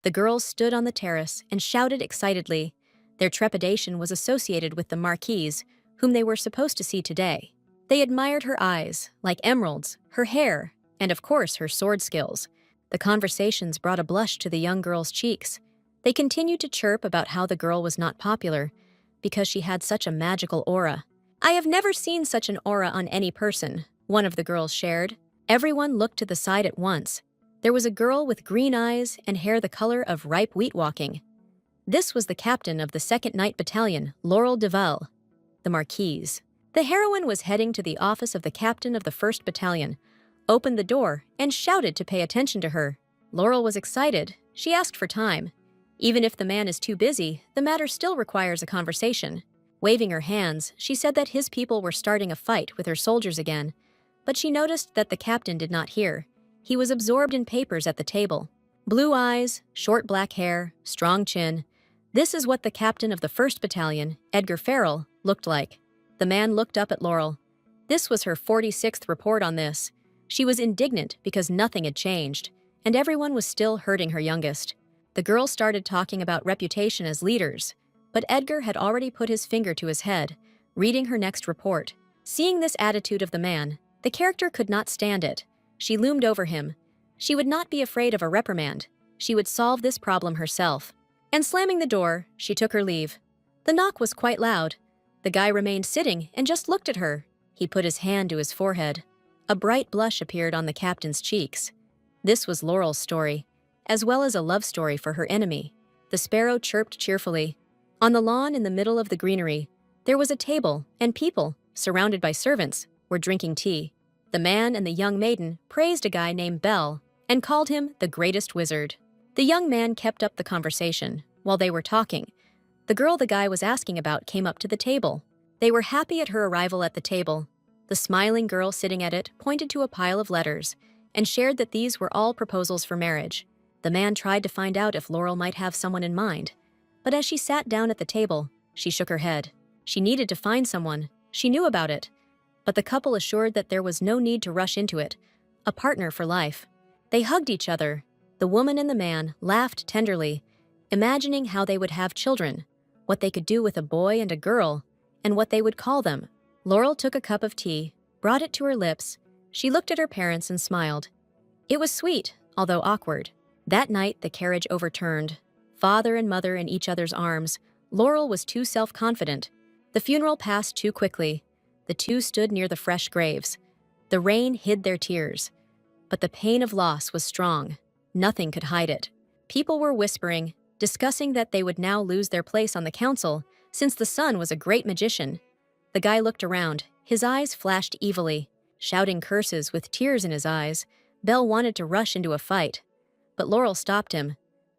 The girls stood on the terrace and shouted excitedly. Their trepidation was associated with the marquise, whom they were supposed to see today. They admired her eyes, like emeralds, her hair, and of course her sword skills. The conversations brought a blush to the young girl's cheeks. They continued to chirp about how the girl was not popular because she had such a magical aura. "I have never seen such an aura on any person," one of the girls shared. Everyone looked to the side at once. There was a girl with green eyes and hair the color of ripe wheat walking. This was the captain of the 2nd Night Battalion, Laurel Duval, the Marquise. The heroine was heading to the office of the captain of the 1st Battalion, opened the door, and shouted to pay attention to her. Laurel was excited. She asked for time. Even if the man is too busy, the matter still requires a conversation. Waving her hands, she said that his people were starting a fight with her soldiers again, but she noticed that the captain did not hear. He was absorbed in papers at the table. Blue eyes, short black hair, strong chin. This is what the captain of the 1st Battalion, Edgar Farrell, looked like. The man looked up at Laurel. This was her 46th report on this. She was indignant because nothing had changed, and everyone was still hurting her youngest. The girl started talking about reputation as leaders, but Edgar had already put his finger to his head, reading her next report. Seeing this attitude of the man, the character could not stand it. She loomed over him. She would not be afraid of a reprimand. She would solve this problem herself. And slamming the door, she took her leave. The knock was quite loud. The guy remained sitting and just looked at her. He put his hand to his forehead. A bright blush appeared on the captain's cheeks. This was Laurel's story, as well as a love story for her enemy. The sparrow chirped cheerfully. On the lawn in the middle of the greenery, there was a table, and people, surrounded by servants, were drinking tea. The man and the young maiden praised a guy named Bell and called him the greatest wizard. The young man kept up the conversation. While they were talking, the girl the guy was asking about came up to the table. They were happy at her arrival at the table. The smiling girl sitting at it pointed to a pile of letters and shared that these were all proposals for marriage. The man tried to find out if Laurel might have someone in mind, but as she sat down at the table, she shook her head. She needed to find someone. She knew about it, but the couple assured that there was no need to rush into it. A partner for life. They hugged each other. The woman and the man laughed tenderly, imagining how they would have children, what they could do with a boy and a girl, and what they would call them. Laurel took a cup of tea, brought it to her lips. She looked at her parents and smiled. It was sweet, although awkward. That night, the carriage overturned. Father and mother in each other's arms. Laurel was too self-confident. The funeral passed too quickly. The two stood near the fresh graves. The rain hid their tears, but the pain of loss was strong. Nothing could hide it. People were whispering, discussing that they would now lose their place on the council since the son was a great magician. The guy looked around. His eyes flashed evilly. Shouting curses with tears in his eyes, Bell wanted to rush into a fight. But Laurel stopped him.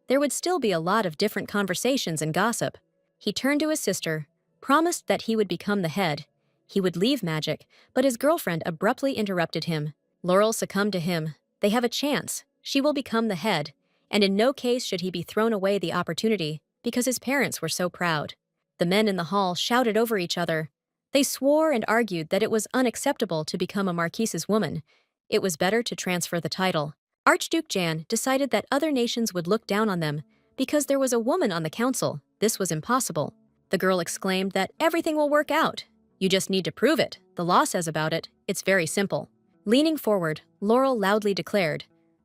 There would still be a lot of different conversations and gossip. He turned to his sister, promised that he would become the head. He would leave magic, but his girlfriend abruptly interrupted him. Laurel succumbed to him. They have a chance. She will become the head, and in no case should he be thrown away the opportunity because his parents were so proud. The men in the hall shouted over each other. They swore and argued that it was unacceptable to become a marquise's woman. It was better to transfer the title. Archduke Jan decided that other nations would look down on them because there was a woman on the council. This was impossible. The girl exclaimed that everything will work out. You just need to prove it. The law says about it. It's very simple. Leaning forward, Laurel loudly declared,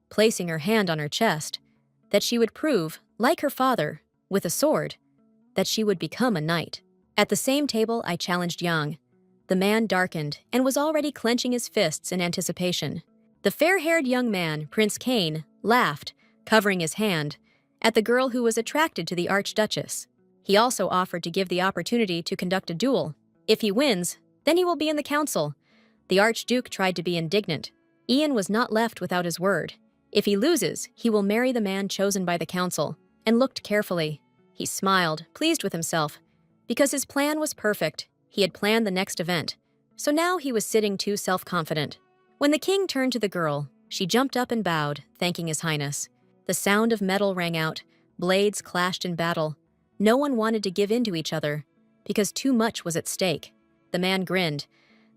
placing her hand on her chest, that she would prove, like her father, with a sword, that she would become a knight. At the same table, I challenged Yang. The man darkened and was already clenching his fists in anticipation. The fair-haired young man, Prince Kane, laughed, covering his hand, at the girl who was attracted to the Archduchess. He also offered to give the opportunity to conduct a duel. If he wins, then he will be in the council. The Archduke tried to be indignant. Ian was not left without his word. If he loses, he will marry the man chosen by the council, and looked carefully. He smiled, pleased with himself. Because his plan was perfect, he had planned the next event, so now he was sitting too self-confident. When the king turned to the girl, she jumped up and bowed, thanking his highness. The sound of metal rang out, blades clashed in battle. No one wanted to give in to each other, because too much was at stake. The man grinned.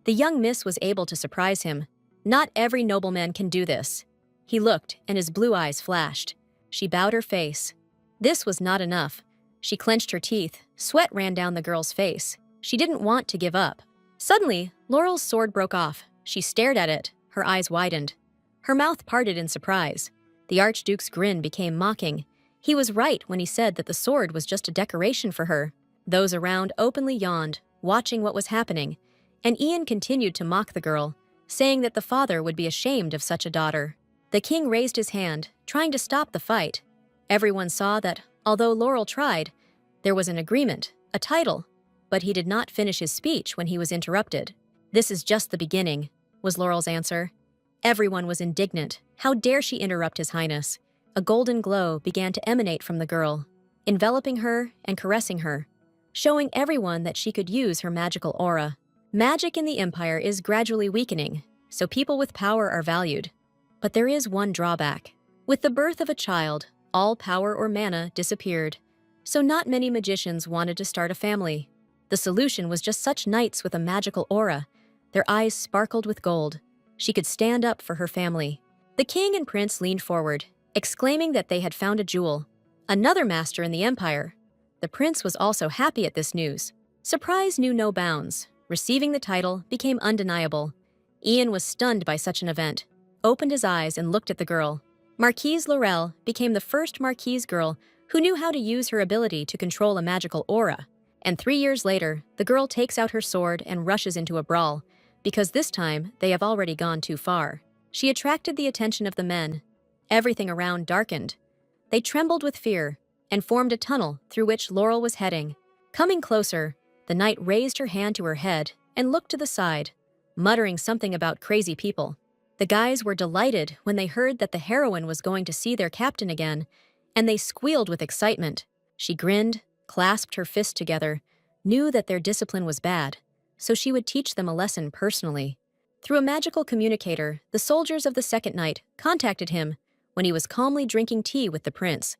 The young miss was able to surprise him. Not every nobleman can do this. He looked, and his blue eyes flashed. She bowed her face. This was not enough. She clenched her teeth. Sweat ran down the girl's face. She didn't want to give up. Suddenly, Laurel's sword broke off. She stared at it. Her eyes widened. Her mouth parted in surprise. The Archduke's grin became mocking. He was right when he said that the sword was just a decoration for her. Those around openly yawned, watching what was happening, and Ian continued to mock the girl, saying that the father would be ashamed of such a daughter. The king raised his hand, trying to stop the fight. Everyone saw that, although Laurel tried, there was an agreement, a title, but he did not finish his speech when he was interrupted. "This is just the beginning," was Laurel's answer. Everyone was indignant. How dare she interrupt His Highness? A golden glow began to emanate from the girl, enveloping her and caressing her, showing everyone that she could use her magical aura. Magic in the Empire is gradually weakening, so people with power are valued. But there is one drawback. With the birth of a child, all power or mana disappeared, so not many magicians wanted to start a family. The solution was just such knights with a magical aura. Their eyes sparkled with gold. She could stand up for her family. The king and prince leaned forward, exclaiming that they had found a jewel. Another master in the empire. The prince was also happy at this news. Surprise knew no bounds. Receiving the title became undeniable. Ian was stunned by such an event, opened his eyes and looked at the girl. Marquise Laurel became the first Marquise girl who knew how to use her ability to control a magical aura. And 3 years later, the girl takes out her sword and rushes into a brawl, because this time they have already gone too far. She attracted the attention of the men. Everything around darkened. They trembled with fear and formed a tunnel through which Laurel was heading. Coming closer, the knight raised her hand to her head and looked to the side, muttering something about crazy people. The guys were delighted when they heard that the heroine was going to see their captain again, and they squealed with excitement. She grinned, clasped her fists together, knew that their discipline was bad, so she would teach them a lesson personally. Through a magical communicator, the soldiers of the second night contacted him when he was calmly drinking tea with the prince.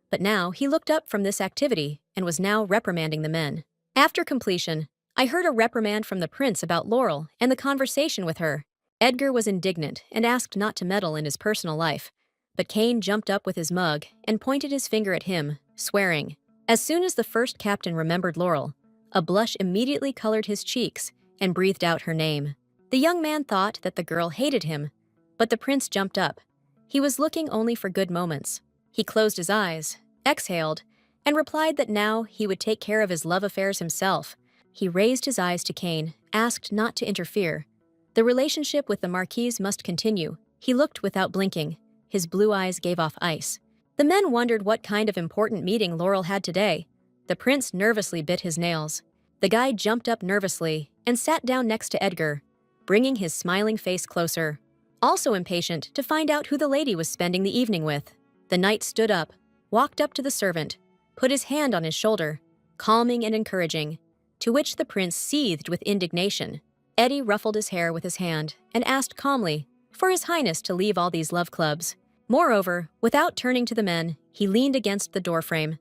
But now he looked up from this activity and was now reprimanding the men. After completion, I heard a reprimand from the prince about Laurel and the conversation with her. Edgar was indignant and asked not to meddle in his personal life, but Kane jumped up with his mug and pointed his finger at him, swearing. As soon as the first captain remembered Laurel, a blush immediately colored his cheeks and breathed out her name. The young man thought that the girl hated him, but the prince jumped up. He was looking only for good moments. He closed his eyes, exhaled, and replied that now he would take care of his love affairs himself. He raised his eyes to Kane, asked not to interfere. The relationship with the Marquise must continue. He looked without blinking. His blue eyes gave off ice. The men wondered what kind of important meeting Laurel had today. The prince nervously bit his nails. The guy jumped up nervously and sat down next to Edgar, bringing his smiling face closer, also impatient to find out who the lady was spending the evening with. The knight stood up, walked up to the servant, put his hand on his shoulder, calming and encouraging, to which the prince seethed with indignation. Eddie ruffled his hair with his hand and asked calmly for His Highness to leave all these love clubs. Moreover, without turning to the men, he leaned against the doorframe.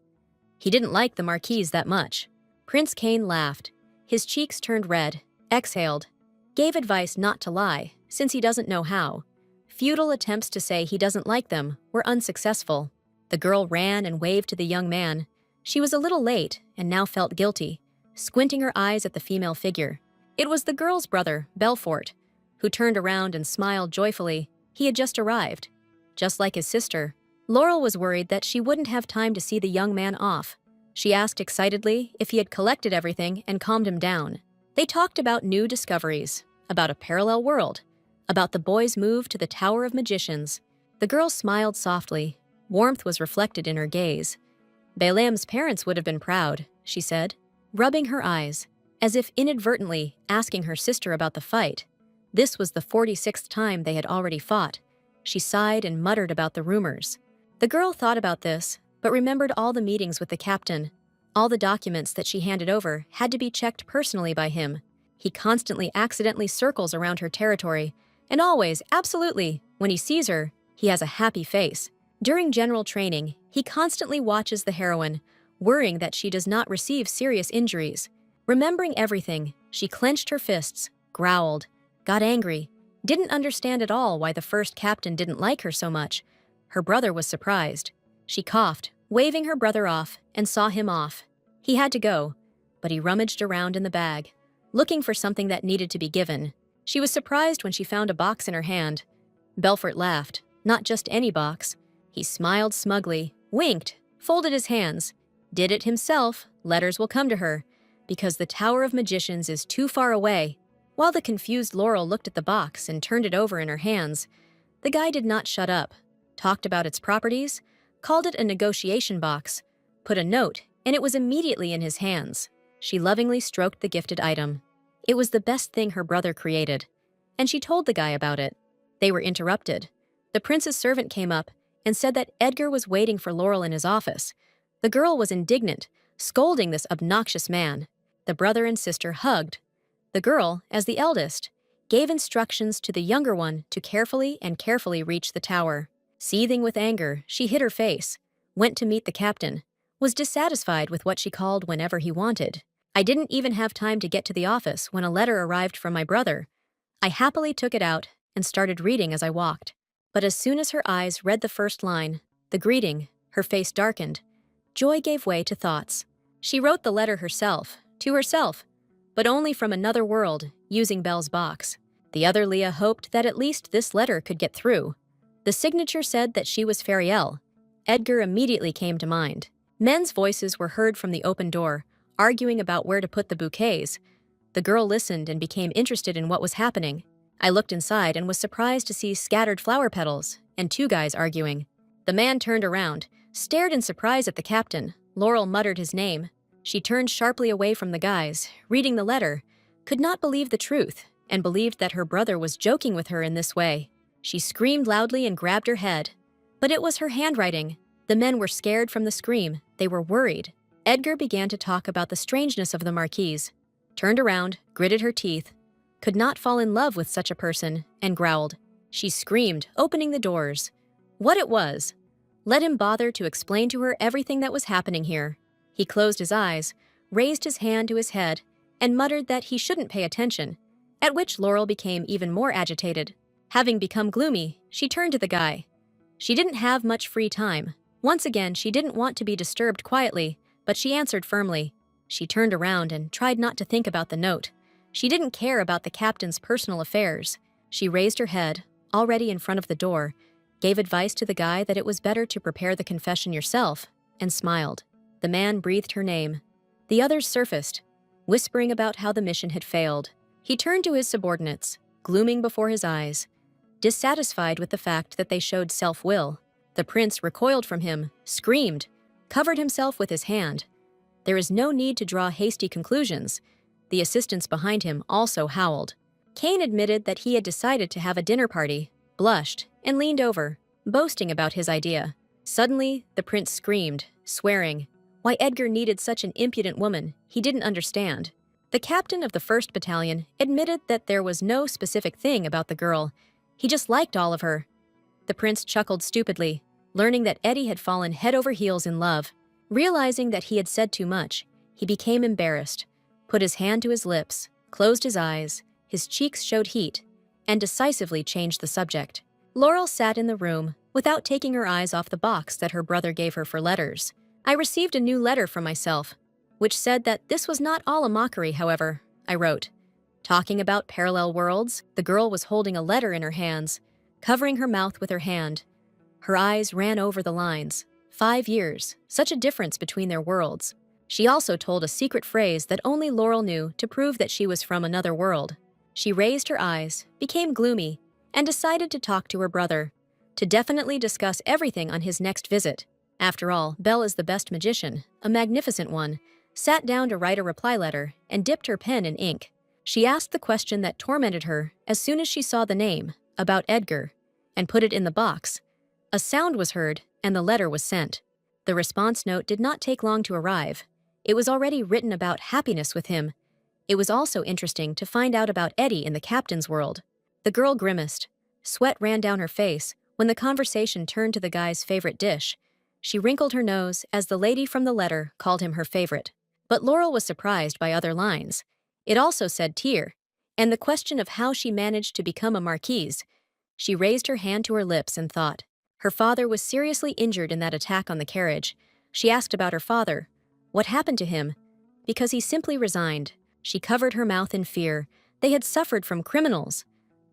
He didn't like the Marquise that much. Prince Kane laughed. His cheeks turned red, exhaled, gave advice not to lie, since he doesn't know how. Futile attempts to say he doesn't like them were unsuccessful. The girl ran and waved to the young man. She was a little late and now felt guilty, squinting her eyes at the female figure. It was the girl's brother, Belfort, who turned around and smiled joyfully. He had just arrived. Just like his sister, Laurel was worried that she wouldn't have time to see the young man off. She asked excitedly if he had collected everything and calmed him down. They talked about new discoveries, about a parallel world, about the boy's move to the Tower of Magicians. The girl smiled softly. Warmth was reflected in her gaze. Balam's parents would have been proud, she said, rubbing her eyes, as if inadvertently asking her sister about the fight. This was the 46th time they had already fought. She sighed and muttered about the rumors. The girl thought about this, but remembered all the meetings with the captain. All the documents that she handed over had to be checked personally by him. He constantly accidentally circles around her territory, and always, absolutely, when he sees her, he has a happy face. During general training, he constantly watches the heroine, worrying that she does not receive serious injuries. Remembering everything, she clenched her fists, growled, got angry, didn't understand at all why the first captain didn't like her so much. Her brother was surprised. She coughed, waving her brother off, and saw him off. He had to go, but he rummaged around in the bag, looking for something that needed to be given. She was surprised when she found a box in her hand. Belfort laughed. Not just any box. He smiled smugly, winked, folded his hands. Did it himself, letters will come to her, because the Tower of Magicians is too far away. While the confused Laurel looked at the box and turned it over in her hands, the guy did not shut up, talked about its properties, called it a negotiation box, put a note, and it was immediately in his hands. She lovingly stroked the gifted item. It was the best thing her brother created, and she told the guy about it. They were interrupted. The prince's servant came up and said that Edgar was waiting for Laurel in his office. The girl was indignant, scolding this obnoxious man. The brother and sister hugged. The girl, as the eldest, gave instructions to the younger one to carefully reach the tower. Seething with anger, she hid her face, went to meet the captain, was dissatisfied with what she called whenever he wanted. I didn't even have time to get to the office when a letter arrived from my brother. I happily took it out and started reading as I walked. But as soon as her eyes read the first line, the greeting, her face darkened. Joy gave way to thoughts. She wrote the letter herself, to herself, but only from another world, using Belle's box. The other Leah hoped that at least this letter could get through. The signature said that she was Fariel. Edgar immediately came to mind. Men's voices were heard from the open door, arguing about where to put the bouquets. The girl listened and became interested in what was happening. I looked inside and was surprised to see scattered flower petals and two guys arguing. The man turned around, stared in surprise at the captain. Laurel muttered his name. She turned sharply away from the guys, reading the letter, could not believe the truth, and believed that her brother was joking with her in this way. She screamed loudly and grabbed her head. But it was her handwriting. The men were scared from the scream. They were worried. Edgar began to talk about the strangeness of the marquise, turned around, gritted her teeth, could not fall in love with such a person, and growled. She screamed, opening the doors. What it was. Let him bother to explain to her everything that was happening here. He closed his eyes, raised his hand to his head, and muttered that he shouldn't pay attention, at which Laurel became even more agitated. Having become gloomy, she turned to the guy. She didn't have much free time. Once again, she didn't want to be disturbed quietly, but she answered firmly. She turned around and tried not to think about the note. She didn't care about the captain's personal affairs. She raised her head, already in front of the door, gave advice to the guy that it was better to prepare the confession yourself, and smiled. The man breathed her name. The others surfaced, whispering about how the mission had failed. He turned to his subordinates, glooming before his eyes, dissatisfied with the fact that they showed self-will. The prince recoiled from him, screamed, covered himself with his hand. There is no need to draw hasty conclusions. The assistants behind him also howled. Kane admitted that he had decided to have a dinner party, blushed, and leaned over, boasting about his idea. Suddenly, the prince screamed, swearing. Why Edgar needed such an impudent woman, he didn't understand. The captain of the 1st Battalion admitted that there was no specific thing about the girl. He just liked all of her. The prince chuckled stupidly, learning that Eddie had fallen head over heels in love. Realizing that he had said too much, he became embarrassed, put his hand to his lips, closed his eyes, his cheeks showed heat, and decisively changed the subject. Laurel sat in the room without taking her eyes off the box that her brother gave her for letters. I received a new letter from myself, which said that this was not all a mockery, however, I wrote. Talking about parallel worlds, the girl was holding a letter in her hands, covering her mouth with her hand. Her eyes ran over the lines. 5 years, such a difference between their worlds. She also told a secret phrase that only Laurel knew to prove that she was from another world. She raised her eyes, became gloomy, and decided to talk to her brother, to definitely discuss everything on his next visit. After all, Belle is the best magician, a magnificent one, sat down to write a reply letter and dipped her pen in ink. She asked the question that tormented her as soon as she saw the name, about Edgar, and put it in the box. A sound was heard, and the letter was sent. The response note did not take long to arrive. It was already written about happiness with him. It was also interesting to find out about Eddie in the captain's world. The girl grimaced. Sweat ran down her face when the conversation turned to the guy's favorite dish. She wrinkled her nose as the lady from the letter called him her favorite. But Laurel was surprised by other lines. It also said tear, and the question of how she managed to become a marquise. She raised her hand to her lips and thought. Her father was seriously injured in that attack on the carriage. She asked about her father. What happened to him? Because he simply resigned. She covered her mouth in fear. They had suffered from criminals.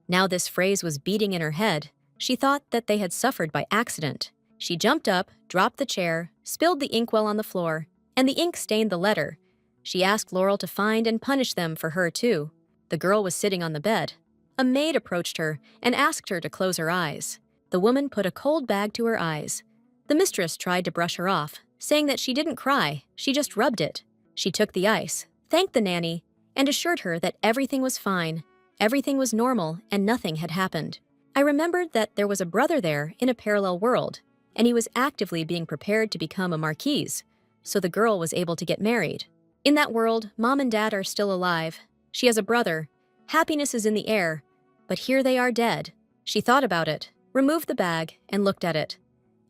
Now this phrase was beating in her head. She thought that they had suffered by accident. She jumped up, dropped the chair, spilled the inkwell on the floor, and the ink stained the letter. She asked Laurel to find and punish them for her too. The girl was sitting on the bed. A maid approached her and asked her to close her eyes. The woman put a cold bag to her eyes. The mistress tried to brush her off, saying that she didn't cry, she just rubbed it. She took the ice, thanked the nanny, and assured her that everything was fine, everything was normal, and nothing had happened. I remembered that there was a brother there in a parallel world, and he was actively being prepared to become a marquise, so the girl was able to get married. In that world, mom and dad are still alive. She has a brother. Happiness is in the air, but here they are dead. She thought about it, removed the bag, and looked at it.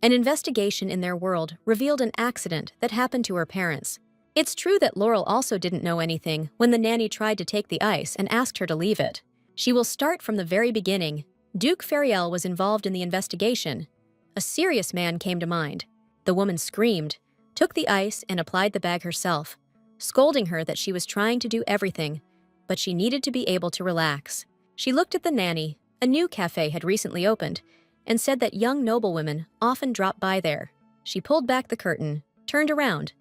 An investigation in their world revealed an accident that happened to her parents. It's true that Laurel also didn't know anything when the nanny tried to take the ice and asked her to leave it. She will start from the very beginning. Duke Fariel was involved in the investigation. A serious man came to mind. The woman screamed, took the ice, and applied the bag herself, scolding her that she was trying to do everything, but she needed to be able to relax. She looked at the nanny. A new cafe had recently opened, and said that young noblewomen often drop by there. She pulled back the curtain, turned around.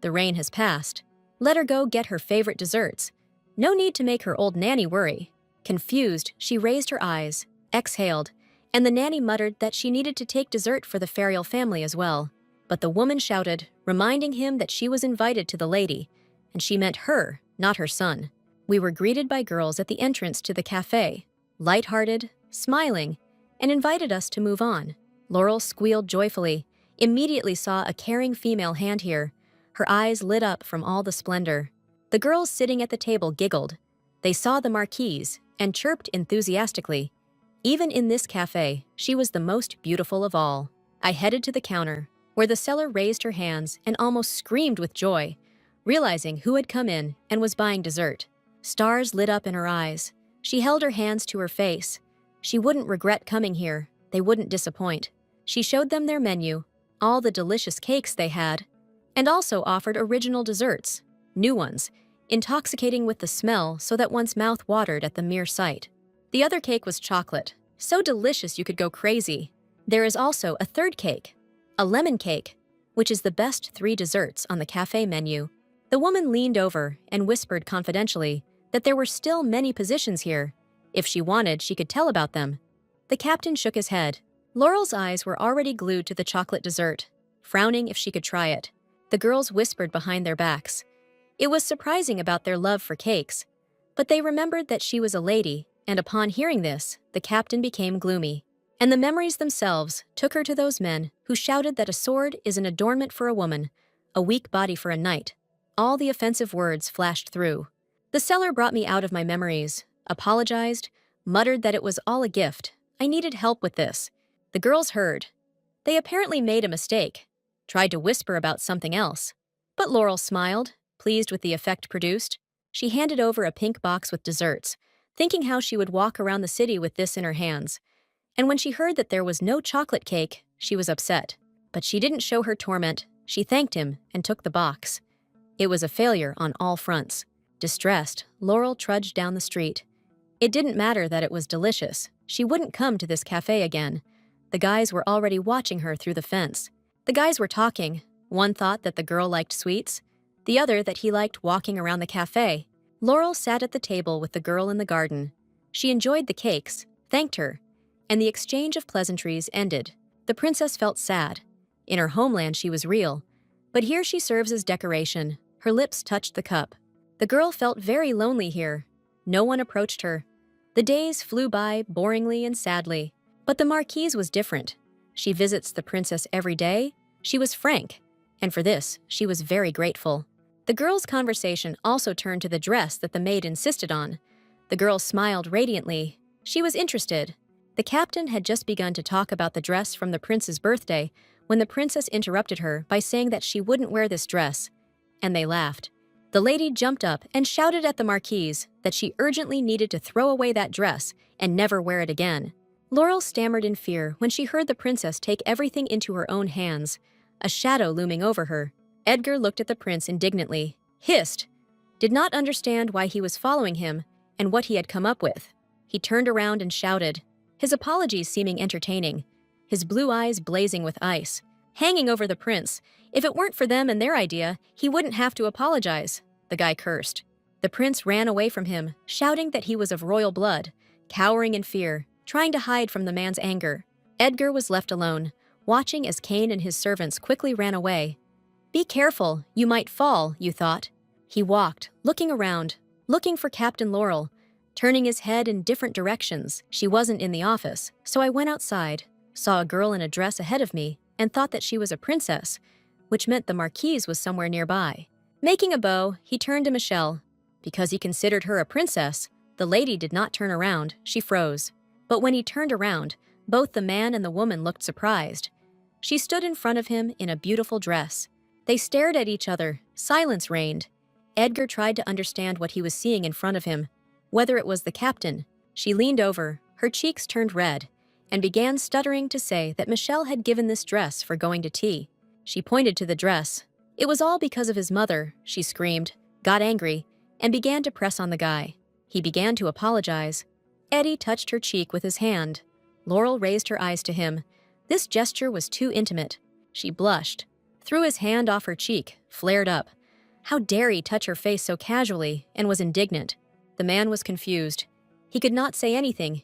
The rain has passed. Let her go get her favorite desserts. No need to make her old nanny worry. Confused, she raised her eyes, exhaled, and the nanny muttered that she needed to take dessert for the Fariel family as well. But the woman shouted, reminding him that she was invited to the lady, and she meant her, not her son. We were greeted by girls at the entrance to the cafe, light-hearted, smiling, and invited us to move on. Laurel squealed joyfully, immediately saw a caring female hand here. Her eyes lit up from all the splendor. The girls sitting at the table giggled. They saw the marquise and chirped enthusiastically. Even in this cafe, she was the most beautiful of all. I headed to the counter, where the seller raised her hands and almost screamed with joy, realizing who had come in and was buying dessert. Stars lit up in her eyes. She held her hands to her face. She wouldn't regret coming here. They wouldn't disappoint. She showed them their menu, all the delicious cakes they had, and also offered original desserts, new ones, intoxicating with the smell so that one's mouth watered at the mere sight. The other cake was chocolate, so delicious you could go crazy. There is also a third cake, a lemon cake, which is the best 3 desserts on the cafe menu. The woman leaned over and whispered confidentially that there were still many positions here. If she wanted, she could tell about them. The captain shook his head. Laurel's eyes were already glued to the chocolate dessert, frowning if she could try it. The girls whispered behind their backs. It was surprising about their love for cakes, but they remembered that she was a lady, and upon hearing this, the captain became gloomy. And the memories themselves took her to those men who shouted that a sword is an adornment for a woman, a weak body for a knight. All the offensive words flashed through. The seller brought me out of my memories, apologized, muttered that it was all a gift. I needed help with this. The girls heard. They apparently made a mistake, tried to whisper about something else. But Laurel smiled, pleased with the effect produced. She handed over a pink box with desserts, thinking how she would walk around the city with this in her hands. And when she heard that there was no chocolate cake, she was upset. But she didn't show her torment. She thanked him and took the box. It was a failure on all fronts. Distressed, Laurel trudged down the street. It didn't matter that it was delicious. She wouldn't come to this cafe again. The guys were already watching her through the fence. The guys were talking. One thought that the girl liked sweets, the other that he liked walking around the cafe. Laurel sat at the table with the girl in the garden. She enjoyed the cakes, thanked her, and the exchange of pleasantries ended. The princess felt sad. In her homeland she was real, but here she serves as decoration. Her lips touched the cup. The girl felt very lonely here. No one approached her. The days flew by boringly and sadly. But the marquise was different. She visits the princess every day. She was frank, and for this, she was very grateful. The girl's conversation also turned to the dress that the maid insisted on. The girl smiled radiantly. She was interested. The captain had just begun to talk about the dress from the prince's birthday when the princess interrupted her by saying that she wouldn't wear this dress, and they laughed. The lady jumped up and shouted at the marquise that she urgently needed to throw away that dress and never wear it again. Laurel stammered in fear when she heard the princess take everything into her own hands, a shadow looming over her. Edgar looked at the prince indignantly, hissed, did not understand why he was following him and what he had come up with. He turned around and shouted, his apologies seeming entertaining, his blue eyes blazing with ice, hanging over the prince. If it weren't for them and their idea, he wouldn't have to apologize, the guy cursed. The prince ran away from him, shouting that he was of royal blood, cowering in fear, trying to hide from the man's anger. Edgar was left alone, watching as Cain and his servants quickly ran away. Be careful, you might fall, you thought. He walked, looking around, looking for Captain Laurel, turning his head in different directions. She wasn't in the office, so I went outside, saw a girl in a dress ahead of me, and thought that she was a princess, which meant the marquise was somewhere nearby. Making a bow, he turned to Michelle. Because he considered her a princess, the lady did not turn around, she froze. But when he turned around, both the man and the woman looked surprised. She stood in front of him in a beautiful dress. They stared at each other, silence reigned. Edgar tried to understand what he was seeing in front of him, whether it was the captain. She leaned over, her cheeks turned red, and began stuttering to say that Michelle had given this dress for going to tea. She pointed to the dress. It was all because of his mother, she screamed, got angry, and began to press on the guy. He began to apologize. Eddie touched her cheek with his hand. Laurel raised her eyes to him. This gesture was too intimate. She blushed, threw his hand off her cheek, flared up. How dare he touch her face so casually, and was indignant. The man was confused. He could not say anything.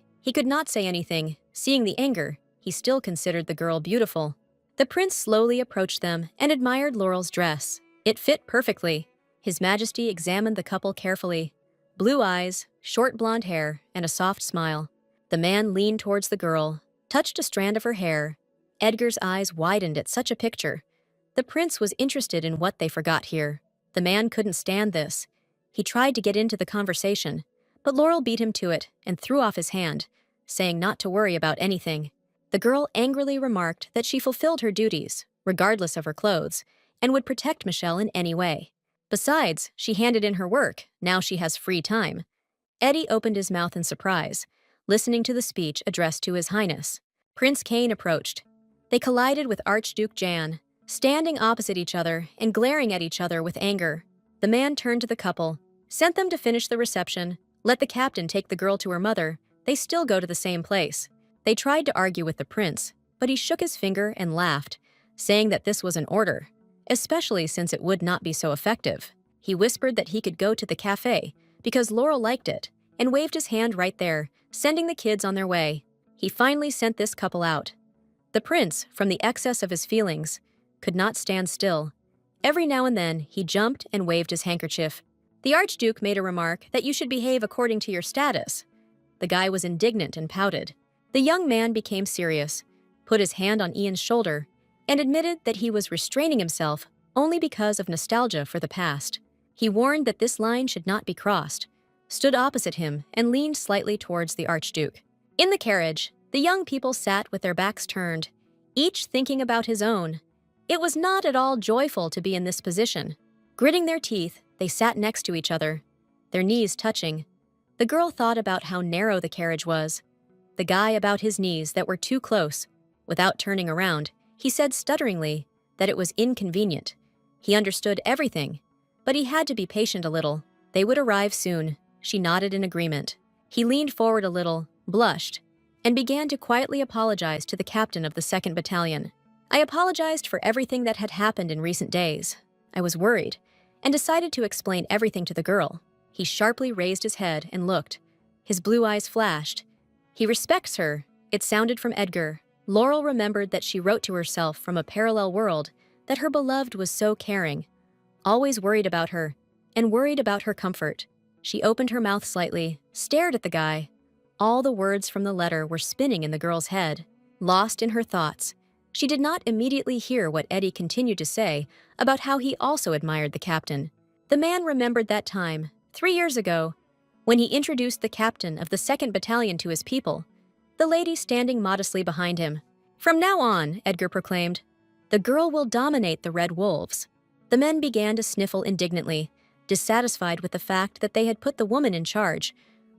Seeing the anger, he still considered the girl beautiful. The prince slowly approached them and admired Laurel's dress. It fit perfectly. His Majesty examined the couple carefully. Blue eyes, short blonde hair, and a soft smile. The man leaned towards the girl, touched a strand of her hair. Edgar's eyes widened at such a picture. The prince was interested in what they forgot here. The man couldn't stand this. He tried to get into the conversation, but Laurel beat him to it and threw off his hand, saying not to worry about anything. The girl angrily remarked that she fulfilled her duties, regardless of her clothes, and would protect Michelle in any way. Besides, she handed in her work, now she has free time. Eddie opened his mouth in surprise, listening to the speech addressed to His Highness. Prince Cain approached. They collided with Archduke Jan, standing opposite each other and glaring at each other with anger. The man turned to the couple, sent them to finish the reception, let the captain take the girl to her mother. They still go to the same place. They tried to argue with the prince, but he shook his finger and laughed, saying that this was an order, especially since it would not be so effective. He whispered that he could go to the cafe because Laurel liked it, and waved his hand right there, sending the kids on their way. He finally sent this couple out. The prince, from the excess of his feelings, could not stand still. Every now and then, he jumped and waved his handkerchief. The Archduke made a remark that you should behave according to your status. The guy was indignant and pouted. The young man became serious, put his hand on Ian's shoulder, and admitted that he was restraining himself only because of nostalgia for the past. He warned that this line should not be crossed, stood opposite him, and leaned slightly towards the Archduke. In the carriage, the young people sat with their backs turned, each thinking about his own. It was not at all joyful to be in this position. Gritting their teeth, they sat next to each other, their knees touching. The girl thought about how narrow the carriage was. The guy about his knees that were too close. Without turning around, he said stutteringly that it was inconvenient. He understood everything, but he had to be patient a little. They would arrive soon. She nodded in agreement. He leaned forward a little, blushed, and began to quietly apologize to the captain of the 2nd Battalion. I apologized for everything that had happened in recent days. I was worried, and decided to explain everything to the girl. He sharply raised his head and looked. His blue eyes flashed. He respects her, it sounded from Edgar. Laurel remembered that she wrote to herself from a parallel world that her beloved was so caring, always worried about her, and worried about her comfort. She opened her mouth slightly, stared at the guy. All the words from the letter were spinning in the girl's head, lost in her thoughts. She did not immediately hear what Eddie continued to say about how he also admired the captain. The man remembered that time, 3 years ago, when he introduced the captain of the 2nd Battalion to his people, the lady standing modestly behind him. From now on, Edgar proclaimed, the girl will dominate the Red Wolves. The men began to sniffle indignantly, dissatisfied with the fact that they had put the woman in charge.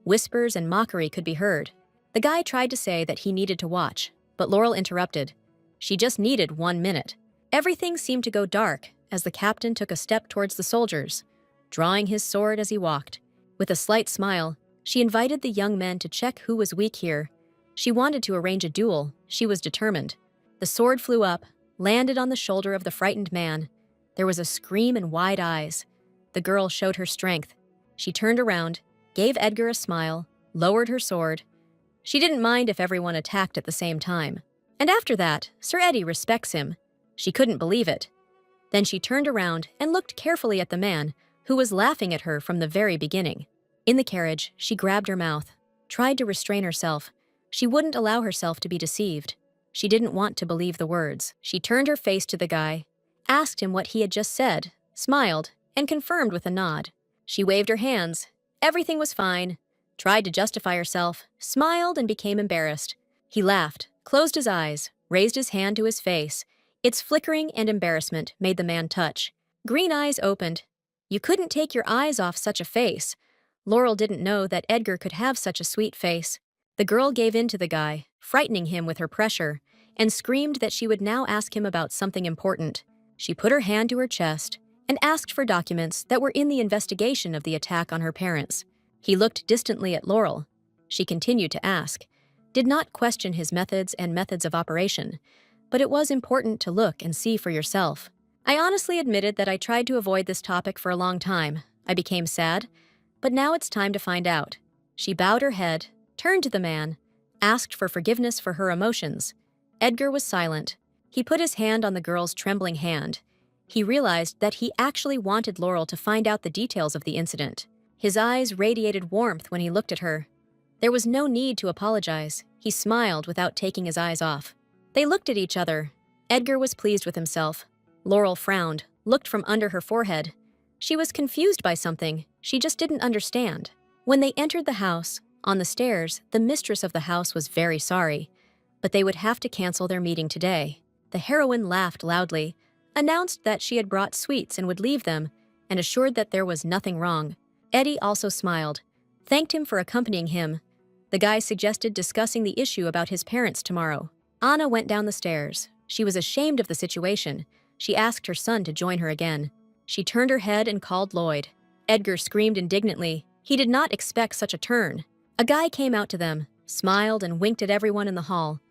Whispers and mockery could be heard. The guy tried to say that he needed to watch, but Laurel interrupted. She just needed 1 minute. Everything seemed to go dark as the captain took a step towards the soldiers, drawing his sword as he walked. With a slight smile, she invited the young men to check who was weak here. She wanted to arrange a duel. She was determined. The sword flew up, landed on the shoulder of the frightened man. There was a scream and wide eyes. The girl showed her strength. She turned around, gave Edgar a smile, lowered her sword. She didn't mind if everyone attacked at the same time. And after that, Sir Eddie respects him. She couldn't believe it. Then she turned around and looked carefully at the man who was laughing at her from the very beginning. In the carriage, she grabbed her mouth, tried to restrain herself. She wouldn't allow herself to be deceived. She didn't want to believe the words. She turned her face to the guy, asked him what he had just said, smiled, and confirmed with a nod. She waved her hands. Everything was fine. Tried to justify herself, smiled, and became embarrassed. He laughed, closed his eyes, raised his hand to his face. Its flickering and embarrassment made the man touch. Green eyes opened. You couldn't take your eyes off such a face. Laurel didn't know that Edgar could have such a sweet face. The girl gave in to the guy, frightening him with her pressure, and screamed that she would now ask him about something important. She put her hand to her chest and asked for documents that were in the investigation of the attack on her parents. He looked distantly at Laurel. She continued to ask, did not question his methods and methods of operation, but it was important to look and see for yourself. I honestly admitted that I tried to avoid this topic for a long time. I became sad, but now it's time to find out. She bowed her head, turned to the man, asked for forgiveness for her emotions. Edgar was silent. He put his hand on the girl's trembling hand. He realized that he actually wanted Laurel to find out the details of the incident. His eyes radiated warmth when he looked at her. There was no need to apologize. He smiled without taking his eyes off. They looked at each other. Edgar was pleased with himself. Laurel frowned, looked from under her forehead. She was confused by something. She just didn't understand. When they entered the house, on the stairs, the mistress of the house was very sorry, but they would have to cancel their meeting today. The heroine laughed loudly, announced that she had brought sweets and would leave them, and assured that there was nothing wrong. Eddie also smiled, thanked him for accompanying him. The guy suggested discussing the issue about his parents tomorrow. Anna went down the stairs. She was ashamed of the situation. She asked her son to join her again. She turned her head and called Lloyd. Edgar screamed indignantly. He did not expect such a turn. A guy came out to them, smiled and winked at everyone in the hall.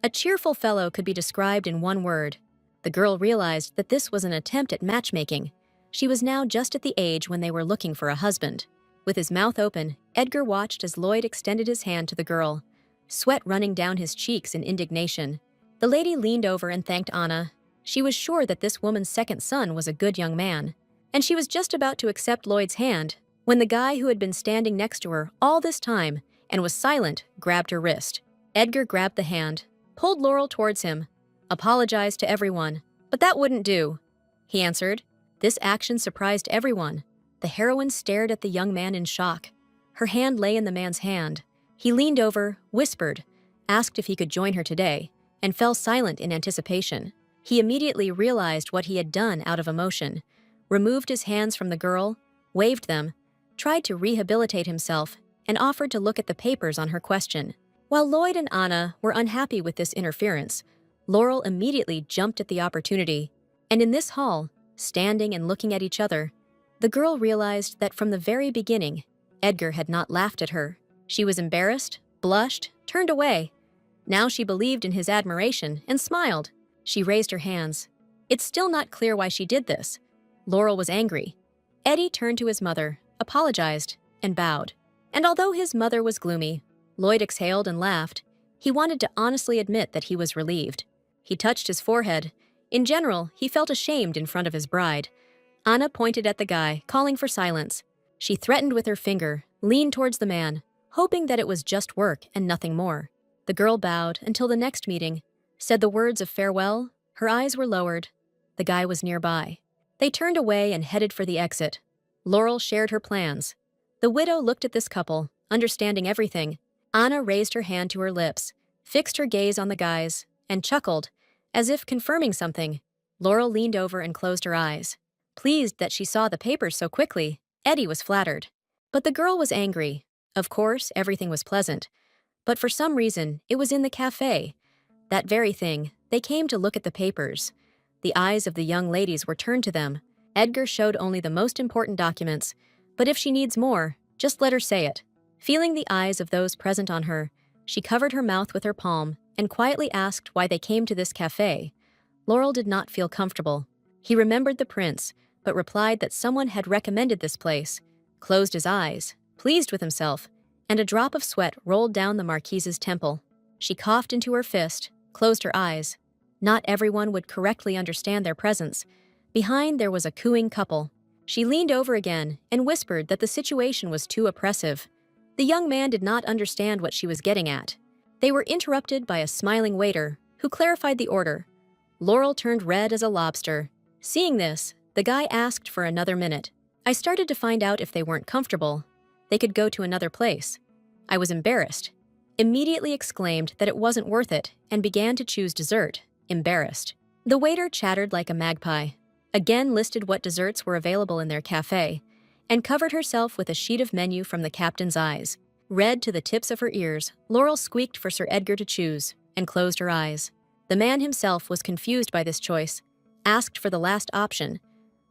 A cheerful fellow could be described in one word. The girl realized that this was an attempt at matchmaking. She was now just at the age when they were looking for a husband. With his mouth open, Edgar watched as Lloyd extended his hand to the girl, sweat running down his cheeks in indignation. The lady leaned over and thanked Anna. She was sure that this woman's second son was a good young man, and she was just about to accept Lloyd's hand when the guy who had been standing next to her all this time and was silent grabbed her wrist. Edgar grabbed the hand, pulled Laurel towards him, apologized to everyone, but that wouldn't do, he answered. This action surprised everyone. The heroine stared at the young man in shock. Her hand lay in the man's hand. He leaned over, whispered, asked if he could join her today, and fell silent in anticipation. He immediately realized what he had done out of emotion, removed his hands from the girl, waved them, tried to rehabilitate himself, and offered to look at the papers on her question. While Lloyd and Anna were unhappy with this interference, Laurel immediately jumped at the opportunity. And in this hall, standing and looking at each other, the girl realized that from the very beginning, Edgar had not laughed at her. She was embarrassed, blushed, turned away. Now she believed in his admiration and smiled. She raised her hands. It's still not clear why she did this. Laurel was angry. Eddie turned to his mother, apologized, and bowed. And although his mother was gloomy, Lloyd exhaled and laughed. He wanted to honestly admit that he was relieved. He touched his forehead. In general, he felt ashamed in front of his bride. Anna pointed at the guy, calling for silence. She threatened with her finger, leaned towards the man, hoping that it was just work and nothing more. The girl bowed until the next meeting, said the words of farewell. Her eyes were lowered. The guy was nearby. They turned away and headed for the exit. Laurel shared her plans. The widow looked at this couple, understanding everything. Anna raised her hand to her lips, fixed her gaze on the guys, and chuckled, as if confirming something. Laurel leaned over and closed her eyes. Pleased that she saw the papers so quickly, Eddie was flattered. But the girl was angry. Of course, everything was pleasant, But for some reason, it was in the cafe. That very thing, they came to look at the papers. The eyes of the young ladies were turned to them. Edgar showed only the most important documents, but if she needs more, just let her say it. Feeling the eyes of those present on her, she covered her mouth with her palm and quietly asked why they came to this cafe. Laurel did not feel comfortable. He remembered the prince, but replied that someone had recommended this place, closed his eyes, pleased with himself, and a drop of sweat rolled down the marquise's temple. She coughed into her fist, closed her eyes. Not everyone would correctly understand their presence. Behind there was a cooing couple. She leaned over again and whispered that the situation was too oppressive. The young man did not understand what she was getting at. They were interrupted by a smiling waiter, who clarified the order. Laurel turned red as a lobster. Seeing this, the guy asked for another minute. I started to find out if they weren't comfortable, they could go to another place. I was embarrassed. Immediately exclaimed that it wasn't worth it and began to choose dessert, embarrassed. The waiter chattered like a magpie, again listed what desserts were available in their cafe, and covered herself with a sheet of menu from the captain's eyes. Red to the tips of her ears, Laurel squeaked for Sir Edgar to choose and closed her eyes. The man himself was confused by this choice, asked for the last option,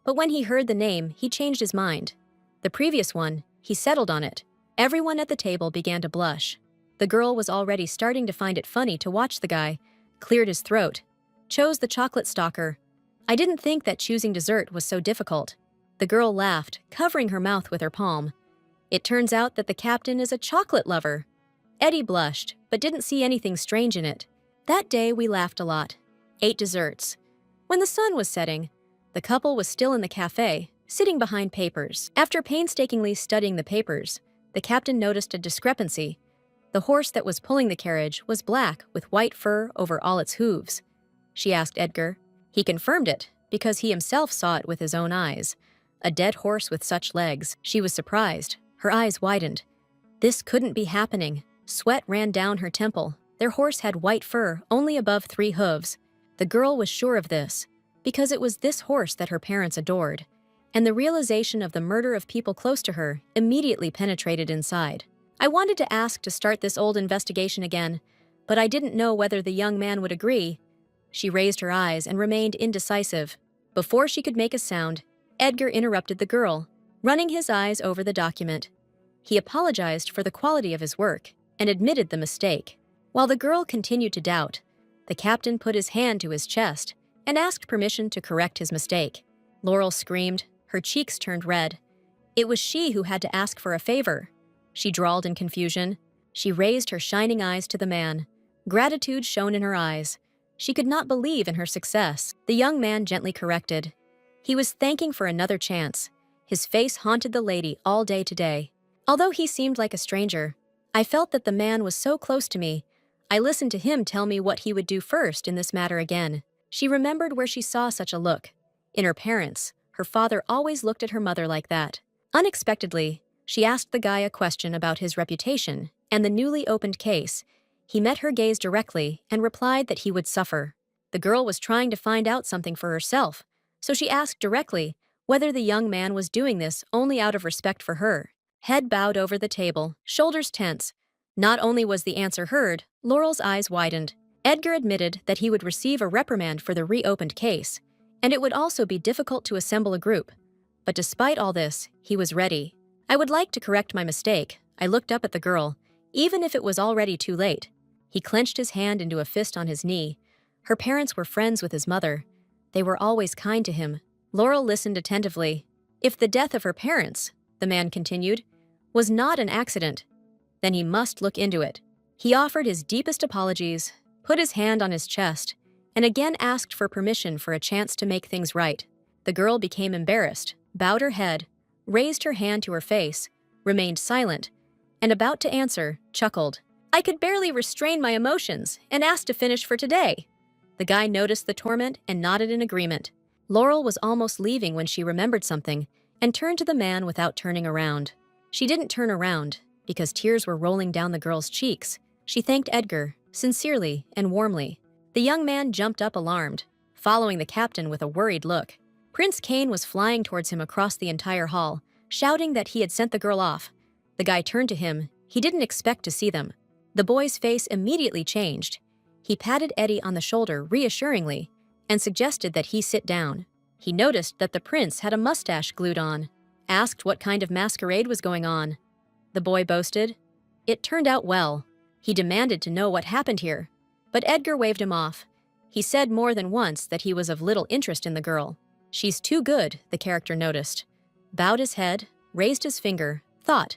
but when he heard the name, he changed his mind. The previous one, he settled on it. Everyone at the table began to blush. The girl was already starting to find it funny to watch the guy, cleared his throat, chose the chocolate stalker. I didn't think that choosing dessert was so difficult. The girl laughed, covering her mouth with her palm. It turns out that the captain is a chocolate lover. Eddie blushed, but didn't see anything strange in it. That day we laughed a lot, ate desserts. When the sun was setting, the couple was still in the cafe, sitting behind papers. After painstakingly studying the papers, the captain noticed a discrepancy. The horse that was pulling the carriage was black with white fur over all its hooves. She asked Edgar. He confirmed it, because he himself saw it with his own eyes. A dead horse with such legs. She was surprised. Her eyes widened. This couldn't be happening. Sweat ran down her temple. Their horse had white fur only above 3 hooves. The girl was sure of this, because it was this horse that her parents adored, and the realization of the murder of people close to her immediately penetrated inside. I wanted to ask to start this old investigation again, but I didn't know whether the young man would agree. She raised her eyes and remained indecisive. Before she could make a sound, Edgar interrupted the girl, running his eyes over the document. He apologized for the quality of his work and admitted the mistake. While the girl continued to doubt, the captain put his hand to his chest and asked permission to correct his mistake. Laurel screamed, her cheeks turned red. It was she who had to ask for a favor. She drawled in confusion. She raised her shining eyes to the man. Gratitude shone in her eyes. She could not believe in her success. The young man gently corrected. He was thanking for another chance. His face haunted the lady all day today. Although he seemed like a stranger, I felt that the man was so close to me. I listened to him tell me what he would do first in this matter again. She remembered where she saw such a look. In her parents, her father always looked at her mother like that. Unexpectedly, she asked the guy a question about his reputation and the newly opened case. He met her gaze directly and replied that he would suffer. The girl was trying to find out something for herself, so she asked directly whether the young man was doing this only out of respect for her. Head bowed over the table, shoulders tense. Not only was the answer heard, Laurel's eyes widened. Edgar admitted that he would receive a reprimand for the reopened case, and it would also be difficult to assemble a group. But despite all this, he was ready. I would like to correct my mistake. I looked up at the girl, even if it was already too late. He clenched his hand into a fist on his knee. Her parents were friends with his mother. They were always kind to him. Laurel listened attentively. If the death of her parents, the man continued, was not an accident, then he must look into it. He offered his deepest apologies, put his hand on his chest, and again asked for permission for a chance to make things right. The girl became embarrassed, bowed her head, raised her hand to her face, remained silent, and about to answer, chuckled. I could barely restrain my emotions and asked to finish for today. The guy noticed the torment and nodded in agreement. Laurel was almost leaving when she remembered something and turned to the man without turning around. She didn't turn around because tears were rolling down the girl's cheeks. She thanked Edgar, sincerely and warmly. The young man jumped up alarmed, following the captain with a worried look. Prince Cain was flying towards him across the entire hall, shouting that he had sent the girl off. The guy turned to him. He didn't expect to see them. The boy's face immediately changed. He patted Eddie on the shoulder reassuringly and suggested that he sit down. He noticed that the prince had a mustache glued on, asked what kind of masquerade was going on. The boy boasted. It turned out well. He demanded to know what happened here, but Edgar waved him off. He said more than once that he was of little interest in the girl. She's too good, the character noticed. Bowed his head, raised his finger, thought,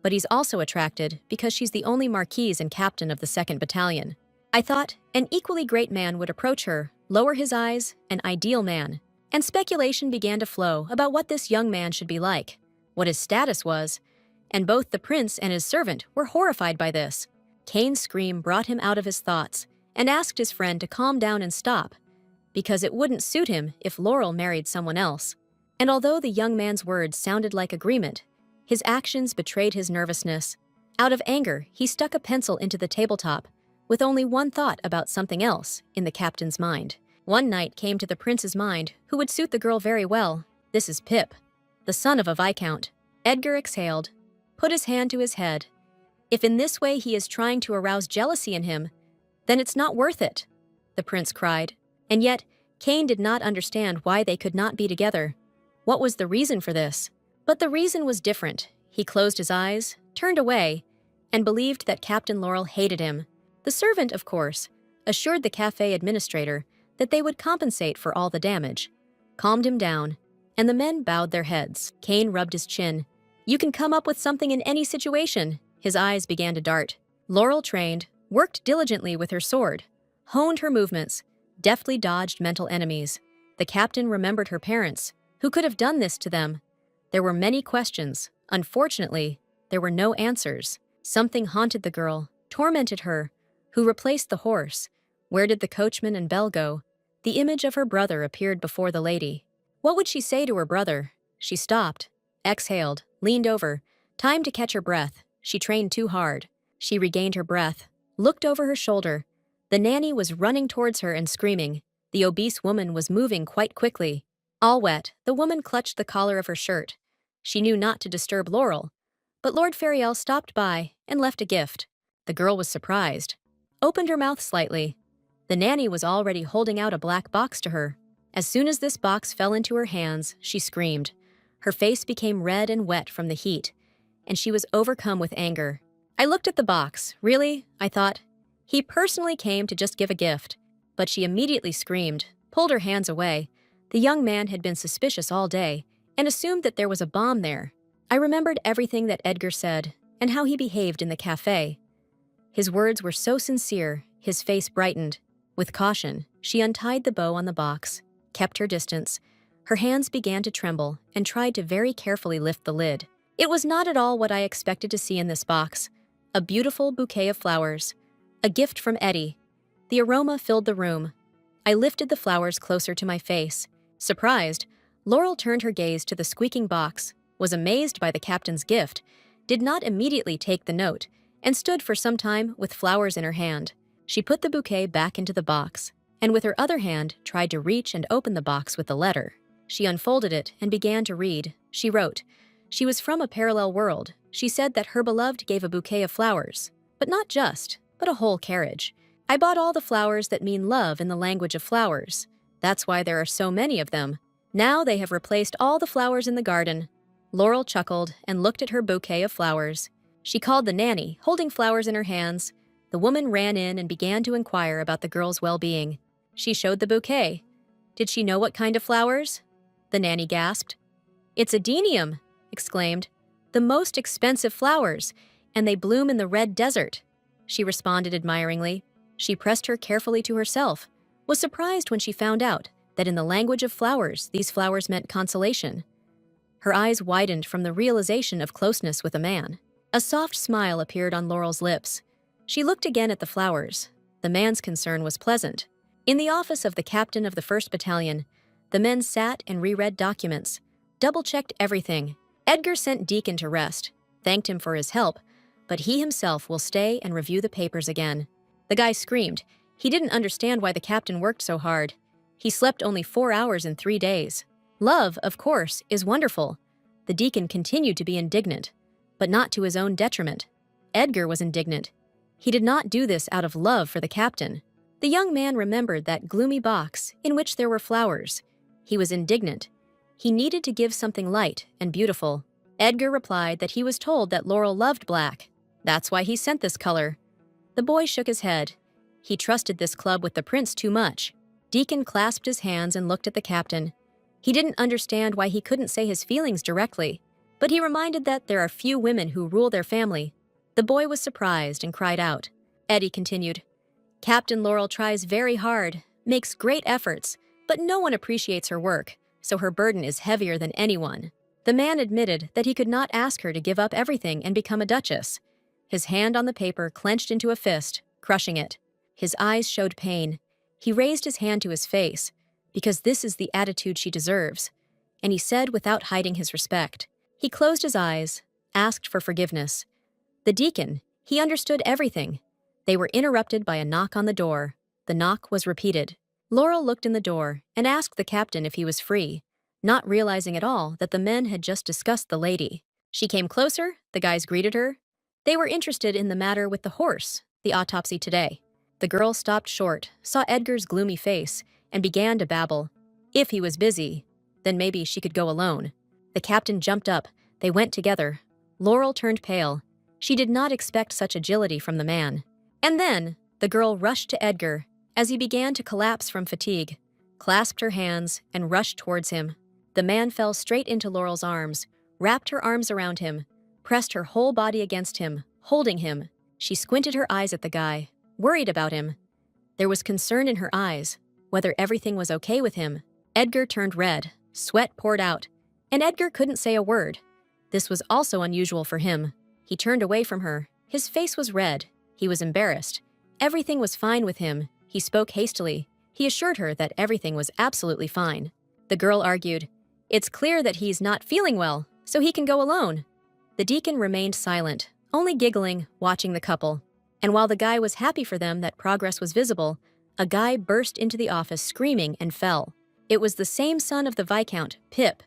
but he's also attracted because she's the only marquise and captain of the 2nd Battalion. I thought an equally great man would approach her, lower his eyes, an ideal man. And speculation began to flow about what this young man should be like, what his status was, and both the prince and his servant were horrified by this. Kane's scream brought him out of his thoughts and asked his friend to calm down and stop, because it wouldn't suit him if Laurel married someone else. And although the young man's words sounded like agreement, his actions betrayed his nervousness. Out of anger, he stuck a pencil into the tabletop, with only one thought about something else in the captain's mind. One knight came to the prince's mind who would suit the girl very well. This is Pip, the son of a viscount. Edgar exhaled, put his hand to his head. If in this way he is trying to arouse jealousy in him, then it's not worth it, the prince cried. And yet, Kane did not understand why they could not be together. What was the reason for this? But the reason was different. He closed his eyes, turned away, and believed that Captain Laurel hated him. The servant, of course, assured the cafe administrator that they would compensate for all the damage, calmed him down, and the men bowed their heads. Kane rubbed his chin. You can come up with something in any situation. His eyes began to dart. Laurel trained, worked diligently with her sword, honed her movements, deftly dodged mental enemies. The captain remembered her parents, who could have done this to them. There were many questions. Unfortunately, there were no answers. Something haunted the girl, tormented her. Who replaced the horse? Where did the coachman and bell go? The image of her brother appeared before the lady. What would she say to her brother? She stopped, exhaled, leaned over. Time to catch her breath. She trained too hard. She regained her breath, looked over her shoulder. The nanny was running towards her and screaming. The obese woman was moving quite quickly. All wet, the woman clutched the collar of her shirt. She knew not to disturb Laurel, but Lord Fariel stopped by and left a gift. The girl was surprised, opened her mouth slightly. The nanny was already holding out a black box to her. As soon as this box fell into her hands, she screamed. Her face became red and wet from the heat, and she was overcome with anger. I looked at the box. Really? I thought. He personally came to just give a gift. But she immediately screamed, pulled her hands away. The young man had been suspicious all day and assumed that there was a bomb there. I remembered everything that Edgar said and how he behaved in the cafe. His words were so sincere, his face brightened. With caution, she untied the bow on the box, kept her distance. Her hands began to tremble and tried to very carefully lift the lid. It was not at all what I expected to see in this box. A beautiful bouquet of flowers. A gift from Eddie. The aroma filled the room. I lifted the flowers closer to my face. Surprised, Laurel turned her gaze to the squeaking box, was amazed by the captain's gift, did not immediately take the note, and stood for some time with flowers in her hand. She put the bouquet back into the box, and with her other hand tried to reach and open the box with the letter. She unfolded it and began to read. She wrote, she was from a parallel world. She said that her beloved gave a bouquet of flowers, but not just, but a whole carriage. I bought all the flowers that mean love in the language of flowers. That's why there are so many of them. Now they have replaced all the flowers in the garden. Laurel chuckled and looked at her bouquet of flowers. She called the nanny, holding flowers in her hands. The woman ran in and began to inquire about the girl's well-being. She showed the bouquet. Did she know what kind of flowers? The nanny gasped. It's adenium, exclaimed. The most expensive flowers, and they bloom in the red desert. She responded admiringly. She pressed her carefully to herself, was surprised when she found out that in the language of flowers, these flowers meant consolation. Her eyes widened from the realization of closeness with a man. A soft smile appeared on Laurel's lips. She looked again at the flowers. The man's concern was pleasant. In the office of the captain of the 1st Battalion, the men sat and reread documents, double-checked everything. Edgar sent Deacon to rest, thanked him for his help, but he himself will stay and review the papers again. The guy screamed. He didn't understand why the captain worked so hard. He slept only 4 hours in 3 days. Love, of course, is wonderful. The deacon continued to be indignant, but not to his own detriment. Edgar was indignant. He did not do this out of love for the captain. The young man remembered that gloomy box in which there were flowers. He was indignant. He needed to give something light and beautiful. Edgar replied that he was told that Laurel loved black. That's why he sent this color. The boy shook his head. He trusted this club with the prince too much. Deacon clasped his hands and looked at the captain. He didn't understand why he couldn't say his feelings directly, but he reminded that there are few women who rule their family. The boy was surprised and cried out. Eddie continued, Captain Laurel tries very hard, makes great efforts, but no one appreciates her work, so her burden is heavier than anyone. The man admitted that he could not ask her to give up everything and become a duchess. His hand on the paper clenched into a fist, crushing it. His eyes showed pain. He raised his hand to his face, because this is the attitude she deserves, and he said without hiding his respect. He closed his eyes, asked for forgiveness. The deacon, he understood everything. They were interrupted by a knock on the door. The knock was repeated. Laurel looked in the door and asked the captain if he was free, not realizing at all that the men had just discussed the lady. She came closer, the guys greeted her. They were interested in the matter with the horse, the autopsy today. The girl stopped short, saw Edgar's gloomy face, and began to babble. If he was busy, then maybe she could go alone. The captain jumped up. They went together. Laurel turned pale. She did not expect such agility from the man. And then, the girl rushed to Edgar as he began to collapse from fatigue, clasped her hands, and rushed towards him. The man fell straight into Laurel's arms, wrapped her arms around him, pressed her whole body against him, holding him. She squinted her eyes at the guy, worried about him. There was concern in her eyes, whether everything was okay with him. Edgar turned red, sweat poured out, and Edgar couldn't say a word. This was also unusual for him. He turned away from her. His face was red. He was embarrassed. Everything was fine with him. He spoke hastily. He assured her that everything was absolutely fine. The girl argued, It's clear that he's not feeling well, so he can go alone. The deacon remained silent, only giggling, watching the couple. And while the guy was happy for them that progress was visible, a guy burst into the office screaming and fell. It was the same son of the Viscount, Pip.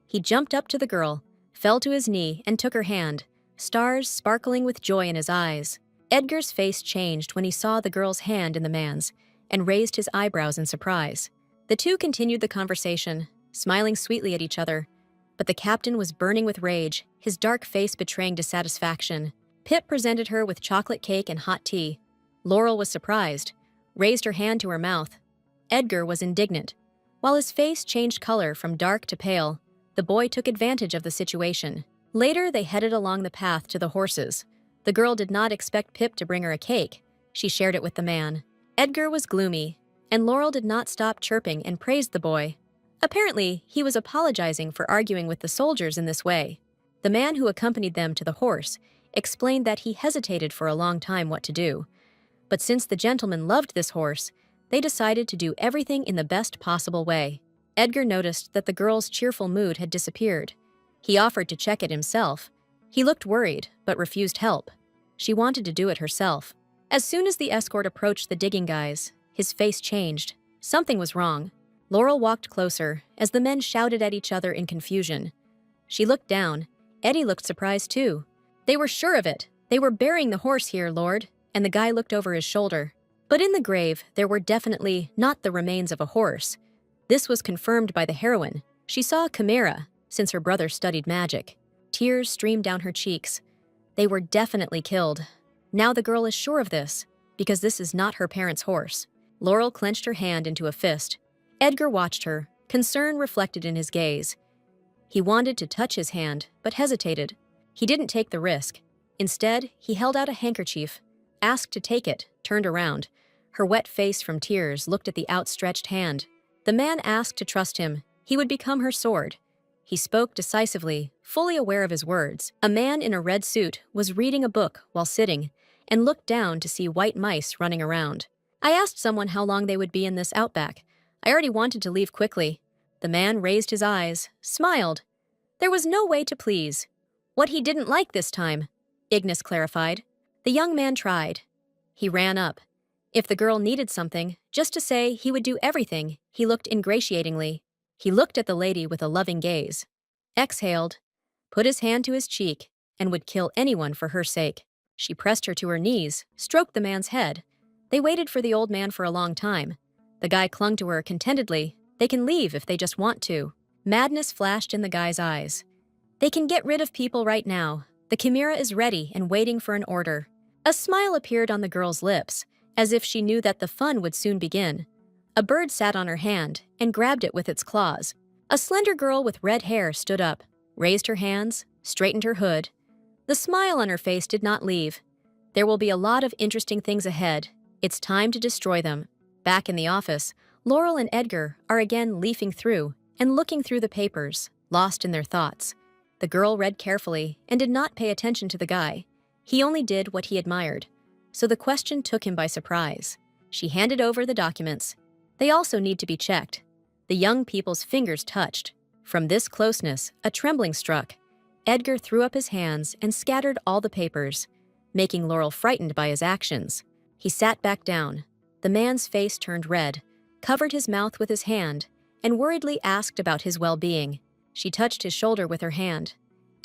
He jumped up to the girl, fell to his knee, and took her hand, stars sparkling with joy in his eyes. Edgar's face changed when he saw the girl's hand in the man's, and raised his eyebrows in surprise. The two continued the conversation, smiling sweetly at each other, but the captain was burning with rage, his dark face betraying dissatisfaction. Pip presented her with chocolate cake and hot tea. Laurel was surprised, raised her hand to her mouth. Edgar was indignant. While his face changed color from dark to pale, the boy took advantage of the situation. Later, they headed along the path to the horses. The girl did not expect Pip to bring her a cake. She shared it with the man. Edgar was gloomy, and Laurel did not stop chirping and praised the boy. Apparently, he was apologizing for arguing with the soldiers in this way. The man who accompanied them to the horse explained that he hesitated for a long time what to do. But since the gentleman loved this horse, they decided to do everything in the best possible way. Edgar noticed that the girl's cheerful mood had disappeared. He offered to check it himself. He looked worried, but refused help. She wanted to do it herself. As soon as the escort approached the digging guys, his face changed. Something was wrong. Laurel walked closer as the men shouted at each other in confusion. She looked down. Eddie looked surprised too. They were sure of it. They were burying the horse here, Lord, and the guy looked over his shoulder. But in the grave, there were definitely not the remains of a horse. This was confirmed by the heroine. She saw a chimera, since her brother studied magic. Tears streamed down her cheeks. They were definitely killed. Now the girl is sure of this, because this is not her parents' horse. Laurel clenched her hand into a fist. Edgar watched her, concern reflected in his gaze. He wanted to touch his hand, but hesitated. He didn't take the risk. Instead, he held out a handkerchief, asked to take it, turned around. Her wet face from tears looked at the outstretched hand. The man asked to trust him. He would become her sword. He spoke decisively, fully aware of his words. A man in a red suit was reading a book while sitting, and looked down to see white mice running around. I asked someone how long they would be in this outback. I already wanted to leave quickly. The man raised his eyes, smiled. There was no way to please. What he didn't like this time, Ignis clarified. The young man tried. He ran up. If the girl needed something, just to say he would do everything, he looked ingratiatingly. He looked at the lady with a loving gaze. Exhaled, put his hand to his cheek, and would kill anyone for her sake. She pressed her to her knees, stroked the man's head. They waited for the old man for a long time. The guy clung to her contentedly. They can leave if they just want to. Madness flashed in the guy's eyes. They can get rid of people right now. The chimera is ready and waiting for an order. A smile appeared on the girl's lips, as if she knew that the fun would soon begin. A bird sat on her hand and grabbed it with its claws. A slender girl with red hair stood up, raised her hands, straightened her hood. The smile on her face did not leave. There will be a lot of interesting things ahead. It's time to destroy them. Back in the office, Laurel and Edgar are again leafing through and looking through the papers, lost in their thoughts. The girl read carefully and did not pay attention to the guy. He only did what he admired, so the question took him by surprise. She handed over the documents. They also need to be checked. The young people's fingers touched. From this closeness, a trembling struck. Edgar threw up his hands and scattered all the papers, making Laurel frightened by his actions. He sat back down. The man's face turned red, covered his mouth with his hand, and worriedly asked about his well-being. She touched his shoulder with her hand.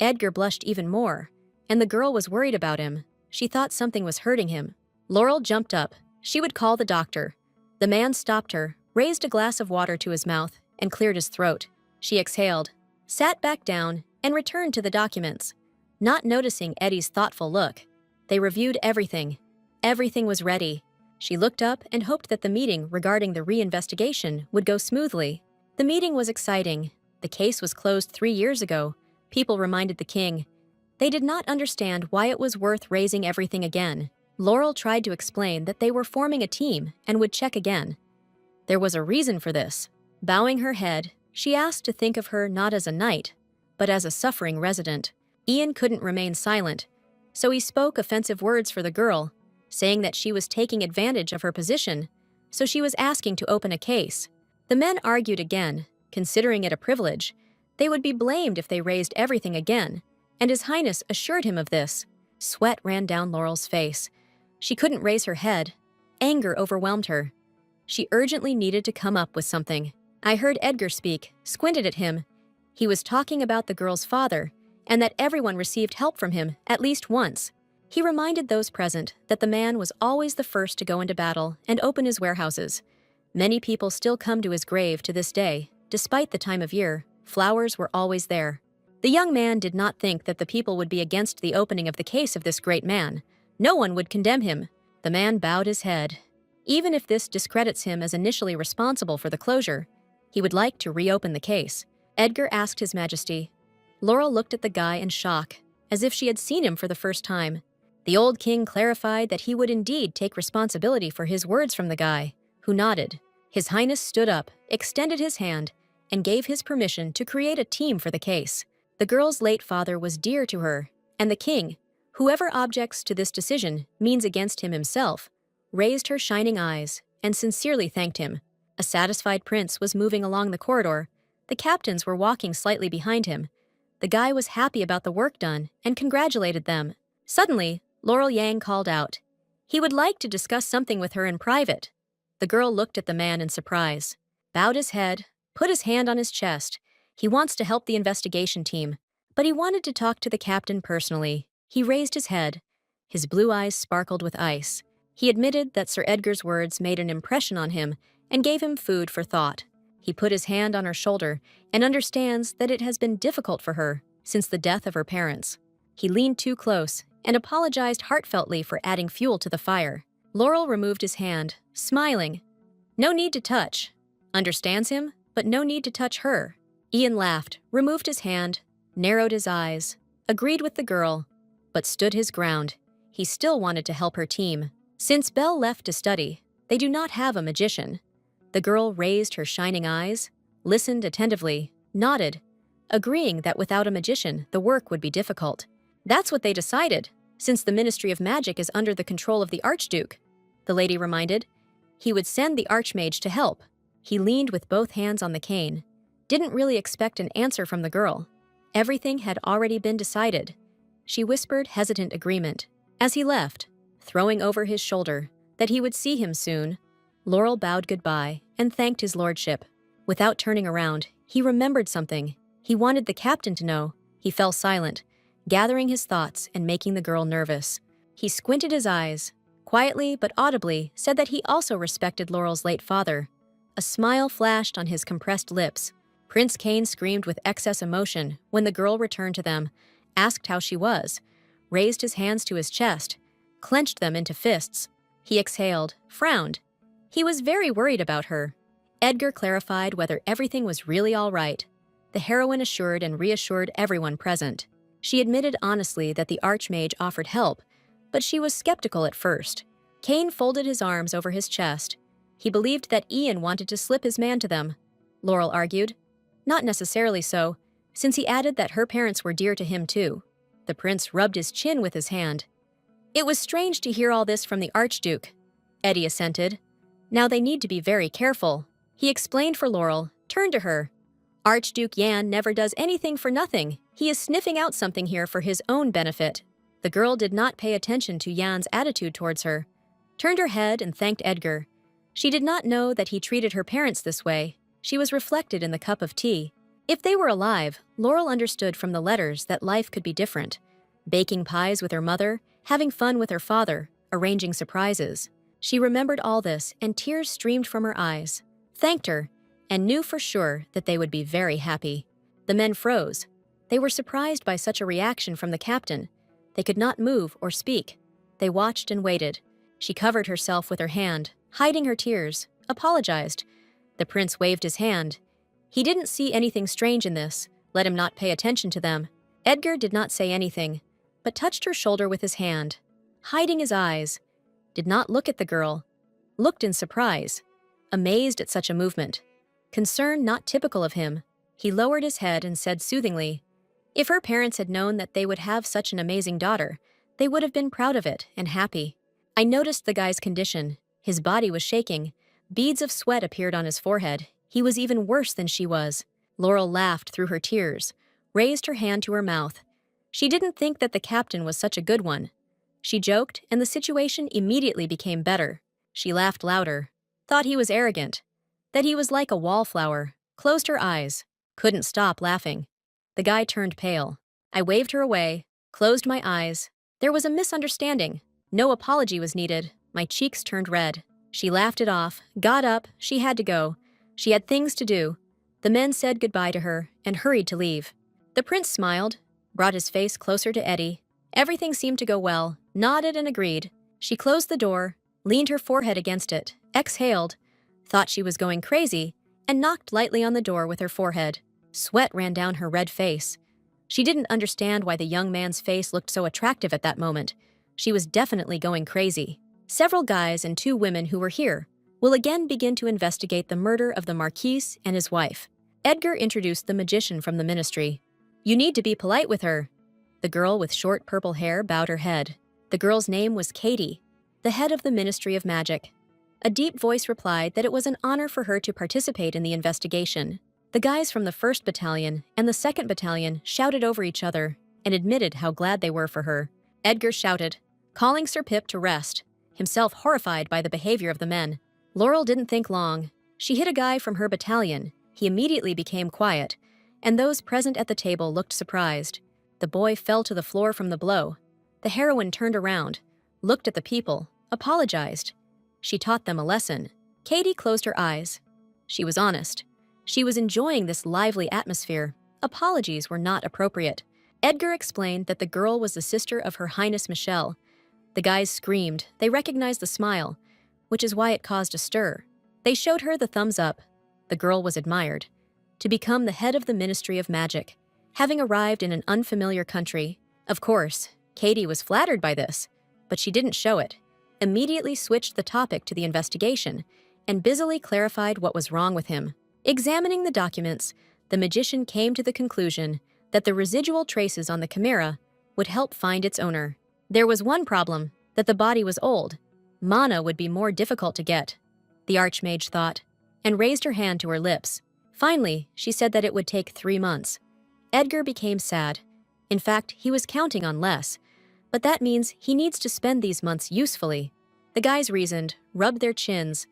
Edgar blushed even more, and the girl was worried about him. She thought something was hurting him. Laurel jumped up. She would call the doctor. The man stopped her, raised a glass of water to his mouth, and cleared his throat. She exhaled, sat back down, and returned to the documents. Not noticing Eddie's thoughtful look, they reviewed everything. Everything was ready. She looked up and hoped that the meeting regarding the reinvestigation would go smoothly. The meeting was exciting. The case was closed 3 years ago, people reminded the king. They did not understand why it was worth raising everything again. Laurel tried to explain that they were forming a team and would check again. There was a reason for this. Bowing her head, she asked to think of her not as a knight, but as a suffering resident. Ian couldn't remain silent, so he spoke offensive words for the girl, saying that she was taking advantage of her position, so she was asking to open a case. The men argued again, considering it a privilege. They would be blamed if they raised everything again, and His Highness assured him of this. Sweat ran down Laurel's face. She couldn't raise her head. Anger overwhelmed her. She urgently needed to come up with something. I heard Edgar speak, squinted at him. He was talking about the girl's father, and that everyone received help from him at least once. He reminded those present that the man was always the first to go into battle and open his warehouses. Many people still come to his grave to this day. Despite the time of year, flowers were always there. The young man did not think that the people would be against the opening of the case of this great man. No one would condemn him. The man bowed his head. Even if this discredits him as initially responsible for the closure, he would like to reopen the case. Edgar asked His Majesty. Laurel looked at the guy in shock, as if she had seen him for the first time. The old king clarified that he would indeed take responsibility for his words from the guy, who nodded. His Highness stood up, extended his hand, and gave his permission to create a team for the case. The girl's late father was dear to her, and the king, whoever objects to this decision means against him himself, raised her shining eyes and sincerely thanked him. A satisfied prince was moving along the corridor. The captains were walking slightly behind him. The guy was happy about the work done and congratulated them. Suddenly, Laurel Yang called out. He would like to discuss something with her in private. The girl looked at the man in surprise, bowed his head, put his hand on his chest. He wants to help the investigation team, but he wanted to talk to the captain personally. He raised his head. His blue eyes sparkled with ice. He admitted that Sir Edgar's words made an impression on him and gave him food for thought. He put his hand on her shoulder and understands that it has been difficult for her since the death of her parents. He leaned too close and apologized heartfeltly for adding fuel to the fire. Laurel removed his hand, smiling. No need to touch. Understands him, but no need to touch her. Ian laughed, removed his hand, narrowed his eyes, agreed with the girl, but stood his ground. He still wanted to help her team. Since Belle left to study, they do not have a magician. The girl raised her shining eyes, listened attentively, nodded, agreeing that without a magician, the work would be difficult. That's what they decided, since the Ministry of Magic is under the control of the Archduke, the lady reminded. He would send the Archmage to help. He leaned with both hands on the cane. Didn't really expect an answer from the girl. Everything had already been decided. She whispered hesitant agreement. As he left, throwing over his shoulder that he would see him soon, Laurel bowed goodbye and thanked his lordship. Without turning around, he remembered something. He wanted the captain to know. He fell silent, gathering his thoughts and making the girl nervous. He squinted his eyes, quietly but audibly said that he also respected Laurel's late father. A smile flashed on his compressed lips. Prince Cain screamed with excess emotion when the girl returned to them, asked how she was, raised his hands to his chest, clenched them into fists. He exhaled, frowned. He was very worried about her. Edgar clarified whether everything was really all right. The heroine assured and reassured everyone present. She admitted honestly that the Archmage offered help, but she was skeptical at first. Cain folded his arms over his chest. He believed that Ian wanted to slip his man to them. Laurel argued. Not necessarily so, since he added that her parents were dear to him too. The prince rubbed his chin with his hand. It was strange to hear all this from the Archduke. Eddie assented. Now they need to be very careful. He explained for Laurel, turned to her. Archduke Yan never does anything for nothing. He is sniffing out something here for his own benefit. The girl did not pay attention to Yan's attitude towards her, turned her head and thanked Edgar. She did not know that he treated her parents this way. She was reflected in the cup of tea. If they were alive, Laurel understood from the letters that life could be different. Baking pies with her mother, having fun with her father, arranging surprises. She remembered all this, and tears streamed from her eyes, thanked her, and knew for sure that they would be very happy. The men froze. They were surprised by such a reaction from the captain. They could not move or speak. They watched and waited. She covered herself with her hand, hiding her tears, apologized. The prince waved his hand. He didn't see anything strange in this. Let him not pay attention to them. Edgar did not say anything, but touched her shoulder with his hand, hiding his eyes. Did not look at the girl. Looked in surprise, amazed at such a movement. Concern not typical of him. He lowered his head and said soothingly, if her parents had known that they would have such an amazing daughter, they would have been proud of it and happy. I noticed the guy's condition. His body was shaking. Beads of sweat appeared on his forehead. He was even worse than she was. Laurel laughed through her tears, raised her hand to her mouth. She didn't think that the captain was such a good one. She joked, and the situation immediately became better. She laughed louder, thought he was arrogant, that he was like a wallflower, closed her eyes, couldn't stop laughing. The guy turned pale. I waved her away, closed my eyes. There was a misunderstanding. No apology was needed. My cheeks turned red. She laughed it off, got up, she had to go. She had things to do. The men said goodbye to her and hurried to leave. The prince smiled, brought his face closer to Eddie. Everything seemed to go well, nodded and agreed. She closed the door, leaned her forehead against it, exhaled, thought she was going crazy, and knocked lightly on the door with her forehead. Sweat ran down her red face. She didn't understand why the young man's face looked so attractive at that moment. She was definitely going crazy. Several guys and 2 women who were here will again begin to investigate the murder of the Marquis and his wife. Edgar introduced the magician from the ministry. You need to be polite with her. The girl with short purple hair bowed her head. The girl's name was Katie, the head of the Ministry of Magic. A deep voice replied that it was an honor for her to participate in the investigation. The guys from the 1st Battalion and the 2nd Battalion shouted over each other and admitted how glad they were for her. Edgar shouted, calling Sir Pip to rest, himself horrified by the behavior of the men. Laurel didn't think long. She hit a guy from her battalion. He immediately became quiet, and those present at the table looked surprised. The boy fell to the floor from the blow. The heroine turned around, looked at the people, apologized. She taught them a lesson. Katie closed her eyes. She was honest. She was enjoying this lively atmosphere. Apologies were not appropriate. Edgar explained that the girl was the sister of Her Highness Michelle. The guys screamed. They recognized the smile, which is why it caused a stir. They showed her the thumbs up. The girl was admired. To become the head of the Ministry of Magic, having arrived in an unfamiliar country. Of course, Katie was flattered by this, but she didn't show it. Immediately switched the topic to the investigation and busily clarified what was wrong with him. Examining the documents, the magician came to the conclusion that the residual traces on the chimera would help find its owner. There was one problem, that the body was old. Mana would be more difficult to get, the Archmage thought, and raised her hand to her lips. Finally, she said that it would take 3 months. Edgar became sad. In fact, he was counting on less, but that means he needs to spend these months usefully. The guys reasoned, rubbed their chins.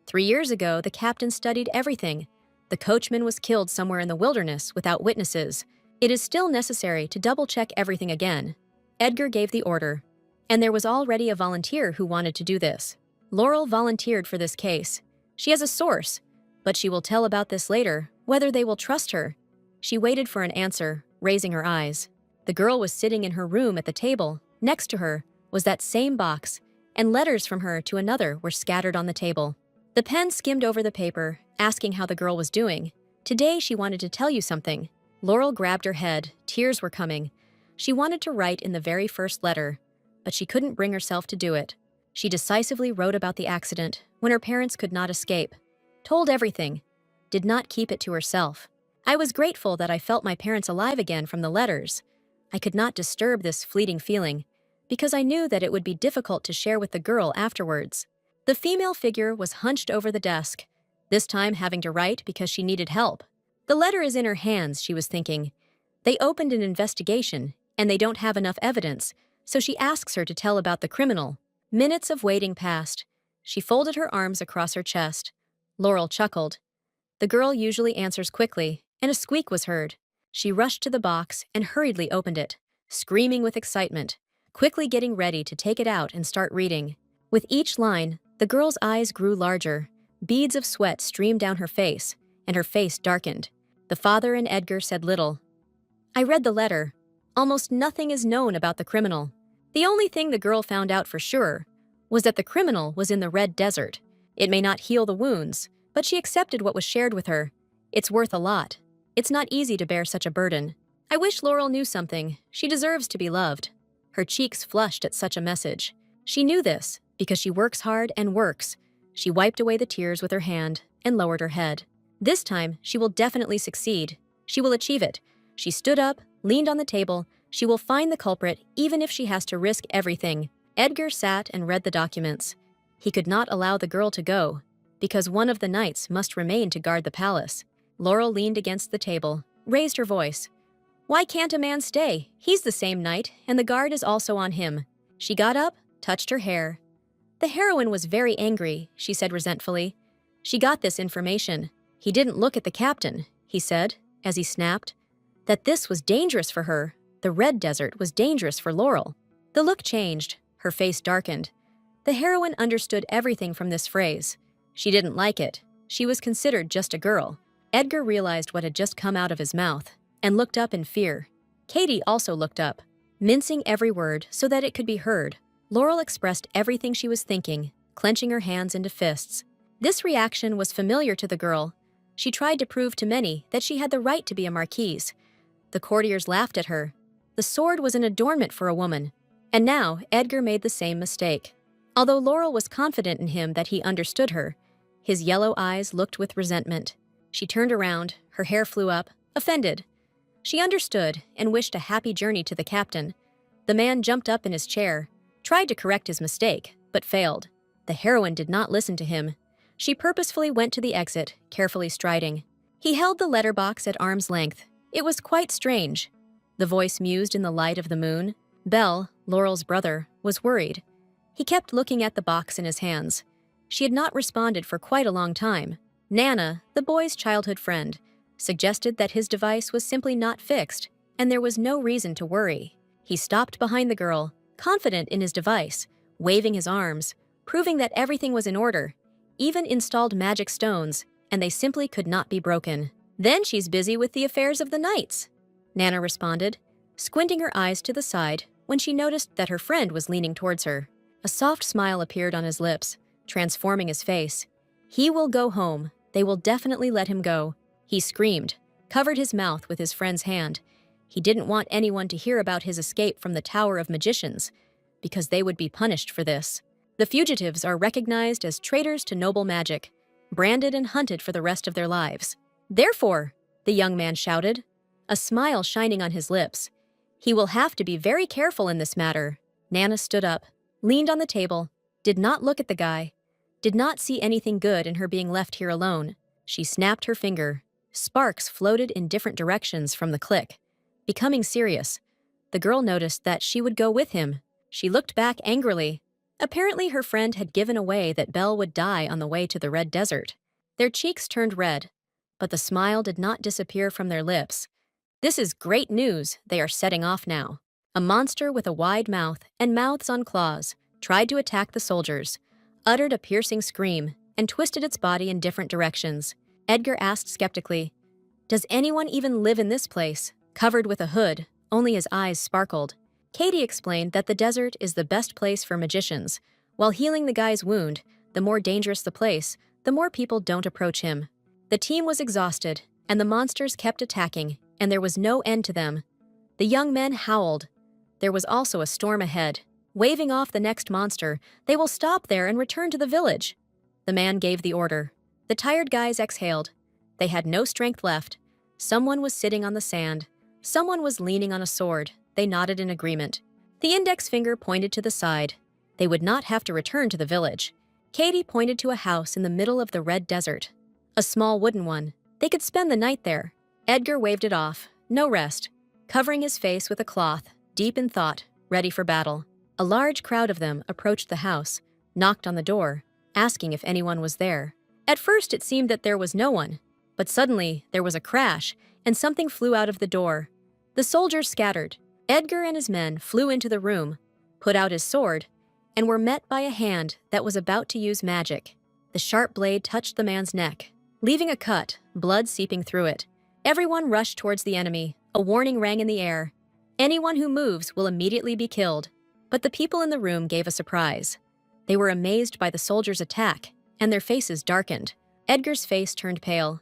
3 years ago, the captain studied everything. The coachman was killed somewhere in the wilderness without witnesses. It is still necessary to double-check everything again. Edgar gave the order. And there was already a volunteer who wanted to do this. Laurel volunteered for this case. She has a source, but she will tell about this later, whether they will trust her. She waited for an answer, raising her eyes. The girl was sitting in her room at the table. Next to her was that same box, and letters from her to another were scattered on the table. The pen skimmed over the paper, asking how the girl was doing. Today she wanted to tell you something. Laurel grabbed her head. Tears were coming. She wanted to write in the very first letter, but she couldn't bring herself to do it. She decisively wrote about the accident when her parents could not escape. Told everything. Did not keep it to herself. I was grateful that I felt my parents alive again from the letters. I could not disturb this fleeting feeling, because I knew that it would be difficult to share with the girl afterwards. The female figure was hunched over the desk, this time having to write because she needed help. The letter is in her hands, she was thinking. They opened an investigation, and they don't have enough evidence, so she asks her to tell about the criminal. Minutes of waiting passed. She folded her arms across her chest. Laurel chuckled. The girl usually answers quickly, and a squeak was heard. She rushed to the box and hurriedly opened it, screaming with excitement, quickly getting ready to take it out and start reading. With each line, the girl's eyes grew larger. Beads of sweat streamed down her face, and her face darkened. The father and Edgar said little. I read the letter. Almost nothing is known about the criminal. The only thing the girl found out for sure was that the criminal was in the Red Desert. It may not heal the wounds, but she accepted what was shared with her. It's worth a lot. It's not easy to bear such a burden. I wish Laurel knew something. She deserves to be loved. Her cheeks flushed at such a message. She knew this because she works hard and works. She wiped away the tears with her hand and lowered her head. This time, she will definitely succeed. She will achieve it. She stood up, leaned on the table. She will find the culprit, even if she has to risk everything. Edgar sat and read the documents. He could not allow the girl to go, because one of the knights must remain to guard the palace. Laurel leaned against the table, raised her voice. Why can't a man stay? He's the same knight, and the guard is also on him. She got up, touched her hair. The heroine was very angry, she said resentfully. She got this information. He didn't look at the captain, he said, as he snapped. That this was dangerous for her. The Red Desert was dangerous for Laurel. The look changed. Her face darkened. The heroine understood everything from this phrase. She didn't like it. She was considered just a girl. Edgar realized what had just come out of his mouth and looked up in fear. Katie also looked up, mincing every word so that it could be heard. Laurel expressed everything she was thinking, clenching her hands into fists. This reaction was familiar to the girl. She tried to prove to many that she had the right to be a marquise. The courtiers laughed at her. The sword was an adornment for a woman. And now Edgar made the same mistake. Although Laurel was confident in him that he understood her, his yellow eyes looked with resentment. She turned around, her hair flew up, offended. She understood and wished a happy journey to the captain. The man jumped up in his chair, tried to correct his mistake, but failed. The heroine did not listen to him. She purposefully went to the exit, carefully striding. He held the letterbox at arm's length. It was quite strange. The voice mused in the light of the moon. Bell, Laurel's brother, was worried. He kept looking at the box in his hands. She had not responded for quite a long time. Nana, the boy's childhood friend, suggested that his device was simply not fixed, and there was no reason to worry. He stopped behind the girl, confident in his device, waving his arms, proving that everything was in order, even installed magic stones, and they simply could not be broken. Then she's busy with the affairs of the knights, Nana responded, squinting her eyes to the side when she noticed that her friend was leaning towards her. A soft smile appeared on his lips, transforming his face. He will go home. They will definitely let him go. He screamed, covered his mouth with his friend's hand. He didn't want anyone to hear about his escape from the Tower of Magicians, because they would be punished for this. The fugitives are recognized as traitors to noble magic, branded and hunted for the rest of their lives. Therefore, the young man shouted, a smile shining on his lips. He will have to be very careful in this matter. Nana stood up, leaned on the table, did not look at the guy, did not see anything good in her being left here alone. She snapped her finger. Sparks floated in different directions from the click. Becoming serious, the girl noticed that she would go with him. She looked back angrily. Apparently her friend had given away that Belle would die on the way to the Red Desert. Their cheeks turned red, but the smile did not disappear from their lips. This is great news. They are setting off now. A monster with a wide mouth and mouths on claws tried to attack the soldiers, uttered a piercing scream, and twisted its body in different directions. Edgar asked skeptically, "Does anyone even live in this place?" Covered with a hood, only his eyes sparkled. Katie explained that the desert is the best place for magicians. While healing the guy's wound, the more dangerous the place, the more people don't approach him. The team was exhausted, and the monsters kept attacking, and there was no end to them. The young men howled. There was also a storm ahead. Waving off the next monster, they will stop there and return to the village. The man gave the order. The tired guys exhaled. They had no strength left. Someone was sitting on the sand. Someone was leaning on a sword. They nodded in agreement. The index finger pointed to the side. They would not have to return to the village. Katie pointed to a house in the middle of the red desert. A small wooden one. They could spend the night there. Edgar waved it off. No rest. Covering his face with a cloth, deep in thought, ready for battle. A large crowd of them approached the house, knocked on the door, asking if anyone was there. At first it seemed that there was no one, but suddenly there was a crash, and something flew out of the door. The soldiers scattered. Edgar and his men flew into the room, put out his sword, and were met by a hand that was about to use magic. The sharp blade touched the man's neck, leaving a cut, blood seeping through it. Everyone rushed towards the enemy. A warning rang in the air. Anyone who moves will immediately be killed. But the people in the room gave a surprise. They were amazed by the soldiers' attack, and their faces darkened. Edgar's face turned pale.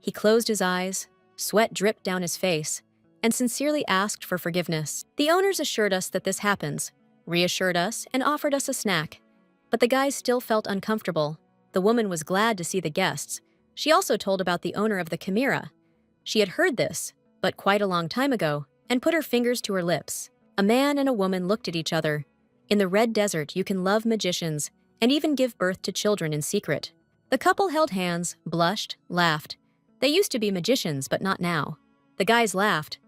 He closed his eyes, sweat dripped down his face, and sincerely asked for forgiveness. The owners assured us that this happens, reassured us, and offered us a snack. But the guys still felt uncomfortable. The woman was glad to see the guests. She also told about the owner of the chimera. She had heard this, but quite a long time ago, and put her fingers to her lips. A man and a woman looked at each other. In the red desert, you can love magicians and even give birth to children in secret. The couple held hands, blushed, laughed. They used to be magicians, but not now. The guys laughed.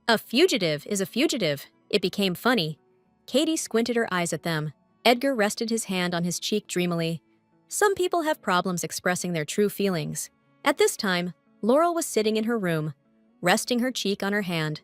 A fugitive is a fugitive. It became funny. Katie squinted her eyes at them. Edgar rested his hand on his cheek dreamily. Some people have problems expressing their true feelings. At this time, Laurel was sitting in her room, resting her cheek on her hand,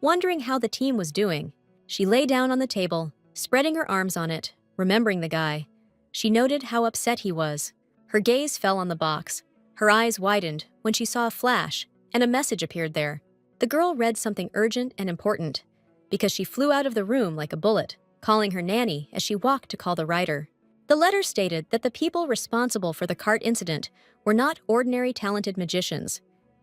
wondering how the team was doing. She lay down on the table, spreading her arms on it, remembering the guy. She noted how upset he was. Her gaze fell on the box. Her eyes widened when she saw a flash, and a message appeared there. The girl read something urgent and important, because she flew out of the room like a bullet, calling her nanny as she walked to call the writer. The letter stated that the people responsible for the cart incident were not ordinary talented magicians.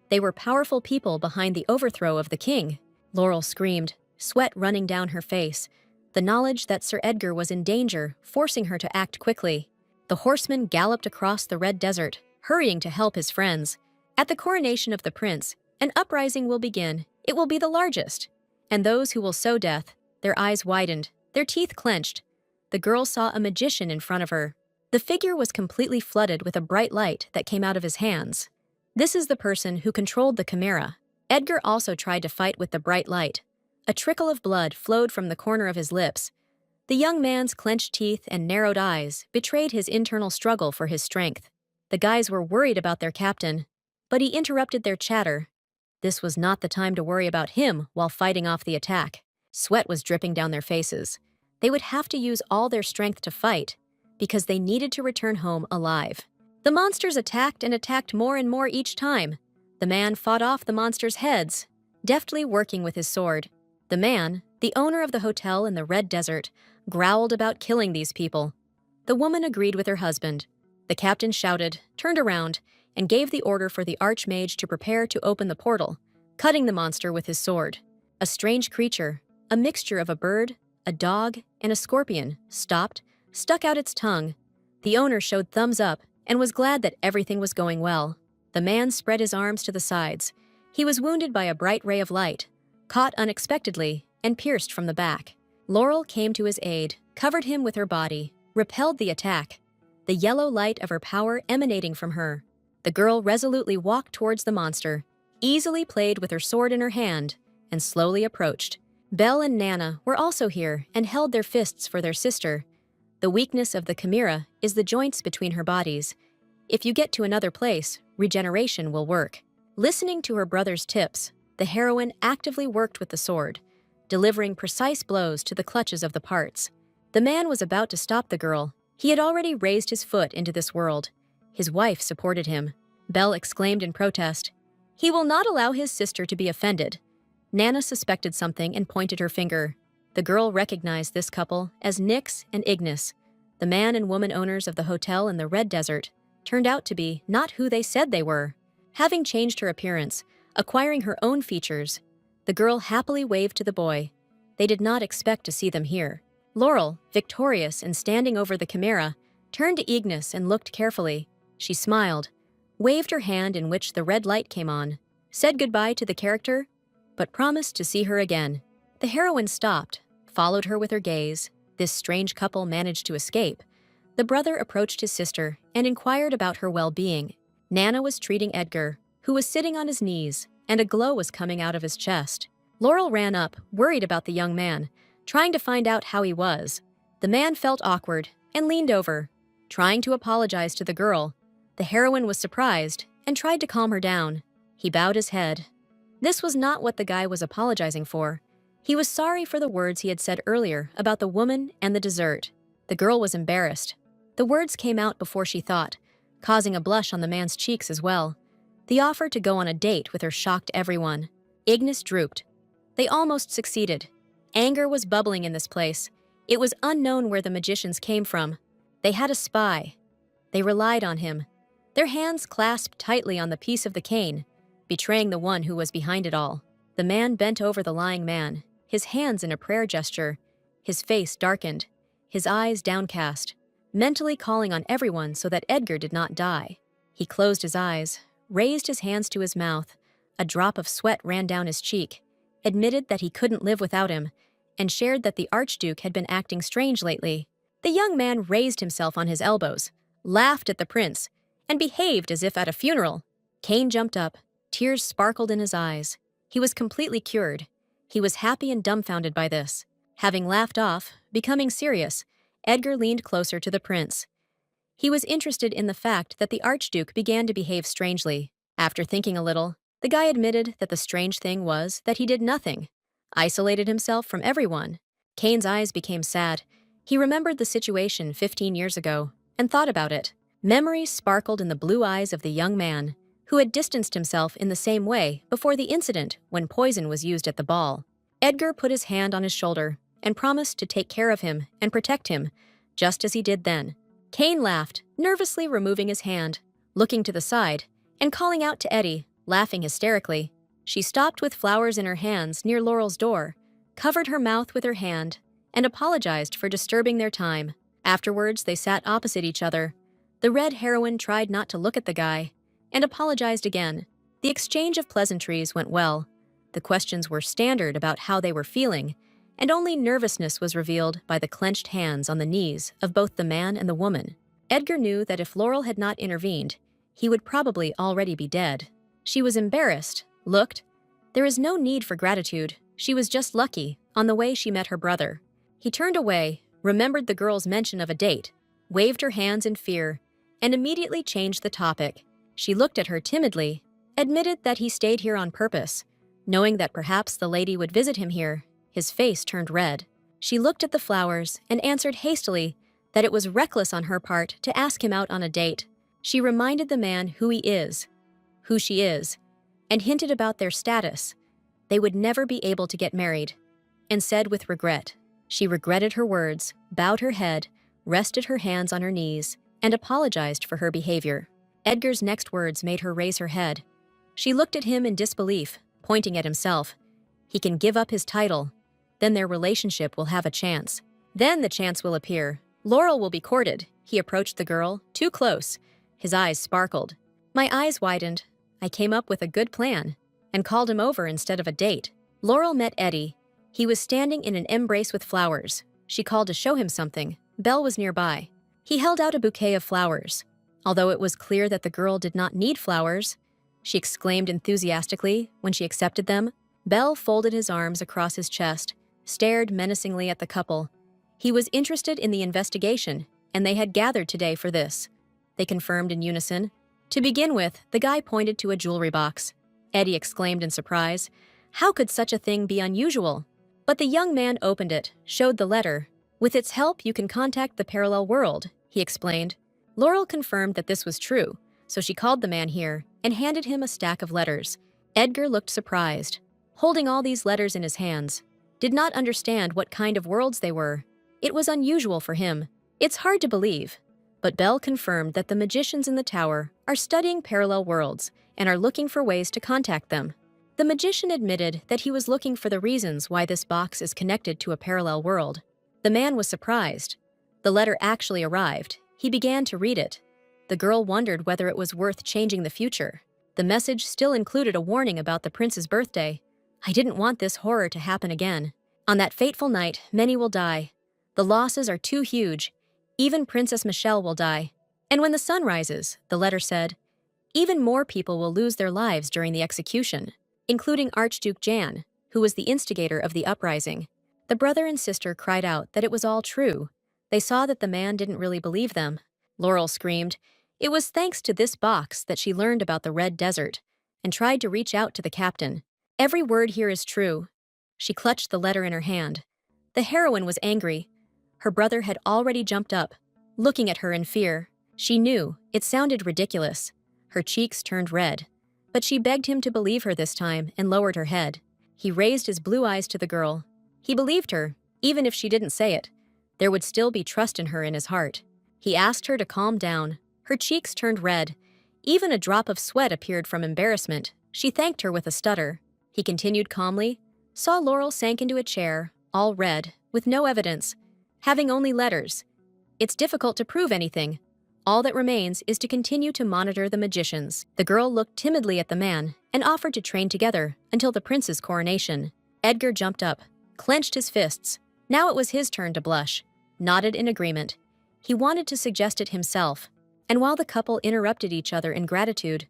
They were powerful people behind the overthrow of the king. Laurel screamed, sweat running down her face. The knowledge that Sir Edgar was in danger, forcing her to act quickly. The horseman galloped across the red desert, hurrying to help his friends. At the coronation of the prince, an uprising will begin. It will be the largest. And those who will sow death, their eyes widened, their teeth clenched. The girl saw a magician in front of her. The figure was completely flooded with a bright light that came out of his hands. This is the person who controlled the chimera. Edgar also tried to fight with the bright light. A trickle of blood flowed from the corner of his lips. The young man's clenched teeth and narrowed eyes betrayed his internal struggle for his strength. The guys were worried about their captain, but he interrupted their chatter. This was not the time to worry about him while fighting off the attack. Sweat was dripping down their faces. They would have to use all their strength to fight, because they needed to return home alive. The monsters attacked and attacked more and more each time. The man fought off the monsters' heads, deftly working with his sword. The man, the owner of the hotel in the red desert, growled about killing these people. The woman agreed with her husband. The captain shouted, turned around, and gave the order for the archmage to prepare to open the portal, cutting the monster with his sword. A strange creature, a mixture of a bird, a dog, and a scorpion, stopped, stuck out its tongue. The owner showed thumbs up and was glad that everything was going well. The man spread his arms to the sides. He was wounded by a bright ray of light, caught unexpectedly, and pierced from the back. Laurel came to his aid, covered him with her body, repelled the attack, the yellow light of her power emanating from her. The girl resolutely walked towards the monster, easily played with her sword in her hand, and slowly approached. Belle and Nana were also here and held their fists for their sister. The weakness of the chimera is the joints between her bodies. If you get to another place, regeneration will work. Listening to her brother's tips, the heroine actively worked with the sword. delivering precise blows to the clutches of the parts. The man was about to stop the girl. He had already raised his foot into this world. His wife supported him. Belle exclaimed in protest, "He will not allow his sister to be offended." Nana suspected something and pointed her finger. The girl recognized this couple as Nix and Ignis. The man and woman owners of the hotel in the Red Desert turned out to be not who they said they were. Having changed her appearance, acquiring her own features, the girl happily waved to the boy. They did not expect to see them here. Laurel, victorious and standing over the chimera, turned to Ignis and looked carefully. She smiled, waved her hand in which the red light came on, said goodbye to the character, but promised to see her again. The heroine stopped, followed her with her gaze. This strange couple managed to escape. The brother approached his sister and inquired about her well-being. Nana was treating Edgar, who was sitting on his knees, and a glow was coming out of his chest. Laurel ran up, worried about the young man, trying to find out how he was. The man felt awkward and leaned over, trying to apologize to the girl. The heroine was surprised and tried to calm her down. He bowed his head. This was not what the guy was apologizing for. He was sorry for the words he had said earlier about the woman and the dessert. The girl was embarrassed. The words came out before she thought, causing a blush on the man's cheeks as well. The offer to go on a date with her shocked everyone. Ignis drooped. They almost succeeded. Anger was bubbling in this place. It was unknown where the magicians came from. They had a spy. They relied on him. Their hands clasped tightly on the piece of the cane, betraying the one who was behind it all. The man bent over the lying man, his hands in a prayer gesture, his face darkened, his eyes downcast, mentally calling on everyone so that Edgar did not die. He closed his eyes, raised his hands to his mouth. A drop of sweat ran down his cheek, admitted that he couldn't live without him, and shared that the Archduke had been acting strange lately. The young man raised himself on his elbows, laughed at the prince, and behaved as if at a funeral. Kane jumped up. Tears sparkled in his eyes. He was completely cured. He was happy and dumbfounded by this. Having laughed off, becoming serious, Edgar leaned closer to the prince. He was interested in the fact that the Archduke began to behave strangely. After thinking a little, the guy admitted that the strange thing was that he did nothing, isolated himself from everyone. Kane's eyes became sad. He remembered the situation 15 years ago and thought about it. Memories sparkled in the blue eyes of the young man, who had distanced himself in the same way before the incident when poison was used at the ball. Edgar put his hand on his shoulder and promised to take care of him and protect him, just as he did then. Kane laughed, nervously removing his hand, looking to the side, and calling out to Eddie, laughing hysterically. She stopped with flowers in her hands near Laurel's door, covered her mouth with her hand, and apologized for disturbing their time. Afterwards, they sat opposite each other. The red heroine tried not to look at the guy, and apologized again. The exchange of pleasantries went well. The questions were standard about how they were feeling, and only nervousness was revealed by the clenched hands on the knees of both the man and the woman. Edgar knew that if Laurel had not intervened, he would probably already be dead. She was embarrassed, looked. There is no need for gratitude. She was just lucky on the way she met her brother. He turned away, remembered the girl's mention of a date, waved her hands in fear, and immediately changed the topic. She looked at her timidly, admitted that he stayed here on purpose, knowing that perhaps the lady would visit him here. His face turned red. She looked at the flowers and answered hastily that it was reckless on her part to ask him out on a date. She reminded the man who he is, who she is, and hinted about their status. They would never be able to get married, and said with regret. She regretted her words, bowed her head, rested her hands on her knees, and apologized for her behavior. Edgar's next words made her raise her head. She looked at him in disbelief, pointing at himself. He can give up his title. Then their relationship will have a chance. Then the chance will appear. Laurel will be courted. He approached the girl, too close. His eyes sparkled. My eyes widened. I came up with a good plan, and called him over instead of a date. Laurel met Eddie. He was standing in an embrace with flowers. She called to show him something. Belle was nearby. He held out a bouquet of flowers. Although it was clear that the girl did not need flowers, she exclaimed enthusiastically when she accepted them. Belle folded his arms across his chest, stared menacingly at the couple. He was interested in the investigation, and they had gathered today for this. They confirmed in unison. To begin with, the guy pointed to a jewelry box. Eddie exclaimed in surprise. How could such a thing be unusual? But the young man opened it, showed the letter. With its help, you can contact the parallel world, he explained. Laurel confirmed that this was true, so she called the man here and handed him a stack of letters. Edgar looked surprised, holding all these letters in his hands. Did not understand what kind of worlds they were. It was unusual for him. It's hard to believe. But Belle confirmed that the magicians in the tower are studying parallel worlds and are looking for ways to contact them. The magician admitted that he was looking for the reasons why this box is connected to a parallel world. The man was surprised. The letter actually arrived. He began to read it. The girl wondered whether it was worth changing the future. The message still included a warning about the prince's birthday. I didn't want this horror to happen again. On that fateful night, many will die. The losses are too huge. Even Princess Michelle will die. And when the sun rises, the letter said, even more people will lose their lives during the execution, including Archduke Jan, who was the instigator of the uprising. The brother and sister cried out that it was all true. They saw that the man didn't really believe them. Laurel screamed. It was thanks to this box that she learned about the Red Desert and tried to reach out to the captain. Every word here is true. She clutched the letter in her hand. The heroine was angry. Her brother had already jumped up, looking at her in fear. She knew it sounded ridiculous. Her cheeks turned red. But she begged him to believe her this time and lowered her head. He raised his blue eyes to the girl. He believed her, even if she didn't say it. There would still be trust in her in his heart. He asked her to calm down. Her cheeks turned red. Even a drop of sweat appeared from embarrassment. She thanked her with a stutter. He continued calmly. Saw Laurel sank into a chair, all red, with no evidence, having only letters. It's difficult to prove anything. All that remains is to continue to monitor the magicians. The girl looked timidly at the man and offered to train together until the prince's coronation. Edgar jumped up, clenched his fists. Now it was his turn to blush, nodded in agreement. He wanted to suggest it himself, and while the couple interrupted each other in gratitude,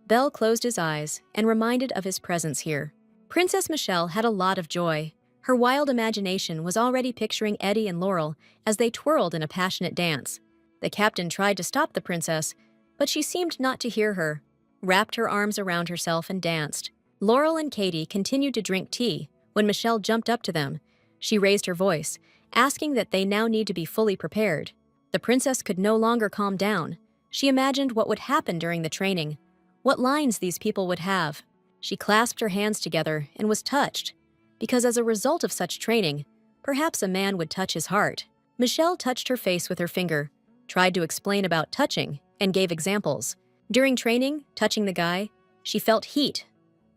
Belle closed his eyes and reminded of his presence here. Princess Michelle had a lot of joy. Her wild imagination was already picturing Eddie and Laurel as they twirled in a passionate dance. The captain tried to stop the princess, but she seemed not to hear her, wrapped her arms around herself and danced. Laurel and Katie continued to drink tea when Michelle jumped up to them. She raised her voice, asking that they now need to be fully prepared. The princess could no longer calm down. She imagined what would happen during the training, what lines these people would have. She clasped her hands together and was touched, because as a result of such training, perhaps a man would touch his heart. Michelle touched her face with her finger, tried to explain about touching, and gave examples. During training, touching the guy, she felt heat,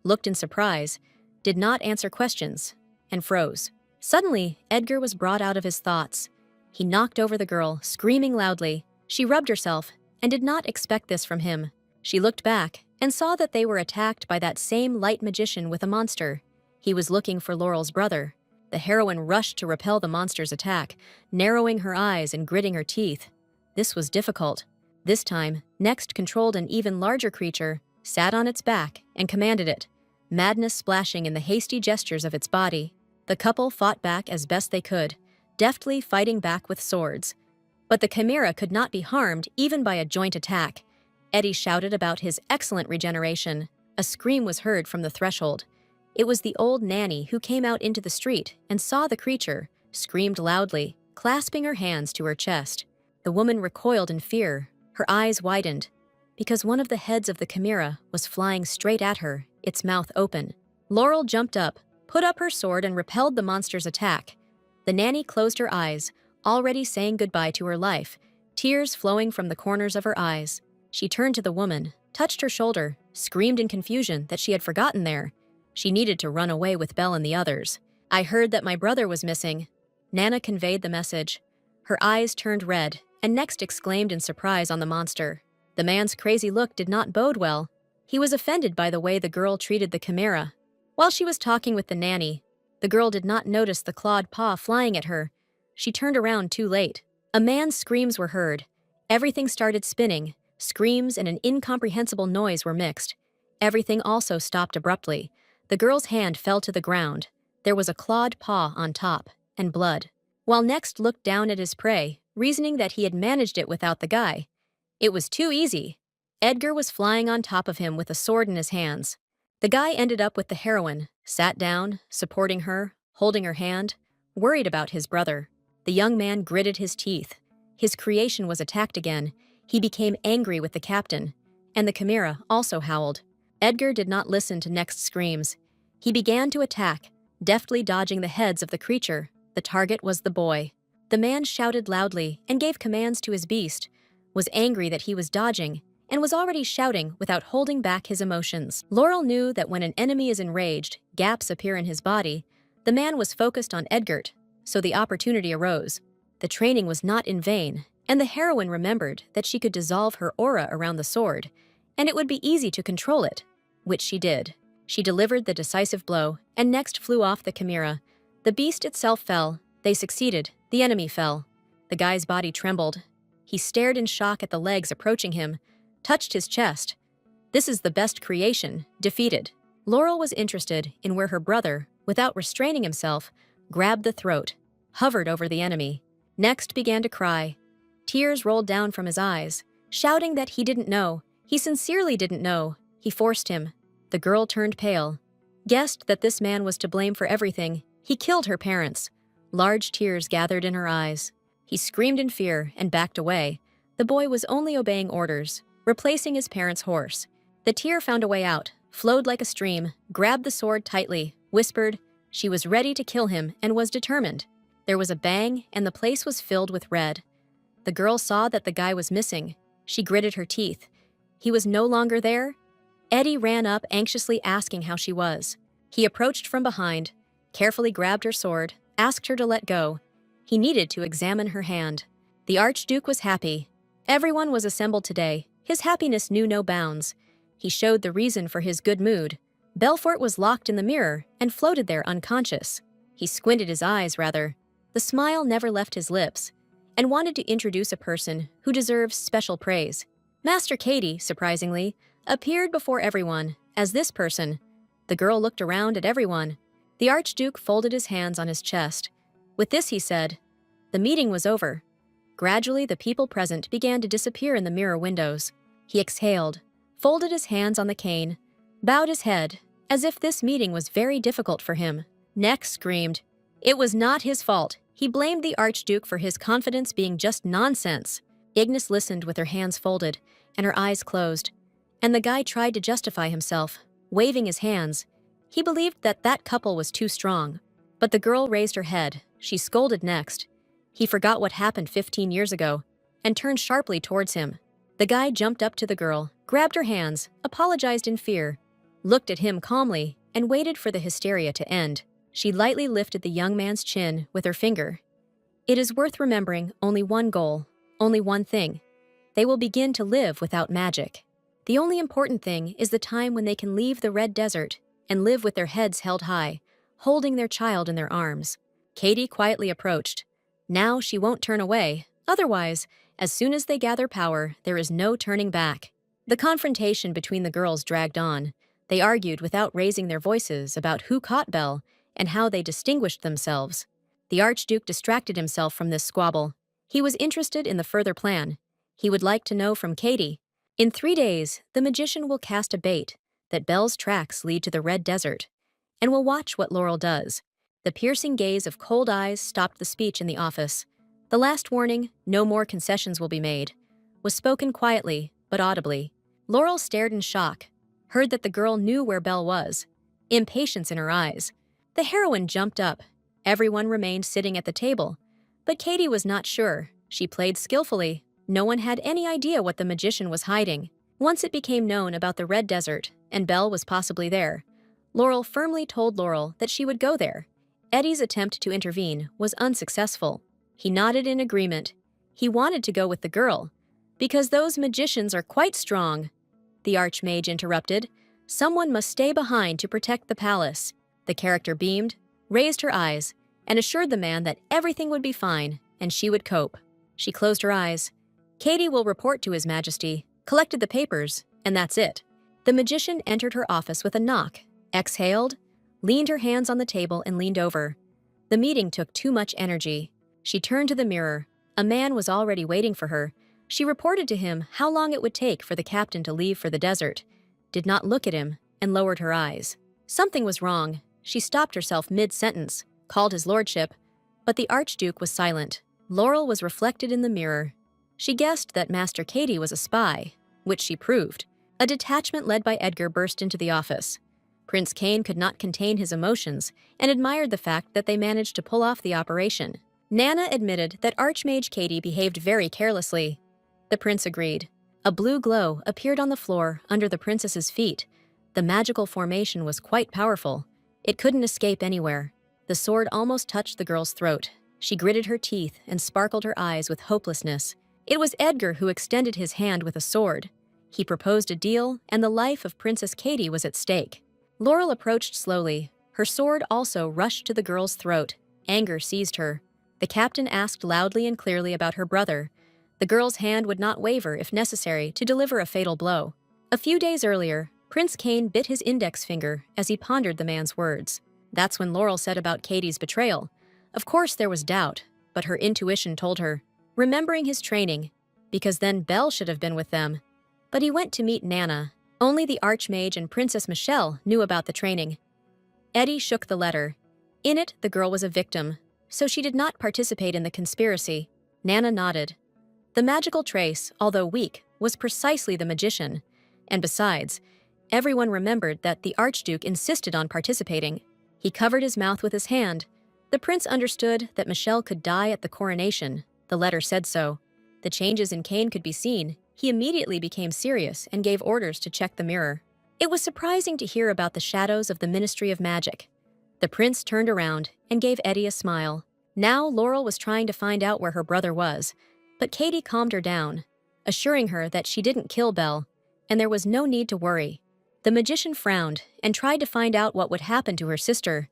looked in surprise, did not answer questions, and froze. Suddenly, Edgar was brought out of his thoughts. He knocked over the girl, screaming loudly. She rubbed herself and did not expect this from him. She looked back and saw that they were attacked by that same light magician with a monster. He was looking for Laurel's brother. The heroine rushed to repel the monster's attack, narrowing her eyes and gritting her teeth. This was difficult. This time, Next controlled an even larger creature, sat on its back, and commanded it, madness splashing in the hasty gestures of its body. The couple fought back as best they could, deftly fighting back with swords. But the chimera could not be harmed even by a joint attack. Eddie shouted about his excellent regeneration. A scream was heard from the threshold. It was the old nanny who came out into the street and saw the creature, screamed loudly, clasping her hands to her chest. The woman recoiled in fear. Her eyes widened, because one of the heads of the chimera was flying straight at her, its mouth open. Laurel jumped up, put up her sword and repelled the monster's attack. The nanny closed her eyes, already saying goodbye to her life, tears flowing from the corners of her eyes. She turned to the woman, touched her shoulder, screamed in confusion that she had forgotten there. She needed to run away with Belle and the others. I heard that my brother was missing. Nana conveyed the message. Her eyes turned red, and Next exclaimed in surprise on the monster. The man's crazy look did not bode well. He was offended by the way the girl treated the chimera. While she was talking with the nanny, the girl did not notice the clawed paw flying at her. She turned around too late. A man's screams were heard. Everything started spinning. Screams and an incomprehensible noise were mixed. Everything also stopped abruptly. The girl's hand fell to the ground. There was a clawed paw on top, and blood. While Next looked down at his prey, reasoning that he had managed it without the guy. It was too easy. Edgar was flying on top of him with a sword in his hands. The guy ended up with the heroine, sat down, supporting her, holding her hand, worried about his brother. The young man gritted his teeth. His creation was attacked again. He became angry with the captain, and the chimera also howled. Edgar did not listen to Next's screams. He began to attack, deftly dodging the heads of the creature. The target was the boy. The man shouted loudly and gave commands to his beast, was angry that he was dodging, and was already shouting without holding back his emotions. Laurel knew that when an enemy is enraged, gaps appear in his body. The man was focused on Edgar, so the opportunity arose. The training was not in vain, and the heroine remembered that she could dissolve her aura around the sword, and it would be easy to control it, which she did. She delivered the decisive blow, and Next flew off the chimera. The beast itself fell. They succeeded. The enemy fell. The guy's body trembled. He stared in shock at the legs approaching him, touched his chest. This is the best creation, defeated. Laurel was interested in where her brother, without restraining himself, grabbed the throat, hovered over the enemy. Next began to cry. Tears rolled down from his eyes, shouting that he didn't know. He sincerely didn't know. He forced him. The girl turned pale, guessed that this man was to blame for everything. He killed her parents. Large tears gathered in her eyes. He screamed in fear and backed away. The boy was only obeying orders, replacing his parents' horse. The tear found a way out, flowed like a stream, grabbed the sword tightly, whispered. She was ready to kill him and was determined. There was a bang, and the place was filled with red. The girl saw that the guy was missing. She gritted her teeth. He was no longer there. Eddie ran up, anxiously asking how she was. He approached from behind, carefully grabbed her sword, asked her to let go. He needed to examine her hand. The Archduke was happy. Everyone was assembled today. His happiness knew no bounds. He showed the reason for his good mood. Belfort was locked in the mirror and floated there unconscious. He squinted his eyes, rather. The smile never left his lips, and wanted to introduce a person who deserves special praise. Master Katie, surprisingly, appeared before everyone as this person. The girl looked around at everyone. The Archduke folded his hands on his chest. With this, he said, the meeting was over. Gradually, the people present began to disappear in the mirror windows. He exhaled, folded his hands on the cane, bowed his head, as if this meeting was very difficult for him. Next screamed. It was not his fault. He blamed the Archduke for his confidence being just nonsense. Ignis listened with her hands folded and her eyes closed, and the guy tried to justify himself, waving his hands. He believed that that couple was too strong. But the girl raised her head. She scolded Next. He forgot what happened 15 years ago and turned sharply towards him. The guy jumped up to the girl, grabbed her hands, apologized in fear, looked at him calmly, and waited for the hysteria to end. She lightly lifted the young man's chin with her finger. It is worth remembering only one goal, only one thing. They will begin to live without magic. The only important thing is the time when they can leave the Red Desert and live with their heads held high, holding their child in their arms. Katie quietly approached. Now she won't turn away. Otherwise, as soon as they gather power, there is no turning back. The confrontation between the girls dragged on. They argued without raising their voices about who caught Belle and how they distinguished themselves. The Archduke distracted himself from this squabble. He was interested in the further plan. He would like to know from Katie. In 3 days, the magician will cast a bait that Belle's tracks lead to the Red Desert, and will watch what Laurel does. The piercing gaze of cold eyes stopped the speech in the office. The last warning, no more concessions will be made, was spoken quietly but audibly. Laurel stared in shock, heard that the girl knew where Belle was, impatience in her eyes. The heroine jumped up. Everyone remained sitting at the table, but Katie was not sure. She played skillfully. No one had any idea what the magician was hiding. Once it became known about the Red Desert, and Belle was possibly there, Laurel firmly told Laurel that she would go there. Eddie's attempt to intervene was unsuccessful. He nodded in agreement. He wanted to go with the girl, because those magicians are quite strong. The Archmage interrupted. Someone must stay behind to protect the palace. The character beamed, raised her eyes, and assured the man that everything would be fine, and she would cope. She closed her eyes. Katie will report to His Majesty, collected the papers, and that's it. The magician entered her office with a knock, exhaled, leaned her hands on the table and leaned over. The meeting took too much energy. She turned to the mirror. A man was already waiting for her. She reported to him how long it would take for the captain to leave for the desert, did not look at him, and lowered her eyes. Something was wrong. She stopped herself mid-sentence, called his lordship, but the Archduke was silent. Laurel was reflected in the mirror. She guessed that Master Katie was a spy, which she proved. A detachment led by Edgar burst into the office. Prince Cain could not contain his emotions and admired the fact that they managed to pull off the operation. Nana admitted that Archmage Katie behaved very carelessly. The prince agreed. A blue glow appeared on the floor under the princess's feet. The magical formation was quite powerful. It couldn't escape anywhere. The sword almost touched the girl's throat. She gritted her teeth and sparkled her eyes with hopelessness. It was Edgar who extended his hand with a sword. He proposed a deal, and the life of Princess Katie was at stake. Laurel approached slowly. Her sword also rushed to the girl's throat. Anger seized her. The captain asked loudly and clearly about her brother. The girl's hand would not waver if necessary to deliver a fatal blow. A few days earlier, Prince Cain bit his index finger as he pondered the man's words. That's when Laurel said about Katie's betrayal. Of course there was doubt, but her intuition told her, remembering his training, because then Belle should have been with them. But he went to meet Nana. Only the Archmage and Princess Michelle knew about the training. Eddie shook the letter. In it, the girl was a victim, so she did not participate in the conspiracy. Nana nodded. The magical trace, although weak, was precisely the magician. And besides, everyone remembered that the Archduke insisted on participating. He covered his mouth with his hand. The prince understood that Michelle could die at the coronation. The letter said so. The changes in Cain could be seen. He immediately became serious and gave orders to check the mirror. It was surprising to hear about the shadows of the Ministry of Magic. The prince turned around and gave Eddie a smile. Now Laurel was trying to find out where her brother was, but Katie calmed her down, assuring her that she didn't kill Belle, and there was no need to worry. The magician frowned and tried to find out what would happen to her sister,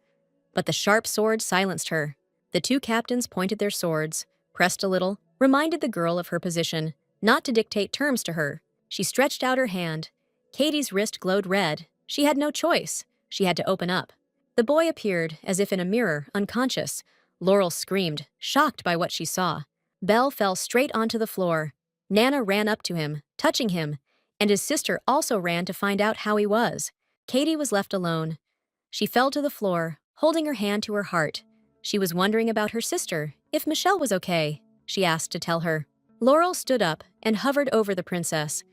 but the sharp sword silenced her. The two captains pointed their swords, pressed a little, reminded the girl of her position, not to dictate terms to her. She stretched out her hand. Katie's wrist glowed red. She had no choice. She had to open up. The boy appeared, as if in a mirror, unconscious. Laurel screamed, shocked by what she saw. Belle fell straight onto the floor. Nana ran up to him, touching him, and his sister also ran to find out how he was. Katie was left alone. She fell to the floor, holding her hand to her heart. She was wondering about her sister, if Michelle was okay. She asked to tell her. Laurel stood up and hovered over the princess,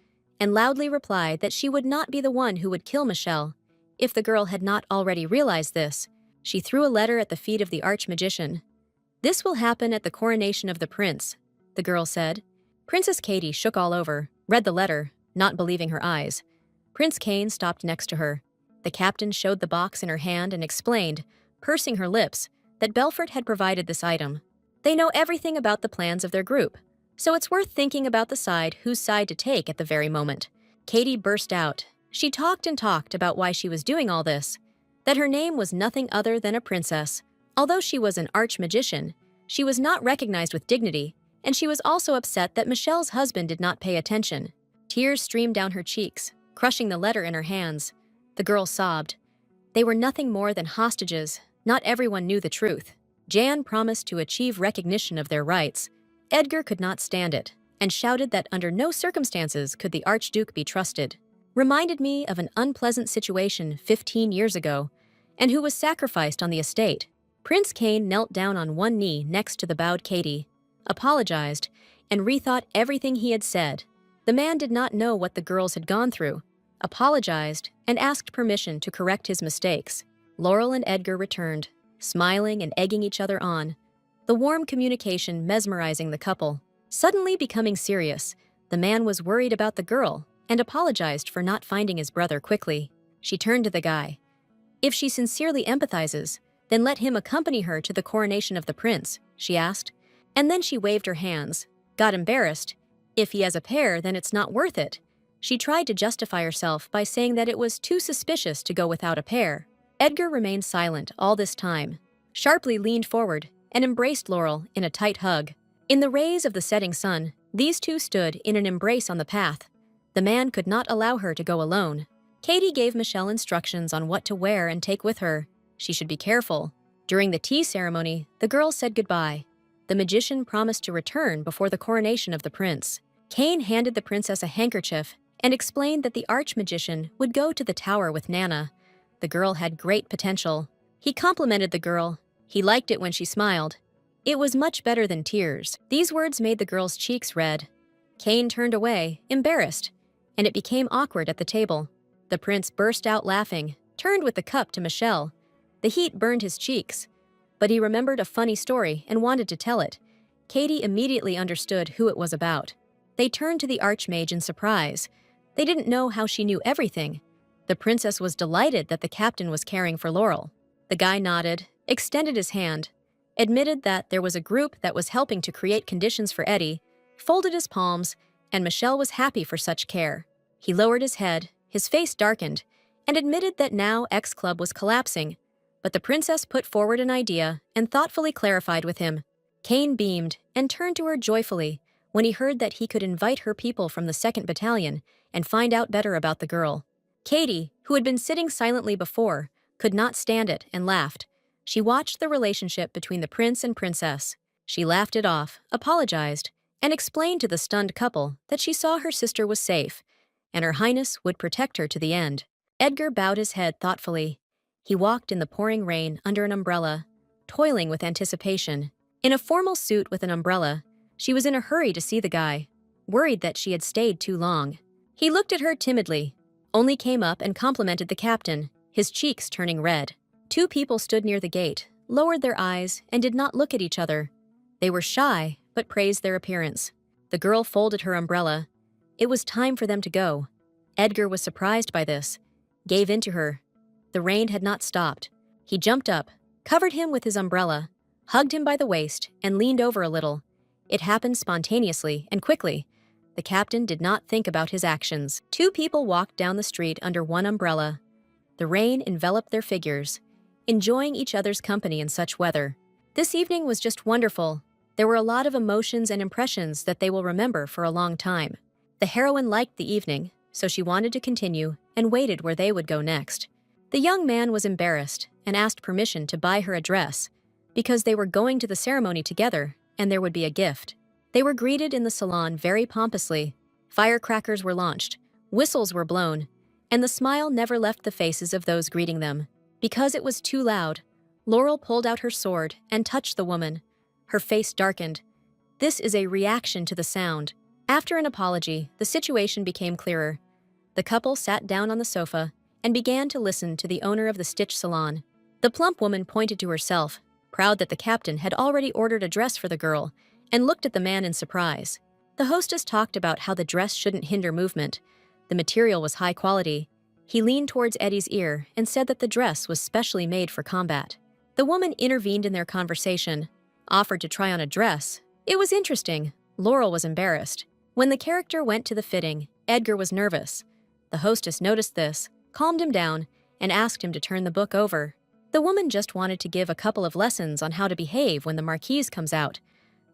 and loudly replied that she would not be the one who would kill Michelle. If the girl had not already realized this, she threw a letter at the feet of the archmagician. This will happen at the coronation of the prince, the girl said. Princess Katie shook all over, read the letter, not believing her eyes. Prince Cain stopped next to her. The captain showed the box in her hand and explained, pursing her lips, that Belfort had provided this item. They know everything about the plans of their group, so it's worth thinking about whose side to take at the very moment. Katie burst out. She talked and talked about why she was doing all this, that her name was nothing other than a princess. Although she was an arch-magician, she was not recognized with dignity, and she was also upset that Michelle's husband did not pay attention. Tears streamed down her cheeks, crushing the letter in her hands. The girl sobbed. They were nothing more than hostages. Not everyone knew the truth. Jan promised to achieve recognition of their rights. Edgar could not stand it, and shouted that under no circumstances could the Archduke be trusted. Reminded me of an unpleasant situation 15 years ago, and who was sacrificed on the estate. Prince Cain knelt down on one knee next to the bowed Katie, apologized, and rethought everything he had said. The man did not know what the girls had gone through, apologized, and asked permission to correct his mistakes. Laurel and Edgar returned, smiling and egging each other on, the warm communication mesmerizing the couple. Suddenly becoming serious, the man was worried about the girl and apologized for not finding his brother quickly. She turned to the guy. If she sincerely empathizes, then let him accompany her to the coronation of the prince, she asked. And then she waved her hands, got embarrassed. If he has a pair, then it's not worth it. She tried to justify herself by saying that it was too suspicious to go without a pair. Edgar remained silent all this time, sharply leaned forward and embraced Laurel in a tight hug. In the rays of the setting sun, these two stood in an embrace on the path. The man could not allow her to go alone. Katie gave Michelle instructions on what to wear and take with her. She should be careful. During the tea ceremony, the girls said goodbye. The magician promised to return before the coronation of the prince. Cain handed the princess a handkerchief and explained that the archmagician would go to the tower with Nana. The girl had great potential. He complimented the girl, He liked it when she smiled. It was much better than tears. These words made the girl's cheeks red. Kane turned away, embarrassed, and it became awkward at the table. The prince burst out laughing, turned with the cup to Michelle. The heat burned his cheeks, but he remembered a funny story and wanted to tell it. Katie immediately understood who it was about. They turned to the archmage in surprise. They didn't know how she knew everything. The princess was delighted that the captain was caring for Laurel. The guy nodded, extended his hand, admitted that there was a group that was helping to create conditions for Eddie, folded his palms, and Michelle was happy for such care. He lowered his head, his face darkened, and admitted that now X Club was collapsing, but the princess put forward an idea and thoughtfully clarified with him. Kane beamed and turned to her joyfully when he heard that he could invite her people from the 2nd Battalion and find out better about the girl. Katie, who had been sitting silently before, could not stand it and laughed. She watched the relationship between the prince and princess. She laughed it off, apologized, and explained to the stunned couple that she saw her sister was safe, and Her Highness would protect her to the end. Edgar bowed his head thoughtfully. He walked in the pouring rain under an umbrella, toiling with anticipation. In a formal suit with an umbrella, she was in a hurry to see the guy, worried that she had stayed too long. He looked at her timidly, only came up and complimented the captain, his cheeks turning red. 2 people stood near the gate, lowered their eyes, and did not look at each other. They were shy, but praised their appearance. The girl folded her umbrella. It was time for them to go. Edgar was surprised by this, gave in to her. The rain had not stopped. He jumped up, covered him with his umbrella, hugged him by the waist, and leaned over a little. It happened spontaneously and quickly. The captain did not think about his actions. 2 people walked down the street under one umbrella. The rain enveloped their figures, enjoying each other's company in such weather. This evening was just wonderful. There were a lot of emotions and impressions that they will remember for a long time. The heroine liked the evening, so she wanted to continue and waited where they would go next. The young man was embarrassed and asked permission to buy her a dress because they were going to the ceremony together and there would be a gift. They were greeted in the salon very pompously. Firecrackers were launched, whistles were blown, and the smile never left the faces of those greeting them. Because it was too loud, Laurel pulled out her sword and touched the woman. Her face darkened. This is a reaction to the sound. After an apology, the situation became clearer. The couple sat down on the sofa and began to listen to the owner of the stitch salon. The plump woman pointed to herself, proud that the captain had already ordered a dress for the girl, and looked at the man in surprise. The hostess talked about how the dress shouldn't hinder movement. The material was high quality. He leaned towards Eddie's ear and said that the dress was specially made for combat. The woman intervened in their conversation, offered to try on a dress. It was interesting. Laurel was embarrassed. When the character went to the fitting, Edgar was nervous. The hostess noticed this, calmed him down, and asked him to turn the book over. The woman just wanted to give a couple of lessons on how to behave when the marquise comes out,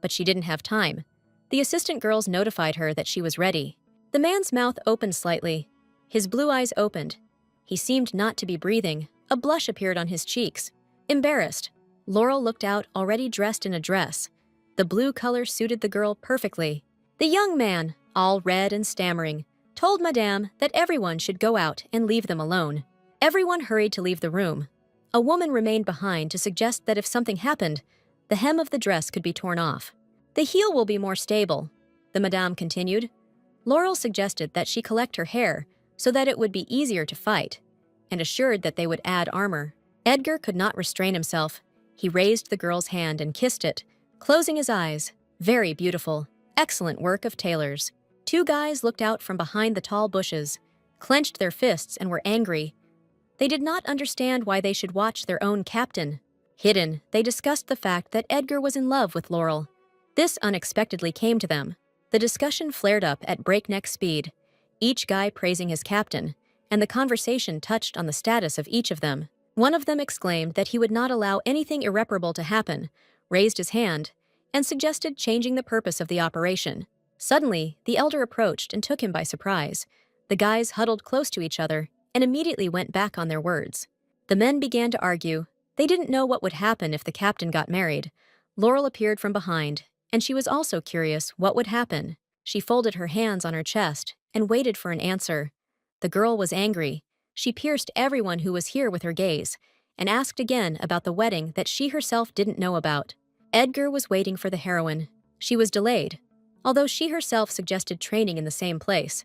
but she didn't have time. The assistant girls notified her that she was ready. The man's mouth opened slightly. His blue eyes opened. He seemed not to be breathing. A blush appeared on his cheeks. Embarrassed, Laurel looked out already dressed in a dress. The blue color suited the girl perfectly. The young man, all red and stammering, told Madame that everyone should go out and leave them alone. Everyone hurried to leave the room. A woman remained behind to suggest that if something happened, the hem of the dress could be torn off. The heel will be more stable, the Madame continued. Laurel suggested that she collect her hair so that it would be easier to fight, and assured that they would add armor. Edgar could not restrain himself. He raised the girl's hand and kissed it, closing his eyes. Very beautiful. Excellent work of tailors. 2 guys looked out from behind the tall bushes, clenched their fists and were angry. They did not understand why they should watch their own captain. Hidden, they discussed the fact that Edgar was in love with Laurel. This unexpectedly came to them. The discussion flared up at breakneck speed, each guy praising his captain, and the conversation touched on the status of each of them. One of them exclaimed that he would not allow anything irreparable to happen, raised his hand, and suggested changing the purpose of the operation. Suddenly, the elder approached and took him by surprise. The guys huddled close to each other and immediately went back on their words. The men began to argue. They didn't know what would happen if the captain got married. Laurel appeared from behind, and she was also curious what would happen. She folded her hands on her chest and waited for an answer. The girl was angry. She pierced everyone who was here with her gaze, and asked again about the wedding that she herself didn't know about. Edgar was waiting for the heroine. She was delayed, although she herself suggested training in the same place.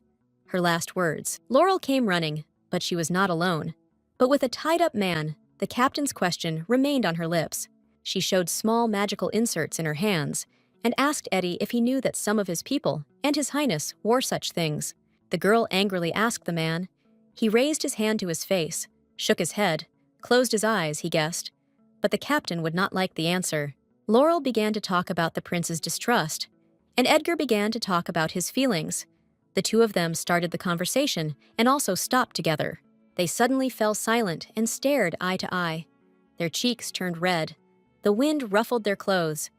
Her last words. Laurel came running, but she was not alone. But with a tied-up man, the captain's question remained on her lips. She showed small magical inserts in her hands and asked Eddie if he knew that some of his people and His Highness wore such things. The girl angrily asked the man. He raised his hand to his face, shook his head, closed his eyes, he guessed. But the captain would not like the answer. Laurel began to talk about the prince's distrust, and Edgar began to talk about his feelings. The two of them started the conversation and also stopped together. They suddenly fell silent and stared eye to eye. Their cheeks turned red. The wind ruffled their clothes,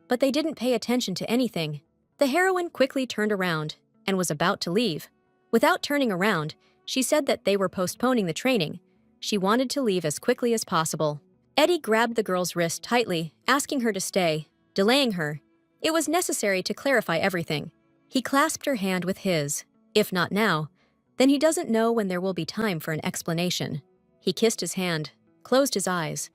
but they didn't pay attention to anything. The heroine quickly turned around and was about to leave. Without turning around, she said that they were postponing the training. She wanted to leave as quickly as possible. Eddie grabbed the girl's wrist tightly, asking her to stay, delaying her. It was necessary to clarify everything. He clasped her hand with his. If not now, then he doesn't know when there will be time for an explanation. He kissed his hand, closed his eyes,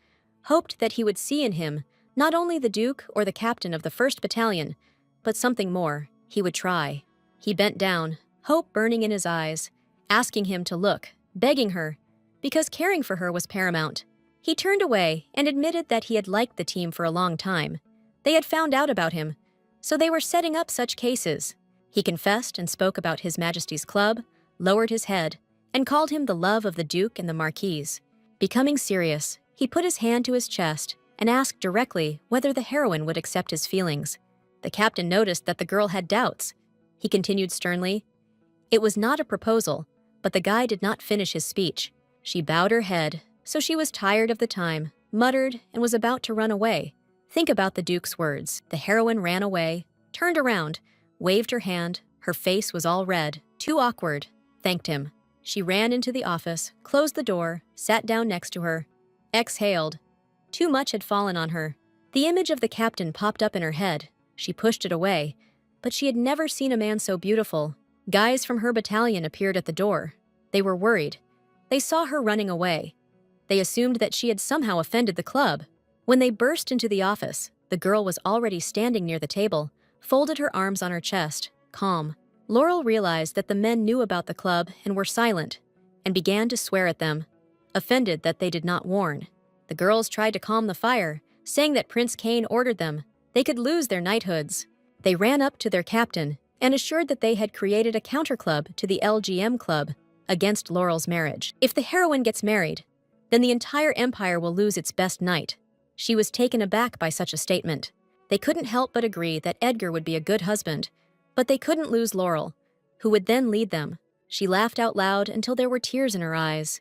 hoped that he would see in him not only the Duke or the captain of the 1st Battalion, but something more. He would try. He bent down, hope burning in his eyes, asking him to look, begging her, because caring for her was paramount. He turned away and admitted that he had liked the team for a long time. They had found out about him, so they were setting up such cases. He confessed and spoke about His Majesty's club, lowered his head, and called him the love of the Duke and the Marquise. Becoming serious, he put his hand to his chest and asked directly whether the heroine would accept his feelings. The captain noticed that the girl had doubts. He continued sternly. It was not a proposal, but the guy did not finish his speech. She bowed her head, so she was tired of the time, muttered, and was about to run away. Think about the Duke's words. The heroine ran away, turned around, waved her hand. Her face was all red, too awkward, thanked him. She ran into the office, closed the door, sat down next to her, exhaled. Too much had fallen on her. The image of the captain popped up in her head. She pushed it away, but she had never seen a man so beautiful. Guys from her battalion appeared at the door. They were worried. They saw her running away. They assumed that she had somehow offended the club. When they burst into the office, the girl was already standing near the table, folded her arms on her chest, calm. Laurel realized that the men knew about the club and were silent, and began to swear at them, offended that they did not warn. The girls tried to calm the fire, saying that Prince Cain ordered them. They could lose their knighthoods. They ran up to their captain and assured that they had created a counterclub to the LGM club against Laurel's marriage. If the heroine gets married, then the entire empire will lose its best knight. She was taken aback by such a statement. They couldn't help but agree that Edgar would be a good husband, but they couldn't lose Laurel, who would then lead them. She laughed out loud until there were tears in her eyes.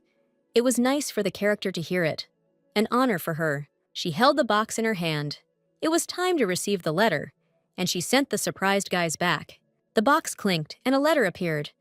It was nice for the character to hear it. An honor for her. She held the box in her hand. It was time to receive the letter, and she sent the surprised guys back. The box clinked and a letter appeared.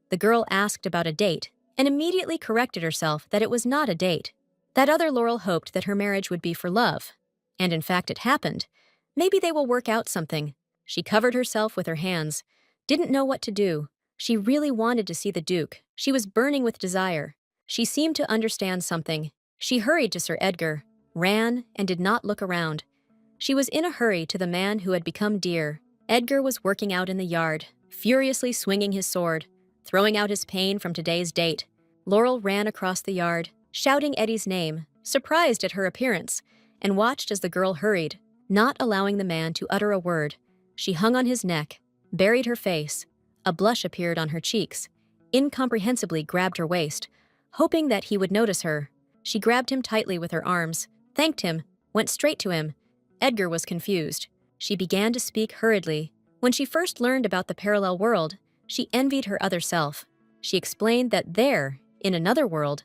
The girl asked about a date and immediately corrected herself that it was not a date. That other Laurel hoped that her marriage would be for love. And in fact it happened. Maybe they will work out something. She covered herself with her hands, didn't know what to do. She really wanted to see the Duke. She was burning with desire. She seemed to understand something. She hurried to Sir Edgar, ran, and did not look around. She was in a hurry to the man who had become dear. Edgar was working out in the yard, furiously swinging his sword, throwing out his pain from today's date. Laurel ran across the yard, shouting Eddie's name, surprised at her appearance, and watched as the girl hurried, not allowing the man to utter a word. She hung on his neck, buried her face. A blush appeared on her cheeks, incomprehensibly grabbed her waist, hoping that he would notice her. She grabbed him tightly with her arms, thanked him, went straight to him. Edgar was confused. She began to speak hurriedly. When she first learned about the parallel world, she envied her other self. She explained that there, in another world,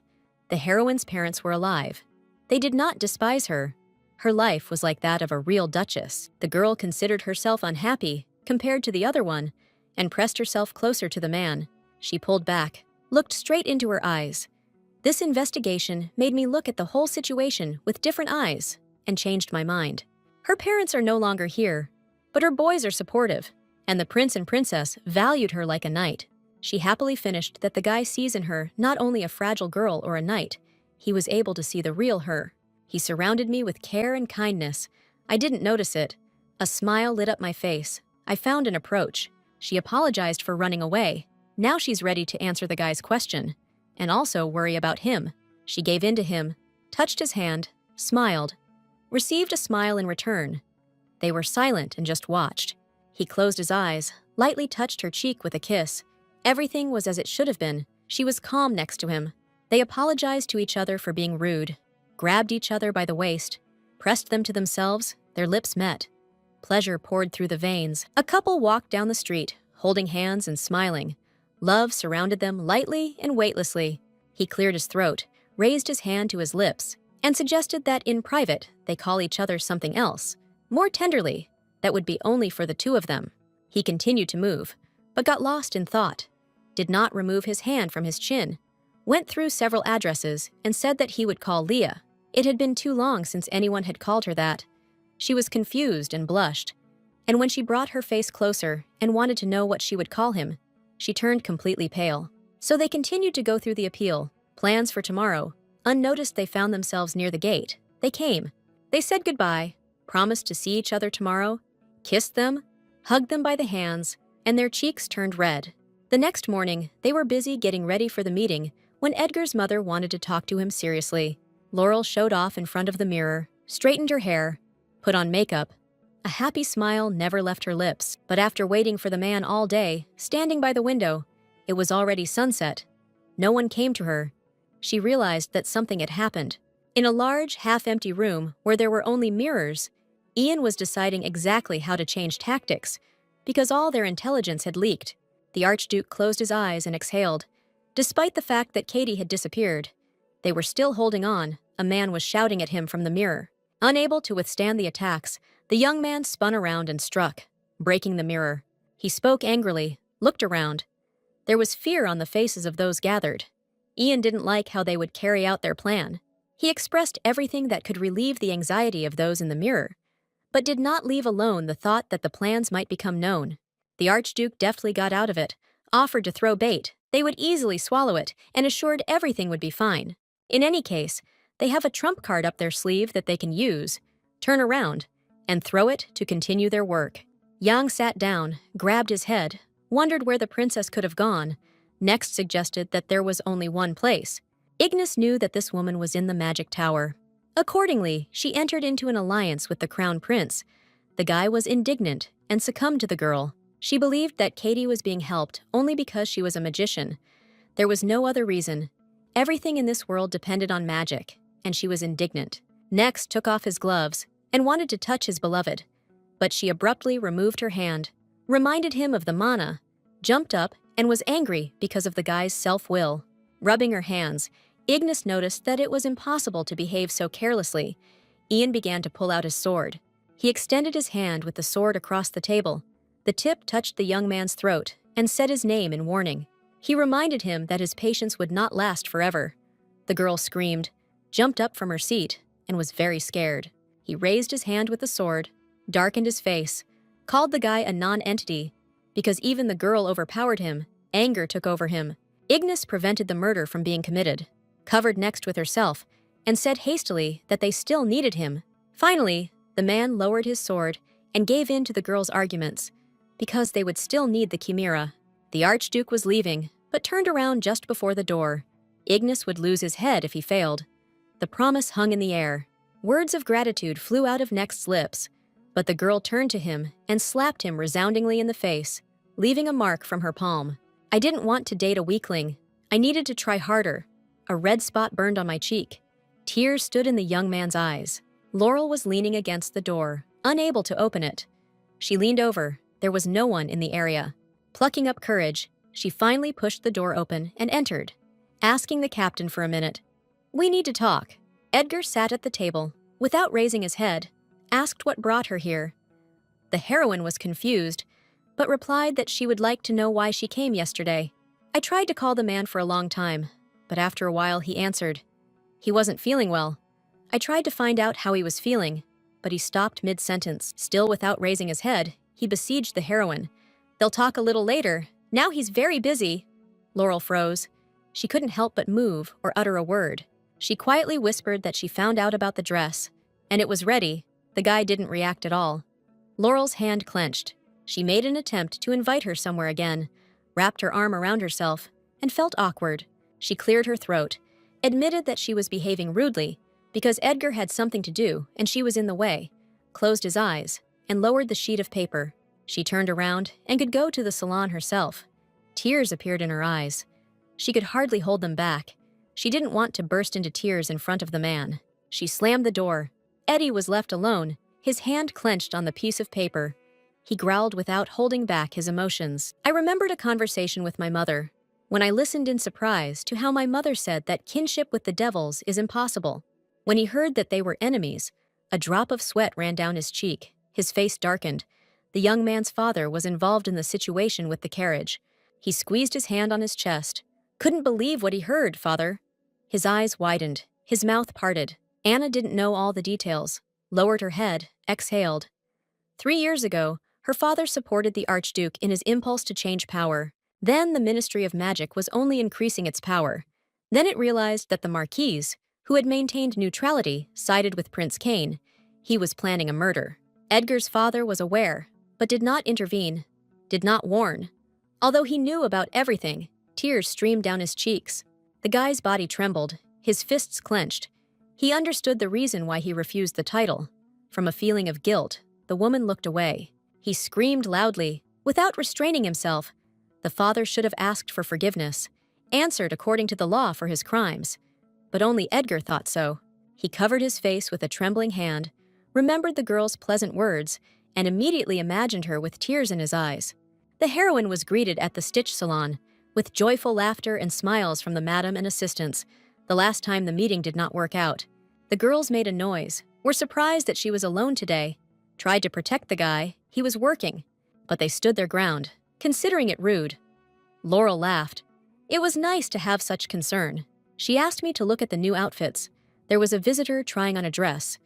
the heroine's parents were alive. They did not despise her. Her life was like that of a real duchess. The girl considered herself unhappy compared to the other one and pressed herself closer to the man. She pulled back, looked straight into her eyes. This investigation made me look at the whole situation with different eyes and changed my mind. Her parents are no longer here, but her boys are supportive, and the prince and princess valued her like a knight. She happily finished that the guy sees in her not only a fragile girl or a knight, He was able to see the real her. He surrounded me with care and kindness. I didn't notice it. A smile lit up my face. I found an approach. She apologized for running away. Now she's ready to answer the guy's question, and also worry about him. She gave in to him, touched his hand, smiled, received a smile in return. They were silent and just watched. He closed his eyes, lightly touched her cheek with a kiss. Everything was as it should have been. She was calm next to him. They apologized to each other for being rude, grabbed each other by the waist, pressed them to themselves, their lips met. Pleasure poured through the veins. A couple walked down the street, holding hands and smiling. Love surrounded them lightly and weightlessly. He cleared his throat, raised his hand to his lips, and suggested that in private they call each other something else, more tenderly, that would be only for the two of them. He continued to move, but got lost in thought, did not remove his hand from his chin, went through several addresses and said that he would call Leah. It had been too long since anyone had called her that. She was confused and blushed, and when she brought her face closer and wanted to know what she would call him, she turned completely pale. So they continued to go through the appeal, plans for tomorrow. Unnoticed, they found themselves near the gate. They came. They said goodbye, promised to see each other tomorrow, kissed them, hugged them by the hands, and their cheeks turned red. The next morning, they were busy getting ready for the meeting when Edgar's mother wanted to talk to him seriously. Laurel showed off in front of the mirror, straightened her hair, put on makeup. A happy smile never left her lips, but after waiting for the man all day, standing by the window, it was already sunset. No one came to her. She realized that something had happened. In a large, half-empty room where there were only mirrors, Ian was deciding exactly how to change tactics, because all their intelligence had leaked. The Archduke closed his eyes and exhaled. Despite the fact that Katie had disappeared, they were still holding on. A man was shouting at him from the mirror. Unable to withstand the attacks, the young man spun around and struck, breaking the mirror. He spoke angrily, looked around. There was fear on the faces of those gathered. Ian didn't like how they would carry out their plan. He expressed everything that could relieve the anxiety of those in the mirror, but did not leave alone the thought that the plans might become known. The Archduke deftly got out of it, offered to throw bait. They would easily swallow it, and assured everything would be fine. In any case, they have a trump card up their sleeve that they can use, turn around, and throw it to continue their work. Yang sat down, grabbed his head, wondered where the princess could have gone, next suggested that there was only one place. Ignis knew that this woman was in the magic tower. Accordingly, she entered into an alliance with the crown prince. The guy was indignant and succumbed to the girl. She believed that Katie was being helped only because she was a magician. There was no other reason. Everything in this world depended on magic, and she was indignant. Next took off his gloves and wanted to touch his beloved, but she abruptly removed her hand, reminded him of the mana, jumped up, and was angry because of the guy's self-will. Rubbing her hands, Ignis noticed that it was impossible to behave so carelessly. Ian began to pull out his sword. He extended his hand with the sword across the table. The tip touched the young man's throat and said his name in warning. He reminded him that his patience would not last forever. The girl screamed, jumped up from her seat, and was very scared. He raised his hand with the sword, darkened his face, called the guy a non-entity. Because even the girl overpowered him, anger took over him. Ignis prevented the murder from being committed, covered next with herself, and said hastily that they still needed him. Finally, the man lowered his sword and gave in to the girl's arguments, because they would still need the chimera. The Archduke was leaving, but turned around just before the door. Ignis would lose his head if he failed. The promise hung in the air. Words of gratitude flew out of Next's lips, but the girl turned to him and slapped him resoundingly in the face, leaving a mark from her palm. I didn't want to date a weakling. I needed to try harder. A red spot burned on my cheek. Tears stood in the young man's eyes. Laurel was leaning against the door, unable to open it. She leaned over. There was no one in the area. Plucking up courage, she finally pushed the door open and entered, asking the captain for a minute. "We need to talk." Edgar sat at the table, without raising his head, asked what brought her here. The heroine was confused, but replied that she would like to know why she came yesterday. I tried to call the man for a long time, but after a while he answered. He wasn't feeling well. I tried to find out how he was feeling, but he stopped mid-sentence. Still without raising his head, he besieged the heroine. "They'll talk a little later. Now he's very busy." Laurel froze. She couldn't help but move or utter a word. She quietly whispered that she found out about the dress, and it was ready. The guy didn't react at all. Laurel's hand clenched. She made an attempt to invite her somewhere again, wrapped her arm around herself, and felt awkward. She cleared her throat, admitted that she was behaving rudely because Edgar had something to do and she was in the way, closed his eyes, and lowered the sheet of paper. She turned around and could go to the salon herself. Tears appeared in her eyes. She could hardly hold them back. She didn't want to burst into tears in front of the man. She slammed the door. Eddie was left alone, his hand clenched on the piece of paper. He growled without holding back his emotions. I remembered a conversation with my mother, when I listened in surprise to how my mother said that kinship with the devils is impossible. When he heard that they were enemies, a drop of sweat ran down his cheek. His face darkened. The young man's father was involved in the situation with the carriage. He squeezed his hand on his chest. Couldn't believe what he heard, father. His eyes widened. His mouth parted. Anna didn't know all the details. Lowered her head, exhaled. 3 years ago, her father supported the Archduke in his impulse to change power. Then the Ministry of Magic was only increasing its power. Then it realized that the Marquise, who had maintained neutrality, sided with Prince Cain. He was planning a murder. Edgar's father was aware, but did not intervene, did not warn. Although he knew about everything, tears streamed down his cheeks. The guy's body trembled, his fists clenched. He understood the reason why he refused the title. From a feeling of guilt, the woman looked away. He screamed loudly, without restraining himself. The father should have asked for forgiveness, answered according to the law for his crimes. But only Edgar thought so. He covered his face with a trembling hand, remembered the girl's pleasant words, and immediately imagined her with tears in his eyes. The heroine was greeted at the stitch salon, with joyful laughter and smiles from the madam and assistants. The last time the meeting did not work out. The girls made a noise, were surprised that she was alone today, tried to protect the guy, he was working, but they stood their ground, considering it rude. Laurel laughed. It was nice to have such concern. She asked me to look at the new outfits. There was a visitor trying on a dress,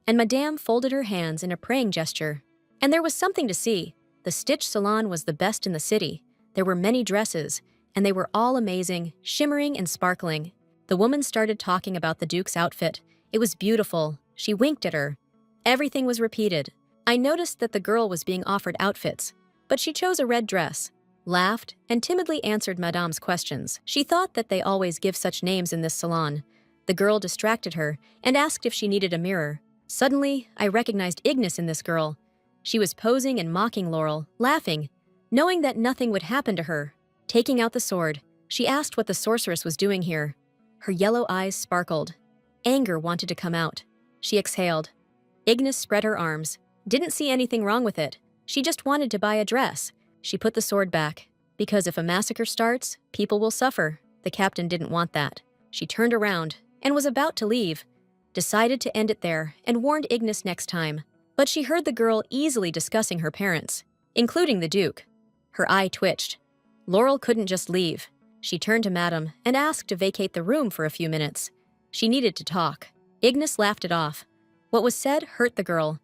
and Madame folded her hands in a praying gesture. And there was something to see. The stitch salon was the best in the city. There were many dresses, and they were all amazing, shimmering and sparkling. The woman started talking about the Duke's outfit. It was beautiful. She winked at her. Everything was repeated. I noticed that the girl was being offered outfits, but she chose a red dress, laughed, and timidly answered Madame's questions. She thought that they always give such names in this salon. The girl distracted her and asked if she needed a mirror. Suddenly, I recognized Ignis in this girl. She was posing and mocking Laurel, laughing, knowing that nothing would happen to her. Taking out the sword, she asked what the sorceress was doing here. Her yellow eyes sparkled. Anger wanted to come out. She exhaled. Ignis spread her arms. Didn't see anything wrong with it. She just wanted to buy a dress. She put the sword back. Because if a massacre starts, people will suffer. The captain didn't want that. She turned around and was about to leave. Decided to end it there and warned Ignis next time. But she heard the girl easily discussing her parents, including the Duke. Her eye twitched. Laurel couldn't just leave. She turned to Madame and asked to vacate the room for a few minutes. She needed to talk. Ignis laughed it off. What was said hurt the girl.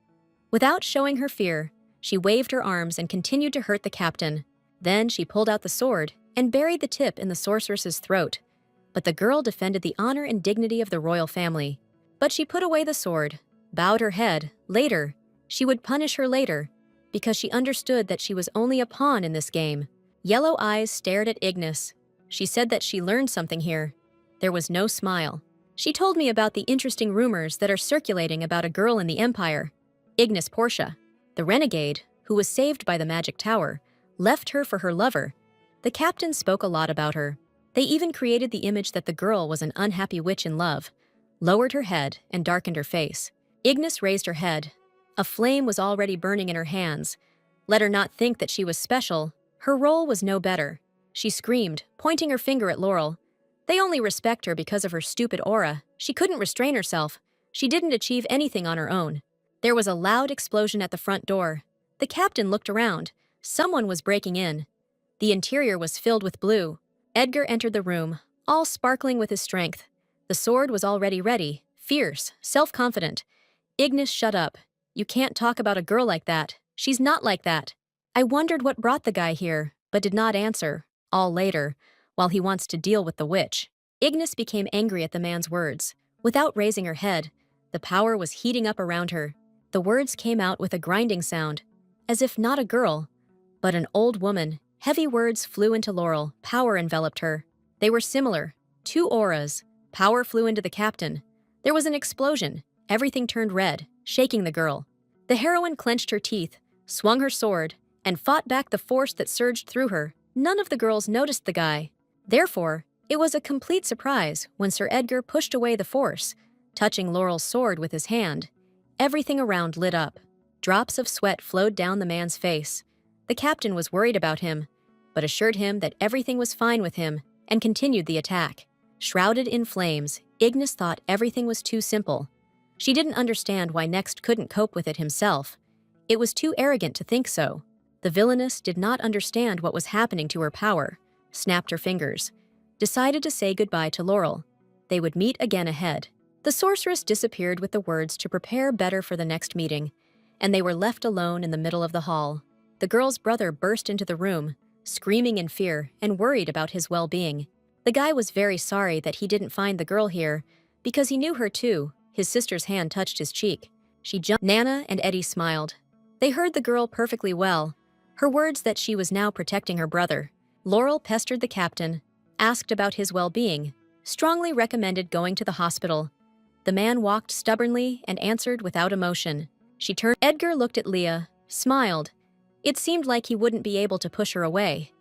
Without showing her fear, she waved her arms and continued to hurt the captain. Then she pulled out the sword and buried the tip in the sorceress's throat. But the girl defended the honor and dignity of the royal family. But she put away the sword, bowed her head. Later, she would punish her later, because she understood that she was only a pawn in this game. Yellow eyes stared at Ignis. She said that she learned something here. There was no smile. She told me about the interesting rumors that are circulating about a girl in the Empire. Ignis Portia, the renegade, who was saved by the magic tower, left her for her lover. The captain spoke a lot about her. They even created the image that the girl was an unhappy witch in love, lowered her head and darkened her face. Ignis raised her head. A flame was already burning in her hands. Let her not think that she was special. Her role was no better. She screamed, pointing her finger at Laurel. They only respect her because of her stupid aura. She couldn't restrain herself. She didn't achieve anything on her own. There was a loud explosion at the front door. The captain looked around. Someone was breaking in. The interior was filled with blue. Edgar entered the room, all sparkling with his strength. The sword was already ready, fierce, self-confident. Ignis, shut up. You can't talk about a girl like that. She's not like that. I wondered what brought the guy here, but did not answer. All later, while he wants to deal with the witch. Ignis became angry at the man's words. Without raising her head, the power was heating up around her. The words came out with a grinding sound, as if not a girl, but an old woman. Heavy words flew into Laurel. Power enveloped her. They were similar. Two auras. Power flew into the captain. There was an explosion. Everything turned red, shaking the girl. The heroine clenched her teeth, swung her sword, and fought back the force that surged through her. None of the girls noticed the guy. Therefore, it was a complete surprise when Sir Edgar pushed away the force, touching Laurel's sword with his hand. Everything around lit up. Drops of sweat flowed down the man's face. The captain was worried about him, but assured him that everything was fine with him and continued the attack. Shrouded in flames, Ignis thought everything was too simple. She didn't understand why Next couldn't cope with it himself. It was too arrogant to think so. The villainess did not understand what was happening to her power, snapped her fingers, decided to say goodbye to Laurel. They would meet again ahead. The sorceress disappeared with the words to prepare better for the next meeting, and they were left alone in the middle of the hall. The girl's brother burst into the room, screaming in fear and worried about his well-being. The guy was very sorry that he didn't find the girl here, because he knew her too. His sister's hand touched his cheek. She jumped. Nana and Eddie smiled. They heard the girl perfectly well, her words that she was now protecting her brother. Laurel pestered the captain, asked about his well-being, strongly recommended going to the hospital. The man walked stubbornly and answered without emotion. She turned. Edgar looked at Leah, smiled. It seemed like he wouldn't be able to push her away.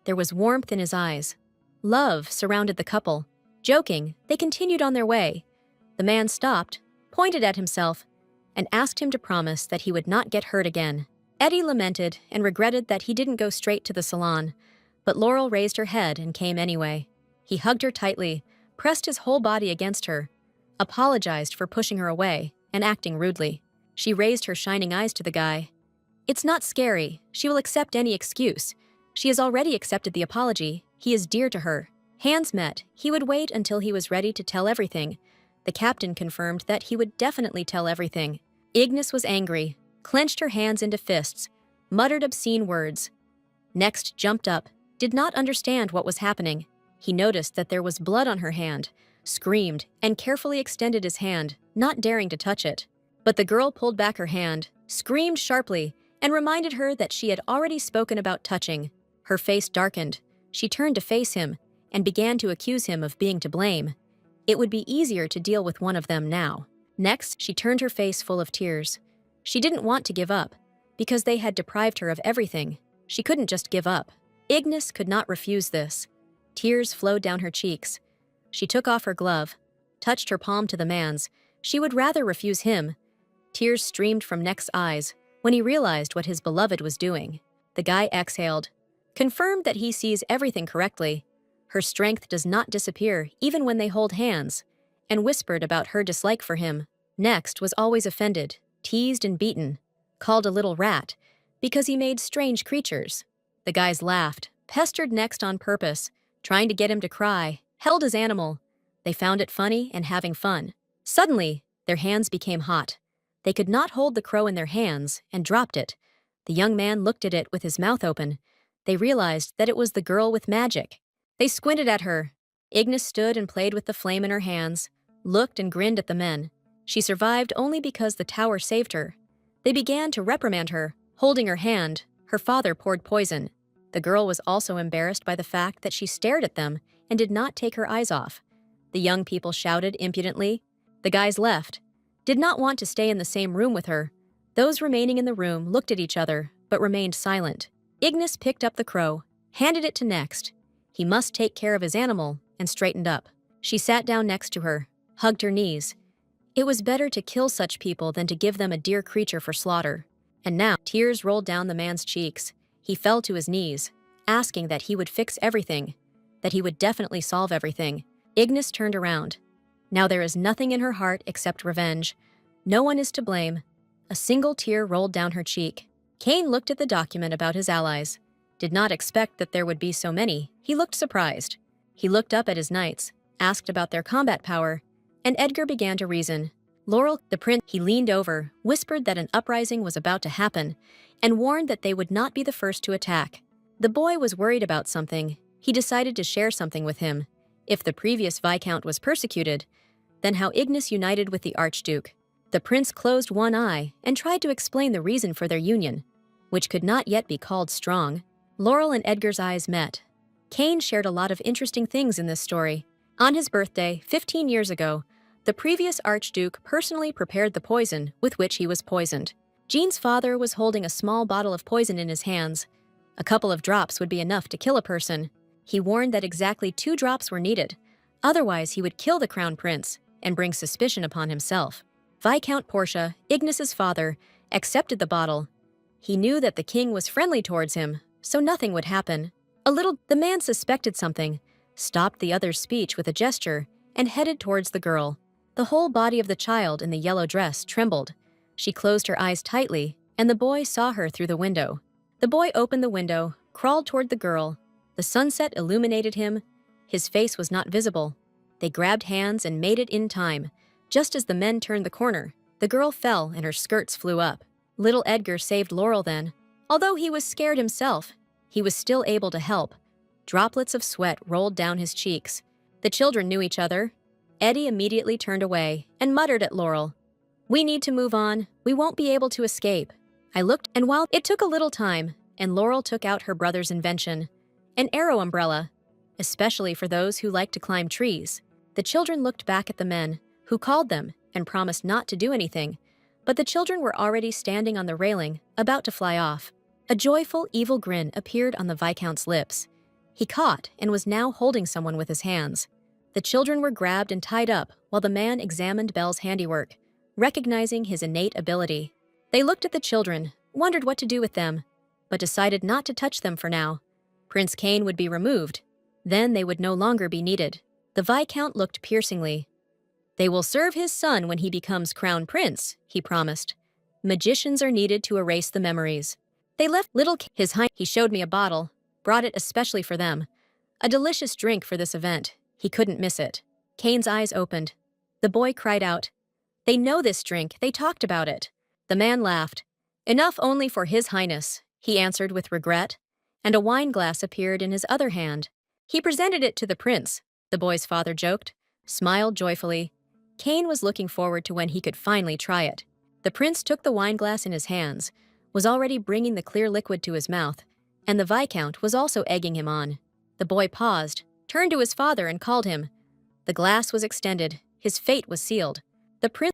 There was warmth in his eyes. Love surrounded the couple. Joking, they continued on their way. The man stopped, pointed at himself, and asked him to promise that he would not get hurt again. Eddie lamented and regretted that he didn't go straight to the salon, but Laurel raised her head and came anyway. He hugged her tightly, pressed his whole body against her, apologized for pushing her away and acting rudely. She raised her shining eyes to the guy. It's not scary. She will accept any excuse. She has already accepted the apology. He is dear to her. Hands met. He would wait until he was ready to tell everything. The captain confirmed that he would definitely tell everything. Ignis was angry, clenched her hands into fists, muttered obscene words. Next jumped up, did not understand what was happening. He noticed that there was blood on her hand, screamed, and carefully extended his hand, not daring to touch it. But the girl pulled back her hand, screamed sharply, and reminded her that she had already spoken about touching. Her face darkened. She turned to face him and began to accuse him of being to blame. It would be easier to deal with one of them now. Next, she turned her face full of tears. She didn't want to give up, because they had deprived her of everything. She couldn't just give up. Ignis could not refuse this. Tears flowed down her cheeks. She took off her glove, touched her palm to the man's. She would rather refuse him. Tears streamed from Next's eyes when he realized what his beloved was doing. The guy exhaled, confirmed that he sees everything correctly. Her strength does not disappear even when they hold hands, and whispered about her dislike for him. Next was always offended, teased and beaten, called a little rat, because he made strange creatures. The guys laughed, pestered Next on purpose, trying to get him to cry, held his animal. They found it funny and having fun. Suddenly, their hands became hot. They could not hold the crow in their hands and dropped it. The young man looked at it with his mouth open. They realized that it was the girl with magic. They squinted at her. Ignis stood and played with the flame in her hands, looked and grinned at the men. She survived only because the tower saved her. They began to reprimand her, holding her hand. Her father poured poison. The girl was also embarrassed by the fact that she stared at them and did not take her eyes off. The young people shouted impudently. The guys left, did not want to stay in the same room with her. Those remaining in the room looked at each other, but remained silent. Ignis picked up the crow, handed it to Next. He must take care of his animal, and straightened up. She sat down next to her, hugged her knees. It was better to kill such people than to give them a dear creature for slaughter. And now, tears rolled down the man's cheeks. He fell to his knees, asking that he would fix everything, that he would definitely solve everything. Ignis turned around. Now there is nothing in her heart except revenge. No one is to blame. A single tear rolled down her cheek. Cain looked at the document about his allies. Did not expect that there would be so many. He looked surprised. He looked up at his knights, asked about their combat power, and Edgar began to reason. Laurel, the prince, he leaned over, whispered that an uprising was about to happen, and warned that they would not be the first to attack. The boy was worried about something. He decided to share something with him. If the previous Viscount was persecuted, then how Ignis united with the Archduke. The prince closed one eye and tried to explain the reason for their union, which could not yet be called strong. Laurel and Edgar's eyes met. Cain shared a lot of interesting things in this story. On his birthday, 15 years ago, the previous Archduke personally prepared the poison with which he was poisoned. Jean's father was holding a small bottle of poison in his hands. A couple of drops would be enough to kill a person. He warned that exactly 2 drops were needed. Otherwise, he would kill the crown prince and bring suspicion upon himself. Viscount Portia, Ignis's father, accepted the bottle. He knew that the king was friendly towards him, so nothing would happen. The man suspected something, stopped the other's speech with a gesture, and headed towards the girl. The whole body of the child in the yellow dress trembled. She closed her eyes tightly, and the boy saw her through the window. The boy opened the window, crawled toward the girl. The sunset illuminated him. His face was not visible. They grabbed hands and made it in time. Just as the men turned the corner, the girl fell and her skirts flew up. Little Edgar saved Laurel then. Although he was scared himself, he was still able to help. Droplets of sweat rolled down his cheeks. The children knew each other. Eddie immediately turned away and muttered at Laurel, "We need to move on. We won't be able to escape." I looked, and while it took a little time, and Laurel took out her brother's invention, an arrow umbrella, especially for those who like to climb trees. The children looked back at the men, who called them and promised not to do anything, but the children were already standing on the railing, about to fly off. A joyful, evil grin appeared on the Viscount's lips. He caught and was now holding someone with his hands. The children were grabbed and tied up while the man examined Belle's handiwork, recognizing his innate ability. They looked at the children, wondered what to do with them, but decided not to touch them for now. Prince Cain would be removed. Then they would no longer be needed. The Viscount looked piercingly. "They will serve his son when he becomes crown prince," he promised. "Magicians are needed to erase the memories." They left he showed me a bottle, brought it especially for them. A delicious drink for this event. He couldn't miss it. Cain's eyes opened. The boy cried out, "They know this drink, they talked about it." The man laughed. "Enough only for His Highness," he answered with regret, and a wine glass appeared in his other hand. He presented it to the prince, the boy's father joked, smiled joyfully. Cain was looking forward to when he could finally try it. The prince took the wine glass in his hands, was already bringing the clear liquid to his mouth, and the Viscount was also egging him on. The boy paused, turned to his father and called him. The glass was extended, his fate was sealed.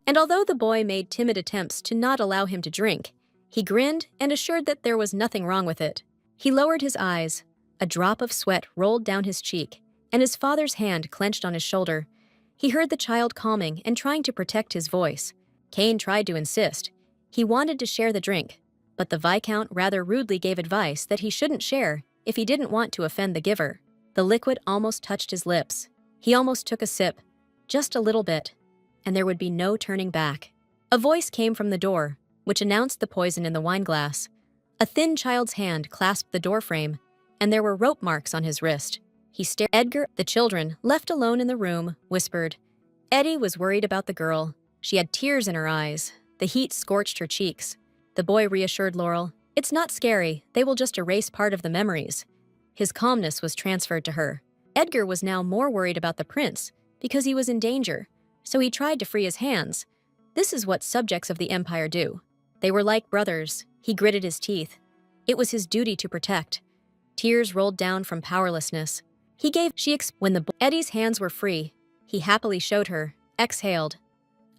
And although the boy made timid attempts to not allow him to drink, he grinned and assured that there was nothing wrong with it. He lowered his eyes. A drop of sweat rolled down his cheek, and his father's hand clenched on his shoulder. He heard the child calming and trying to protect his voice. Cain tried to insist. He wanted to share the drink, but the Viscount rather rudely gave advice that he shouldn't share if he didn't want to offend the giver. The liquid almost touched his lips. He almost took a sip, just a little bit, and there would be no turning back. A voice came from the door, which announced the poison in the wineglass. A thin child's hand clasped the doorframe, and there were rope marks on his wrist. He stared. Edgar, the children, left alone in the room, whispered. Eddie was worried about the girl. She had tears in her eyes. The heat scorched her cheeks. The boy reassured Laurel. "It's not scary. They will just erase part of the memories." His calmness was transferred to her. Edgar was now more worried about the prince because he was in danger, so he tried to free his hands. This is what subjects of the Empire do. They were like brothers. He gritted his teeth. It was his duty to protect. Tears rolled down from powerlessness. When Eddie's hands were free, he happily showed her, exhaled.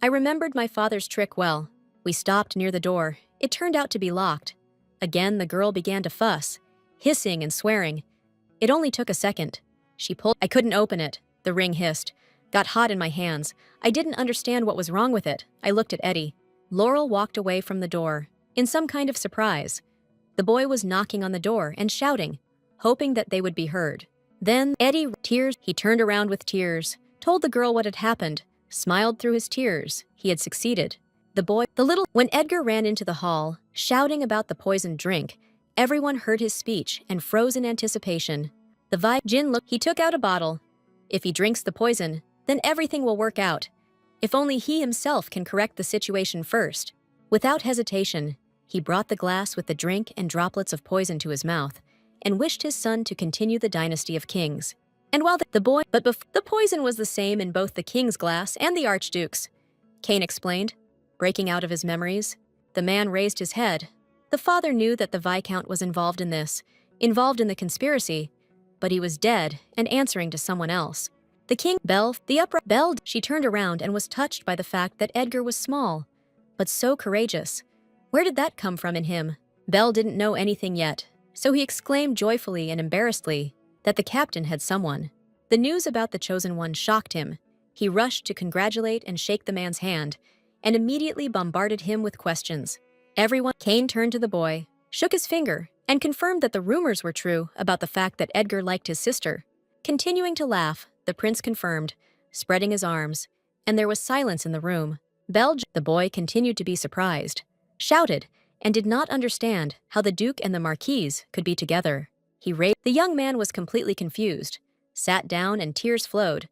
"I remembered my father's trick well. We stopped near the door. It turned out to be locked." Again the girl began to fuss, hissing and swearing. It only took a second. She pulled. "I couldn't open it," the ring hissed. "Got hot in my hands. I didn't understand what was wrong with it." I looked at Eddie. Laurel walked away from the door, in some kind of surprise. The boy was knocking on the door and shouting, hoping that they would be heard. Then he turned around with tears, told the girl what had happened, smiled through his tears. He had succeeded. When Edgar ran into the hall, shouting about the poisoned drink, everyone heard his speech and froze in anticipation. He took out a bottle. If he drinks the poison, then everything will work out. If only he himself can correct the situation first. Without hesitation, he brought the glass with the drink and droplets of poison to his mouth, and wished his son to continue the dynasty of kings. And while the poison was the same in both the king's glass and the archduke's, Kane explained, breaking out of his memories. The man raised his head. The father knew that the Viscount was involved in the conspiracy, but he was dead and answering to someone else. The king belled. She turned around and was touched by the fact that Edgar was small, but so courageous. Where did that come from in him? Bell didn't know anything yet, so he exclaimed joyfully and embarrassedly that the captain had someone. The news about the chosen one shocked him. He rushed to congratulate and shake the man's hand, and immediately bombarded him with questions. Kane turned to the boy, shook his finger, and confirmed that the rumors were true about the fact that Edgar liked his sister. Continuing to laugh, the prince confirmed, spreading his arms, and there was silence in the room. The boy continued to be surprised, shouted, and did not understand how the Duke and the Marquise could be together. The young man was completely confused, sat down, and tears flowed.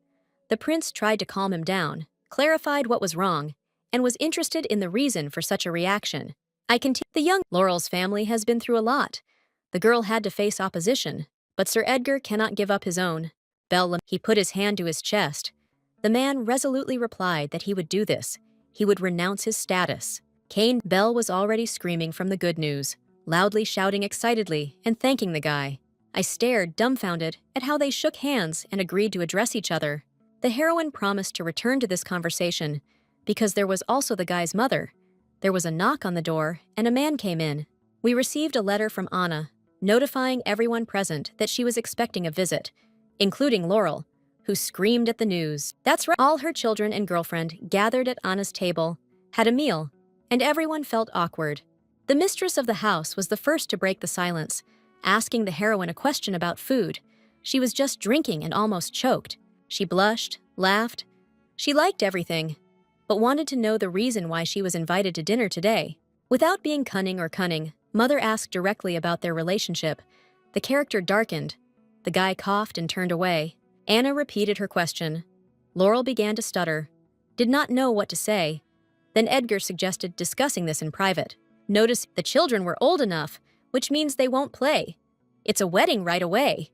The prince tried to calm him down, clarified what was wrong, and was interested in the reason for such a reaction. The young Laurel's family has been through a lot. The girl had to face opposition, but Sir Edgar cannot give up his own. He put his hand to his chest. The man resolutely replied that he would do this. He would renounce his status. Bell was already screaming from the good news, loudly shouting excitedly and thanking the guy. I stared, dumbfounded, at how they shook hands and agreed to address each other. The heroine promised to return to this conversation, because there was also the guy's mother. There was a knock on the door, and a man came in. We received a letter from Anna, notifying everyone present that she was expecting a visit, including Laurel, who screamed at the news. That's right. All her children and girlfriend gathered at Anna's table, had a meal, and everyone felt awkward. The mistress of the house was the first to break the silence, asking the heroine a question about food. She was just drinking and almost choked. She blushed, laughed. She liked everything, but wanted to know the reason why she was invited to dinner today. Without being cunning, Mother asked directly about their relationship. The character darkened. The guy coughed and turned away. Anna repeated her question. Laurel began to stutter, did not know what to say. Then Edgar suggested discussing this in private. Notice the children were old enough, which means they won't play. It's a wedding right away.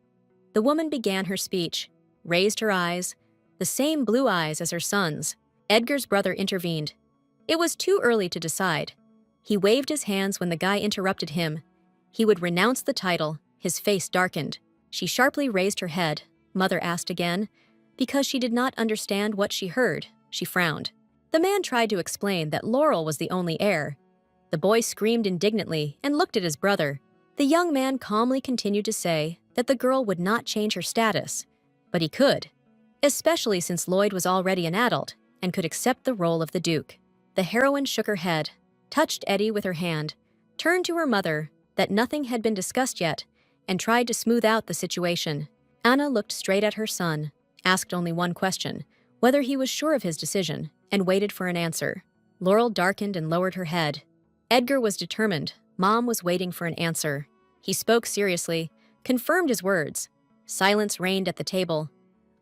The woman began her speech, raised her eyes, the same blue eyes as her son's. Edgar's brother intervened. It was too early to decide. He waved his hands when the guy interrupted him. He would renounce the title. His face darkened. She sharply raised her head. Mother asked again. Because she did not understand what she heard, she frowned. The man tried to explain that Laurel was the only heir. The boy screamed indignantly and looked at his brother. The young man calmly continued to say that the girl would not change her status, but he could, especially since Lloyd was already an adult and could accept the role of the Duke. The heroine shook her head, touched Eddie with her hand, turned to her mother that nothing had been discussed yet, and tried to smooth out the situation. Anna looked straight at her son, asked only one question, whether he was sure of his decision, and waited for an answer. Laurel darkened and lowered her head. Edgar was determined. Mom was waiting for an answer. He spoke seriously, confirmed his words. Silence reigned at the table.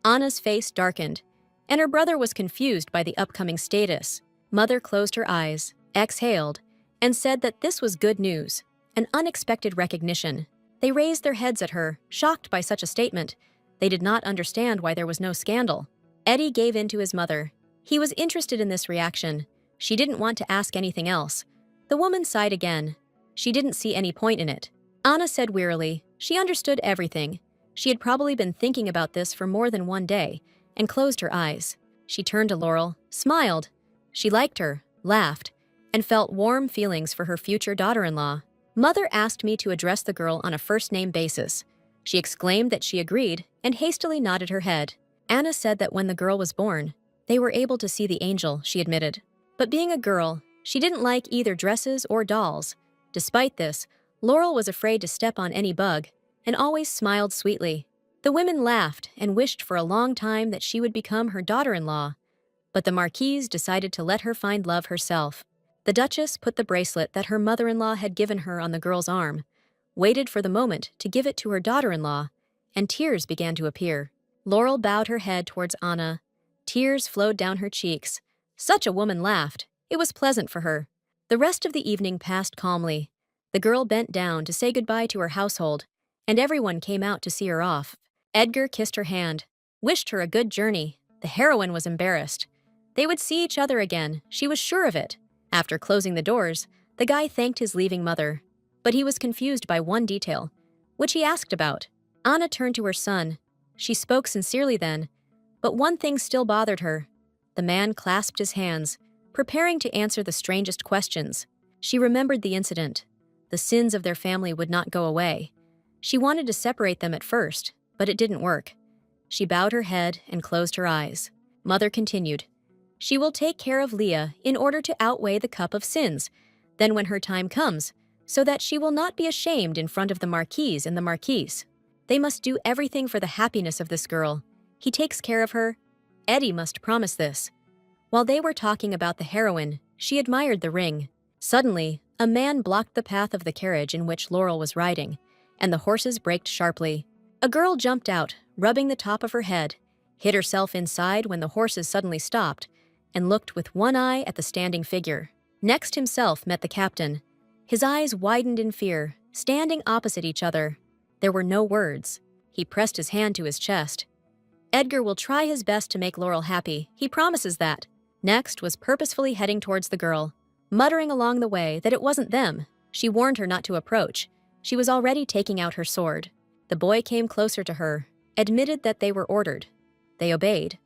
Anna's face darkened, and her brother was confused by the upcoming status. Mother closed her eyes, exhaled, and said that this was good news, an unexpected recognition. They raised their heads at her, shocked by such a statement. They did not understand why there was no scandal. Eddie gave in to his mother. He was interested in this reaction. She didn't want to ask anything else. The woman sighed again. She didn't see any point in it. Anna said wearily, she understood everything. She had probably been thinking about this for more than one day, and closed her eyes. She turned to Laurel, smiled. She liked her, laughed, and felt warm feelings for her future daughter-in-law. Mother asked me to address the girl on a first-name basis. She exclaimed that she agreed and hastily nodded her head. Anna said that when the girl was born, they were able to see the angel, she admitted. But being a girl, she didn't like either dresses or dolls. Despite this, Laurel was afraid to step on any bug and always smiled sweetly. The women laughed and wished for a long time that she would become her daughter-in-law. But the Marquise decided to let her find love herself. The Duchess put the bracelet that her mother-in-law had given her on the girl's arm, waited for the moment to give it to her daughter-in-law, and tears began to appear. Laurel bowed her head towards Anna. Tears flowed down her cheeks. Such a woman laughed. It was pleasant for her. The rest of the evening passed calmly. The girl bent down to say goodbye to her household, and everyone came out to see her off. Edgar kissed her hand, wished her a good journey. The heroine was embarrassed. They would see each other again, she was sure of it. After closing the doors, the guy thanked his leaving mother. But he was confused by one detail, which he asked about. Anna turned to her son. She spoke sincerely then, but one thing still bothered her. The man clasped his hands, preparing to answer the strangest questions. She remembered the incident. The sins of their family would not go away. She wanted to separate them at first, but it didn't work. She bowed her head and closed her eyes. Mother continued, "She will take care of Leah in order to outweigh the cup of sins. Then when her time comes, so that she will not be ashamed in front of the marquise and the marquise. They must do everything for the happiness of this girl. He takes care of her. Eddie must promise this." While they were talking about the heroine, she admired the ring. Suddenly, a man blocked the path of the carriage in which Laurel was riding, and the horses braked sharply. A girl jumped out, rubbing the top of her head, hid herself inside when the horses suddenly stopped, and looked with one eye at the standing figure. Next himself met the captain. His eyes widened in fear, standing opposite each other. There were no words. He pressed his hand to his chest. Edgar will try his best to make Laurel happy, he promises that. Next was purposefully heading towards the girl, muttering along the way that it wasn't them. She warned her not to approach. She was already taking out her sword. The boy came closer to her, admitted that they were ordered. They obeyed.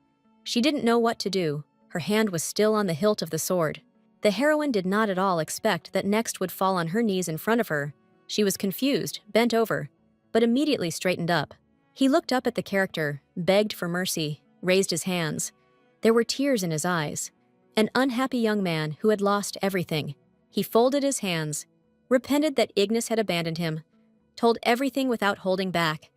She didn't know what to do. Her hand was still on the hilt of the sword. The heroine did not at all expect that Next would fall on her knees in front of her. She was confused, bent over, but immediately straightened up. He looked up at the character, begged for mercy, raised his hands. There were tears in his eyes. An unhappy young man who had lost everything. He folded his hands, repented that Ignis had abandoned him, told everything without holding back.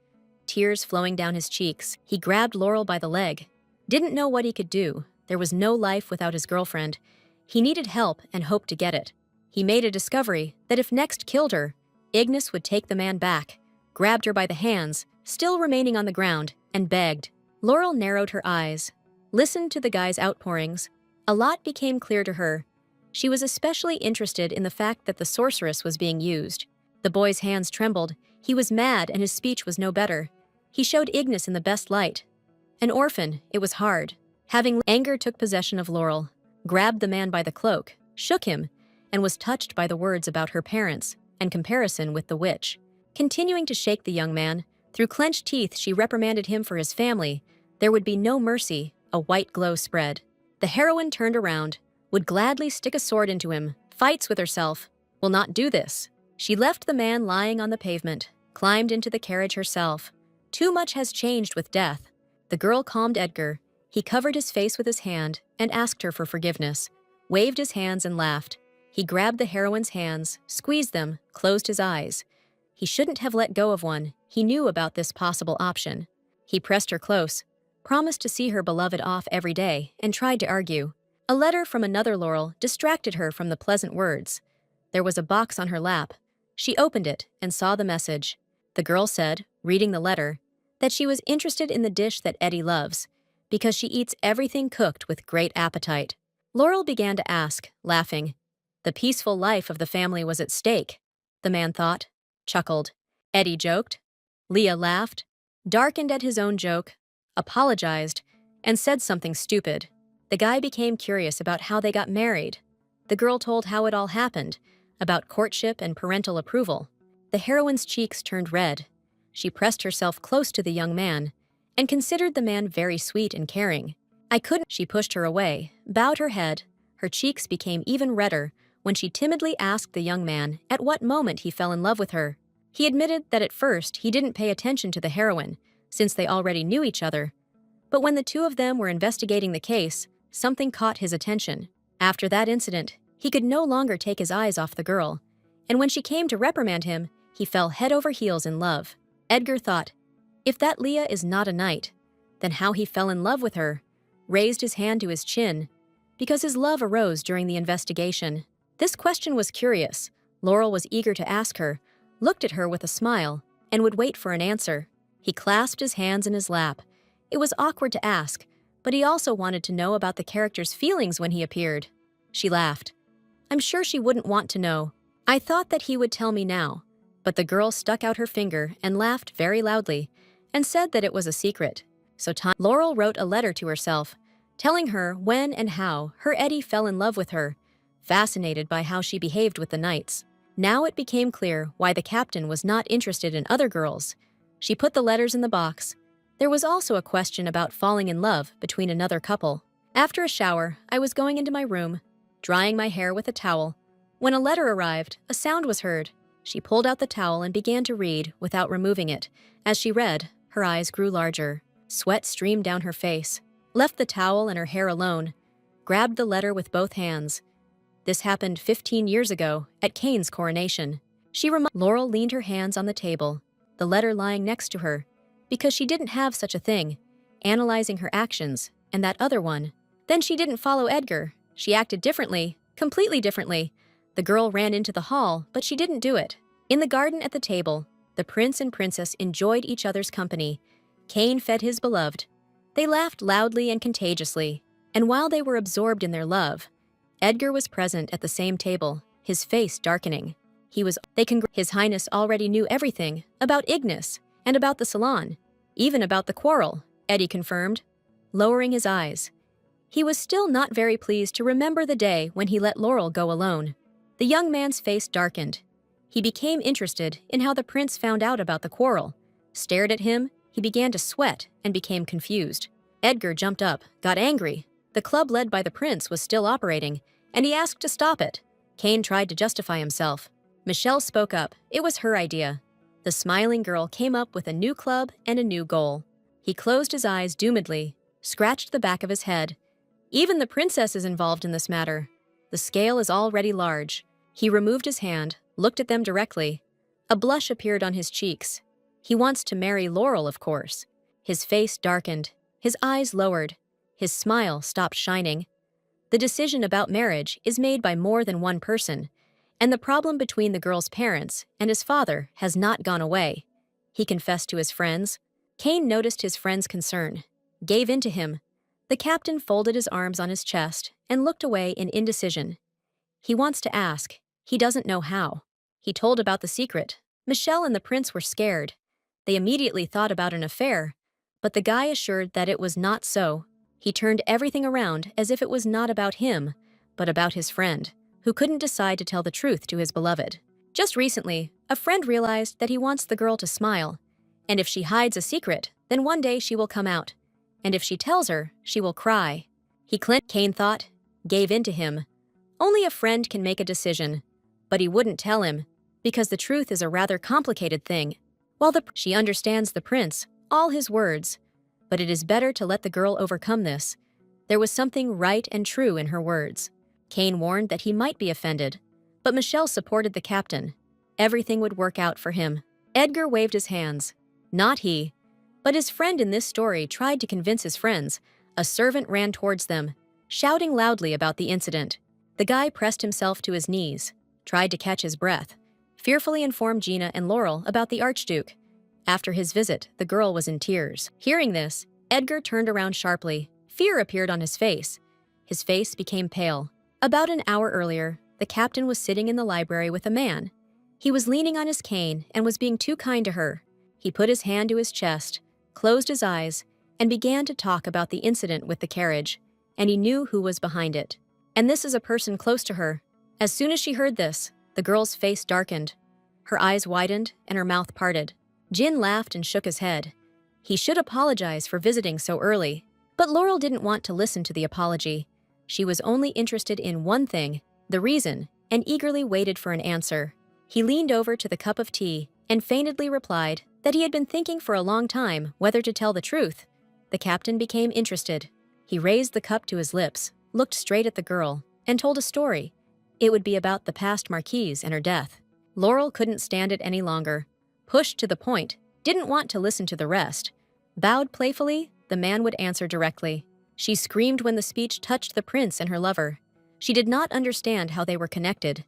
Tears flowing down his cheeks, he grabbed Laurel by the leg. Didn't know what he could do. There was no life without his girlfriend. He needed help and hoped to get it. He made a discovery that if Next killed her, Ignis would take the man back, grabbed her by the hands, still remaining on the ground, and begged. Laurel narrowed her eyes, listened to the guy's outpourings. A lot became clear to her. She was especially interested in the fact that the sorceress was being used. The boy's hands trembled. He was mad and his speech was no better. He showed Ignis in the best light. An orphan, it was hard. Having anger took possession of Laurel, grabbed the man by the cloak, shook him, and was touched by the words about her parents and comparison with the witch. Continuing to shake the young man, through clenched teeth she reprimanded him for his family. There would be no mercy. A white glow spread. The heroine turned around, would gladly stick a sword into him, fights with herself, will not do this. She left the man lying on the pavement, climbed into the carriage herself. Too much has changed with death. The girl calmed Edgar. He covered his face with his hand and asked her for forgiveness, waved his hands and laughed. He grabbed the heroine's hands, squeezed them, closed his eyes. He shouldn't have let go of one. He knew about this possible option. He pressed her close, promised to see her beloved off every day, and tried to argue. A letter from another Laurel distracted her from the pleasant words. There was a box on her lap. She opened it and saw the message. The girl said, reading the letter, that she was interested in the dish that Eddie loves, because she eats everything cooked with great appetite. Laurel began to ask, laughing. The peaceful life of the family was at stake, the man thought, chuckled. Eddie joked. Leah laughed, darkened at his own joke, apologized, and said something stupid. The guy became curious about how they got married. The girl told how it all happened, about courtship and parental approval. The heroine's cheeks turned red. She pressed herself close to the young man and considered the man very sweet and caring. I couldn't. She pushed her away, bowed her head. Her cheeks became even redder when she timidly asked the young man at what moment he fell in love with her. He admitted that at first he didn't pay attention to the heroine, since they already knew each other. But when the two of them were investigating the case, something caught his attention. After that incident, he could no longer take his eyes off the girl, and when she came to reprimand him, he fell head over heels in love. Edgar thought, if that Leah is not a knight, then how he fell in love with her, raised his hand to his chin, because his love arose during the investigation. This question was curious. Laurel was eager to ask her, looked at her with a smile, and would wait for an answer. He clasped his hands in his lap. It was awkward to ask, but he also wanted to know about the character's feelings when he appeared. She laughed. I'm sure she wouldn't want to know. I thought that he would tell me now. But the girl stuck out her finger and laughed very loudly, and said that it was a secret. Laurel wrote a letter to herself, telling her when and how her Eddie fell in love with her, fascinated by how she behaved with the knights. Now it became clear why the captain was not interested in other girls. She put the letters in the box. There was also a question about falling in love between another couple. After a shower, I was going into my room, drying my hair with a towel. When a letter arrived, a sound was heard. She pulled out the towel and began to read without removing it. As she read, her eyes grew larger. Sweat streamed down her face. Left the towel and her hair alone. Grabbed the letter with both hands. This happened 15 years ago at Cain's coronation. Laurel leaned her hands on the table, the letter lying next to her, because she didn't have such a thing, analyzing her actions, and that other one. Then she didn't follow Edgar. She acted differently, completely differently. The girl ran into the hall, but she didn't do it. In the garden at the table, the prince and princess enjoyed each other's company. Cain fed his beloved. They laughed loudly and contagiously, and while they were absorbed in their love, Edgar was present at the same table, his face darkening. His Highness already knew everything about Ignis and about the salon, even about the quarrel, Eddie confirmed, lowering his eyes. He was still not very pleased to remember the day when he let Laurel go alone. The young man's face darkened. He became interested in how the prince found out about the quarrel. Stared at him, he began to sweat and became confused. Edgar jumped up, got angry. The club led by the prince was still operating, and he asked to stop it. Cain tried to justify himself. Michelle spoke up. It was her idea. The smiling girl came up with a new club and a new goal. He closed his eyes doomedly, scratched the back of his head. Even the princess is involved in this matter. The scale is already large. He removed his hand, looked at them directly. A blush appeared on his cheeks. He wants to marry Laurel, of course. His face darkened. His eyes lowered. His smile stopped shining. The decision about marriage is made by more than one person, and the problem between the girl's parents and his father has not gone away. He confessed to his friends. Cain noticed his friend's concern, gave in to him. The captain folded his arms on his chest and looked away in indecision. He wants to ask. He doesn't know how. He told about the secret. Michelle and the prince were scared. They immediately thought about an affair, but the guy assured that it was not so. He turned everything around as if it was not about him, but about his friend, who couldn't decide to tell the truth to his beloved. Just recently, a friend realized that he wants the girl to smile, and if she hides a secret, then one day she will come out, and if she tells her, she will cry. Cain thought, gave in to him. Only a friend can make a decision, but he wouldn't tell him, because the truth is a rather complicated thing. She understands the prince, all his words, but it is better to let the girl overcome this. There was something right and true in her words. Cain warned that he might be offended, but Michelle supported the captain. Everything would work out for him. Edgar waved his hands. Not he. But his friend in this story tried to convince his friends. A servant ran towards them, shouting loudly about the incident. The guy pressed himself to his knees, tried to catch his breath, fearfully informed Gina and Laurel about the Archduke. After his visit, the girl was in tears. Hearing this, Edgar turned around sharply. Fear appeared on his face. His face became pale. About an hour earlier, the captain was sitting in the library with a man. He was leaning on his cane and was being too kind to her. He put his hand to his chest, closed his eyes, and began to talk about the incident with the carriage, and he knew who was behind it. And this is a person close to her. As soon as she heard this, the girl's face darkened. Her eyes widened and her mouth parted. Jin laughed and shook his head. He should apologize for visiting so early. But Laurel didn't want to listen to the apology. She was only interested in one thing, the reason, and eagerly waited for an answer. He leaned over to the cup of tea and feignedly replied that he had been thinking for a long time whether to tell the truth. The captain became interested. He raised the cup to his lips, looked straight at the girl, and told a story. It would be about the past marquise and her death. Laurel couldn't stand it any longer. Pushed to the point, didn't want to listen to the rest. Bowed playfully, the man would answer directly. She screamed when the speech touched the prince and her lover. She did not understand how they were connected.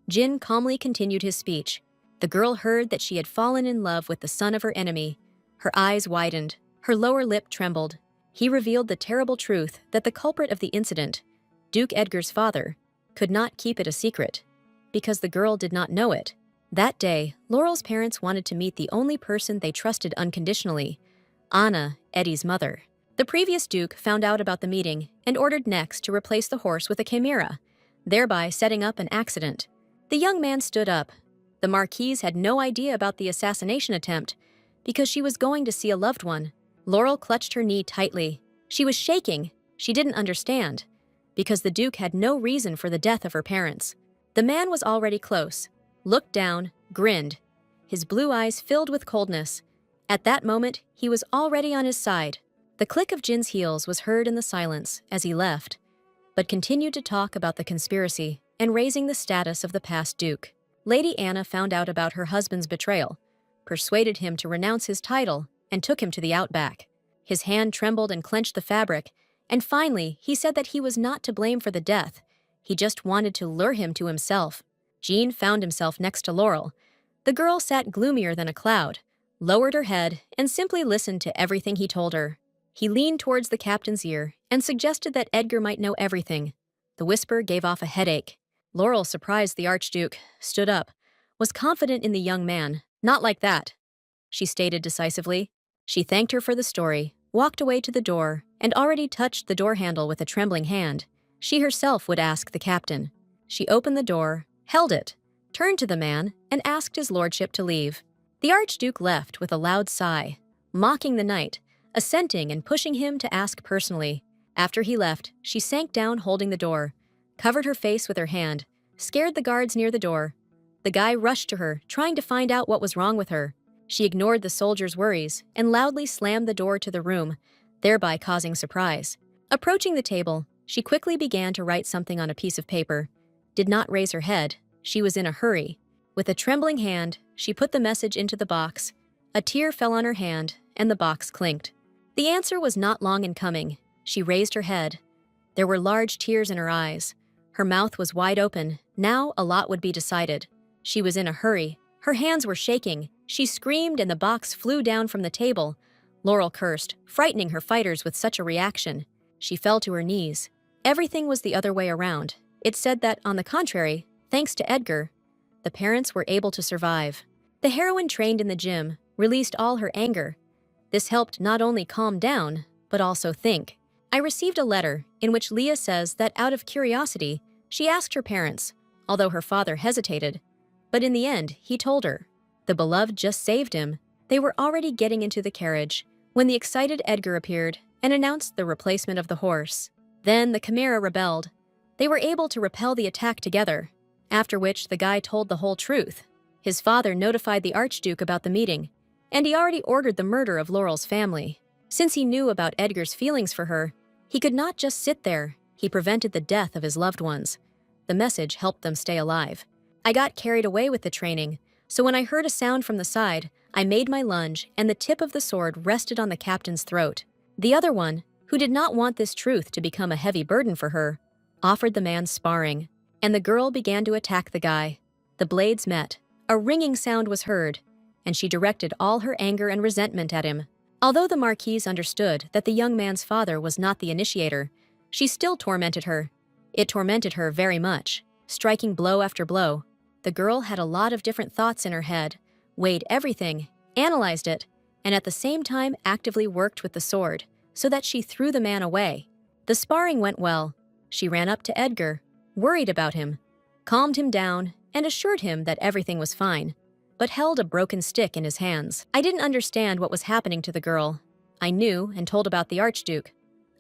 Jin calmly continued his speech. The girl heard that she had fallen in love with the son of her enemy. Her eyes widened. Her lower lip trembled. He revealed the terrible truth that the culprit of the incident, Duke Edgar's father, could not keep it a secret, because the girl did not know it. That day, Laurel's parents wanted to meet the only person they trusted unconditionally, Anna, Eddie's mother. The previous duke found out about the meeting and ordered next to replace the horse with a chimera, thereby setting up an accident. The young man stood up. The marquise had no idea about the assassination attempt because she was going to see a loved one. Laurel clutched her knee tightly. She was shaking. She didn't understand, because the duke had no reason for the death of her parents. The man was already close, looked down, grinned, his blue eyes filled with coldness. At that moment, he was already on his side. The click of Jin's heels was heard in the silence as he left, but continued to talk about the conspiracy and raising the status of the past duke. Lady Anna found out about her husband's betrayal, persuaded him to renounce his title, and took him to the outback. His hand trembled and clenched the fabric, and finally he said that he was not to blame for the death. He just wanted to lure him to himself. Jean found himself next to Laurel. The girl sat gloomier than a cloud, lowered her head, and simply listened to everything he told her. He leaned towards the captain's ear and suggested that Edgar might know everything. The whisper gave off a headache. Laurel, surprised the Archduke, stood up, was confident in the young man. "Not like that," she stated decisively. She thanked her for the story, walked away to the door, and already touched the door handle with a trembling hand. She herself would ask the captain. She opened the door, held it, turned to the man, and asked his lordship to leave. The Archduke left with a loud sigh, mocking the knight, assenting and pushing him to ask personally. After he left, she sank down holding the door, covered her face with her hand, scared the guards near the door. The guy rushed to her, trying to find out what was wrong with her. She ignored the soldier's worries and loudly slammed the door to the room, thereby causing surprise. Approaching the table, she quickly began to write something on a piece of paper. Did not raise her head. She was in a hurry. With a trembling hand, she put the message into the box. A tear fell on her hand, and the box clinked. The answer was not long in coming. She raised her head. There were large tears in her eyes. Her mouth was wide open. Now a lot would be decided. She was in a hurry. Her hands were shaking. She screamed and the box flew down from the table. Laurel cursed, frightening her fighters with such a reaction. She fell to her knees. Everything was the other way around. It said that, on the contrary, thanks to Edgar, the parents were able to survive. The heroine trained in the gym released all her anger. This helped not only calm down, but also think. I received a letter in which Leah says that out of curiosity, she asked her parents, although her father hesitated. But in the end, he told her. The beloved just saved him. They were already getting into the carriage when the excited Edgar appeared and announced the replacement of the horse. Then the chimera rebelled. They were able to repel the attack together, after which the guy told the whole truth. His father notified the Archduke about the meeting, and he already ordered the murder of Laurel's family. Since he knew about Edgar's feelings for her, he could not just sit there. He prevented the death of his loved ones. The message helped them stay alive. I got carried away with the training, so when I heard a sound from the side, I made my lunge and the tip of the sword rested on the captain's throat. The other one, who did not want this truth to become a heavy burden for her, offered the man sparring, and the girl began to attack the guy. The blades met. A ringing sound was heard, and she directed all her anger and resentment at him. Although the Marquise understood that the young man's father was not the initiator, she still tormented her. It tormented her very much, striking blow after blow. The girl had a lot of different thoughts in her head, weighed everything, analyzed it, and at the same time actively worked with the sword, so that she threw the man away. The sparring went well. She ran up to Edgar, worried about him, calmed him down, and assured him that everything was fine, but held a broken stick in his hands. I didn't understand what was happening to the girl. I knew and told about the Archduke.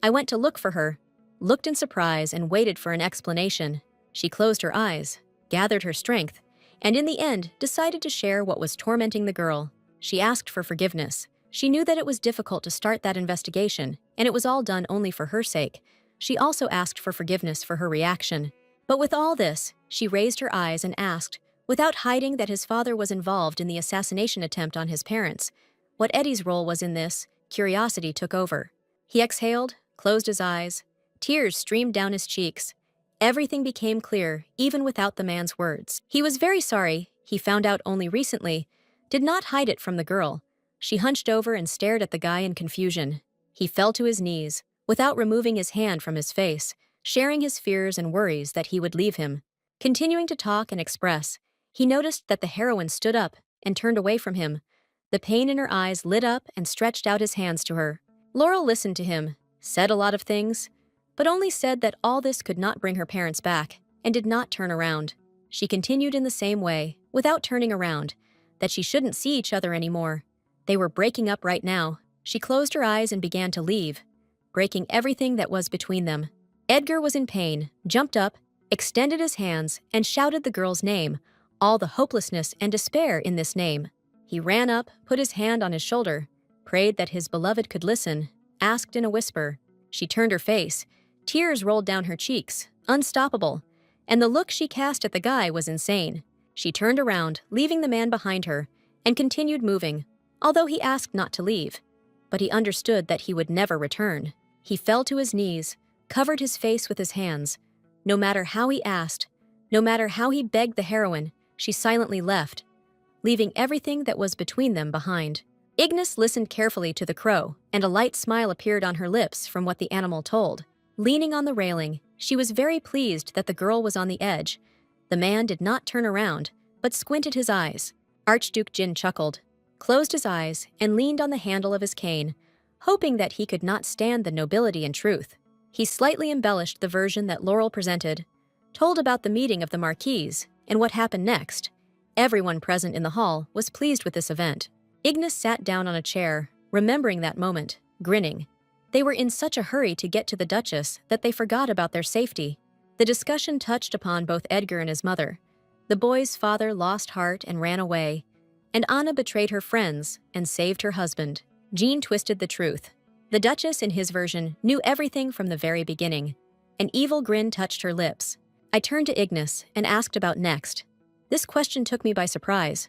I went to look for her, looked in surprise and waited for an explanation. She closed her eyes, gathered her strength, and in the end decided to share what was tormenting the girl. She asked for forgiveness. She knew that it was difficult to start that investigation, and it was all done only for her sake. She also asked for forgiveness for her reaction. But with all this, she raised her eyes and asked, without hiding that his father was involved in the assassination attempt on his parents. What Eddie's role was in this, curiosity took over. He exhaled, closed his eyes. Tears streamed down his cheeks. Everything became clear, even without the man's words. He was very sorry, he found out only recently, did not hide it from the girl. She hunched over and stared at the guy in confusion. He fell to his knees, without removing his hand from his face, sharing his fears and worries that he would leave him. Continuing to talk and express, he noticed that the heroine stood up and turned away from him. The pain in her eyes lit up and stretched out his hands to her. Laurel listened to him, said a lot of things, but only said that all this could not bring her parents back, and did not turn around. She continued in the same way, without turning around, that she shouldn't see each other anymore. They were breaking up right now. She closed her eyes and began to leave, breaking everything that was between them. Edgar was in pain, jumped up, extended his hands, and shouted the girl's name, all the hopelessness and despair in this name. He ran up, put his hand on his shoulder, prayed that his beloved could listen, asked in a whisper. She turned her face. Tears rolled down her cheeks, unstoppable, and the look she cast at the guy was insane. She turned around, leaving the man behind her, and continued moving, although he asked not to leave. But he understood that he would never return. He fell to his knees, covered his face with his hands. No matter how he asked, no matter how he begged the heroine, she silently left, leaving everything that was between them behind. Ignis listened carefully to the crow, and a light smile appeared on her lips from what the animal told. Leaning on the railing, she was very pleased that the girl was on the edge. The man did not turn around, but squinted his eyes. Archduke Jin chuckled, closed his eyes, and leaned on the handle of his cane, hoping that he could not stand the nobility and truth. He slightly embellished the version that Laurel presented, told about the meeting of the Marquise and what happened next. Everyone present in the hall was pleased with this event. Ignis sat down on a chair, remembering that moment, grinning. They were in such a hurry to get to the Duchess that they forgot about their safety. The discussion touched upon both Edgar and his mother. The boy's father lost heart and ran away, and Anna betrayed her friends and saved her husband. Jean twisted the truth. The Duchess, in his version, knew everything from the very beginning. An evil grin touched her lips. I turned to Ignis and asked about next. This question took me by surprise,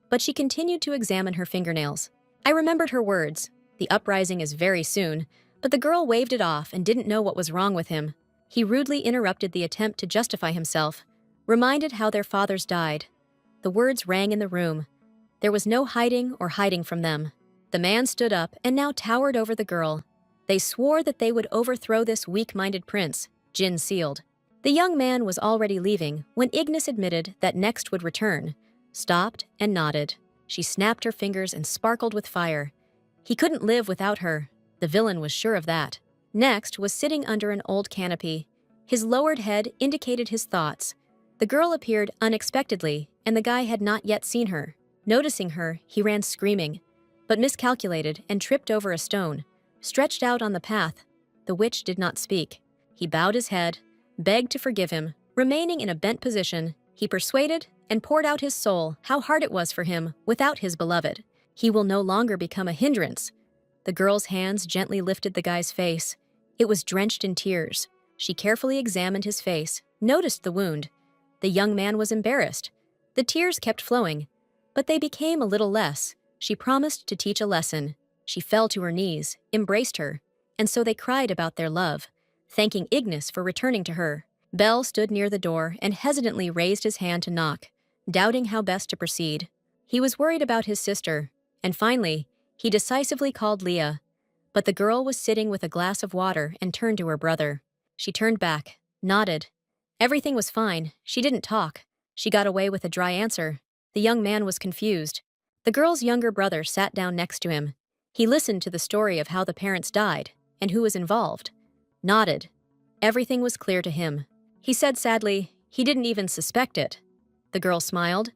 but she continued to examine her fingernails. I remembered her words. The uprising is very soon, but the girl waved it off and didn't know what was wrong with him. He rudely interrupted the attempt to justify himself, reminded how their fathers died. The words rang in the room. There was no hiding or hiding from them. The man stood up and now towered over the girl. They swore that they would overthrow this weak-minded prince, Jin sealed. The young man was already leaving when Ignis admitted that next would return, stopped and nodded. She snapped her fingers and sparkled with fire. He couldn't live without her. The villain was sure of that. Next was sitting under an old canopy. His lowered head indicated his thoughts. The girl appeared unexpectedly, and the guy had not yet seen her. Noticing her, he ran screaming, but miscalculated and tripped over a stone. Stretched out on the path, the witch did not speak. He bowed his head, begged to forgive him. Remaining in a bent position, he persuaded and poured out his soul how hard it was for him without his beloved. He will no longer become a hindrance. The girl's hands gently lifted the guy's face. It was drenched in tears. She carefully examined his face, noticed the wound. The young man was embarrassed. The tears kept flowing, but they became a little less. She promised to teach a lesson. She fell to her knees, embraced her, and so they cried about their love, thanking Ignis for returning to her. Bell stood near the door and hesitantly raised his hand to knock, doubting how best to proceed. He was worried about his sister, and finally, he decisively called Leah. But the girl was sitting with a glass of water and turned to her brother. She turned back, nodded. Everything was fine. She didn't talk. She got away with a dry answer. The young man was confused. The girl's younger brother sat down next to him. He listened to the story of how the parents died and who was involved. Nodded. Everything was clear to him. He said sadly, he didn't even suspect it. The girl smiled.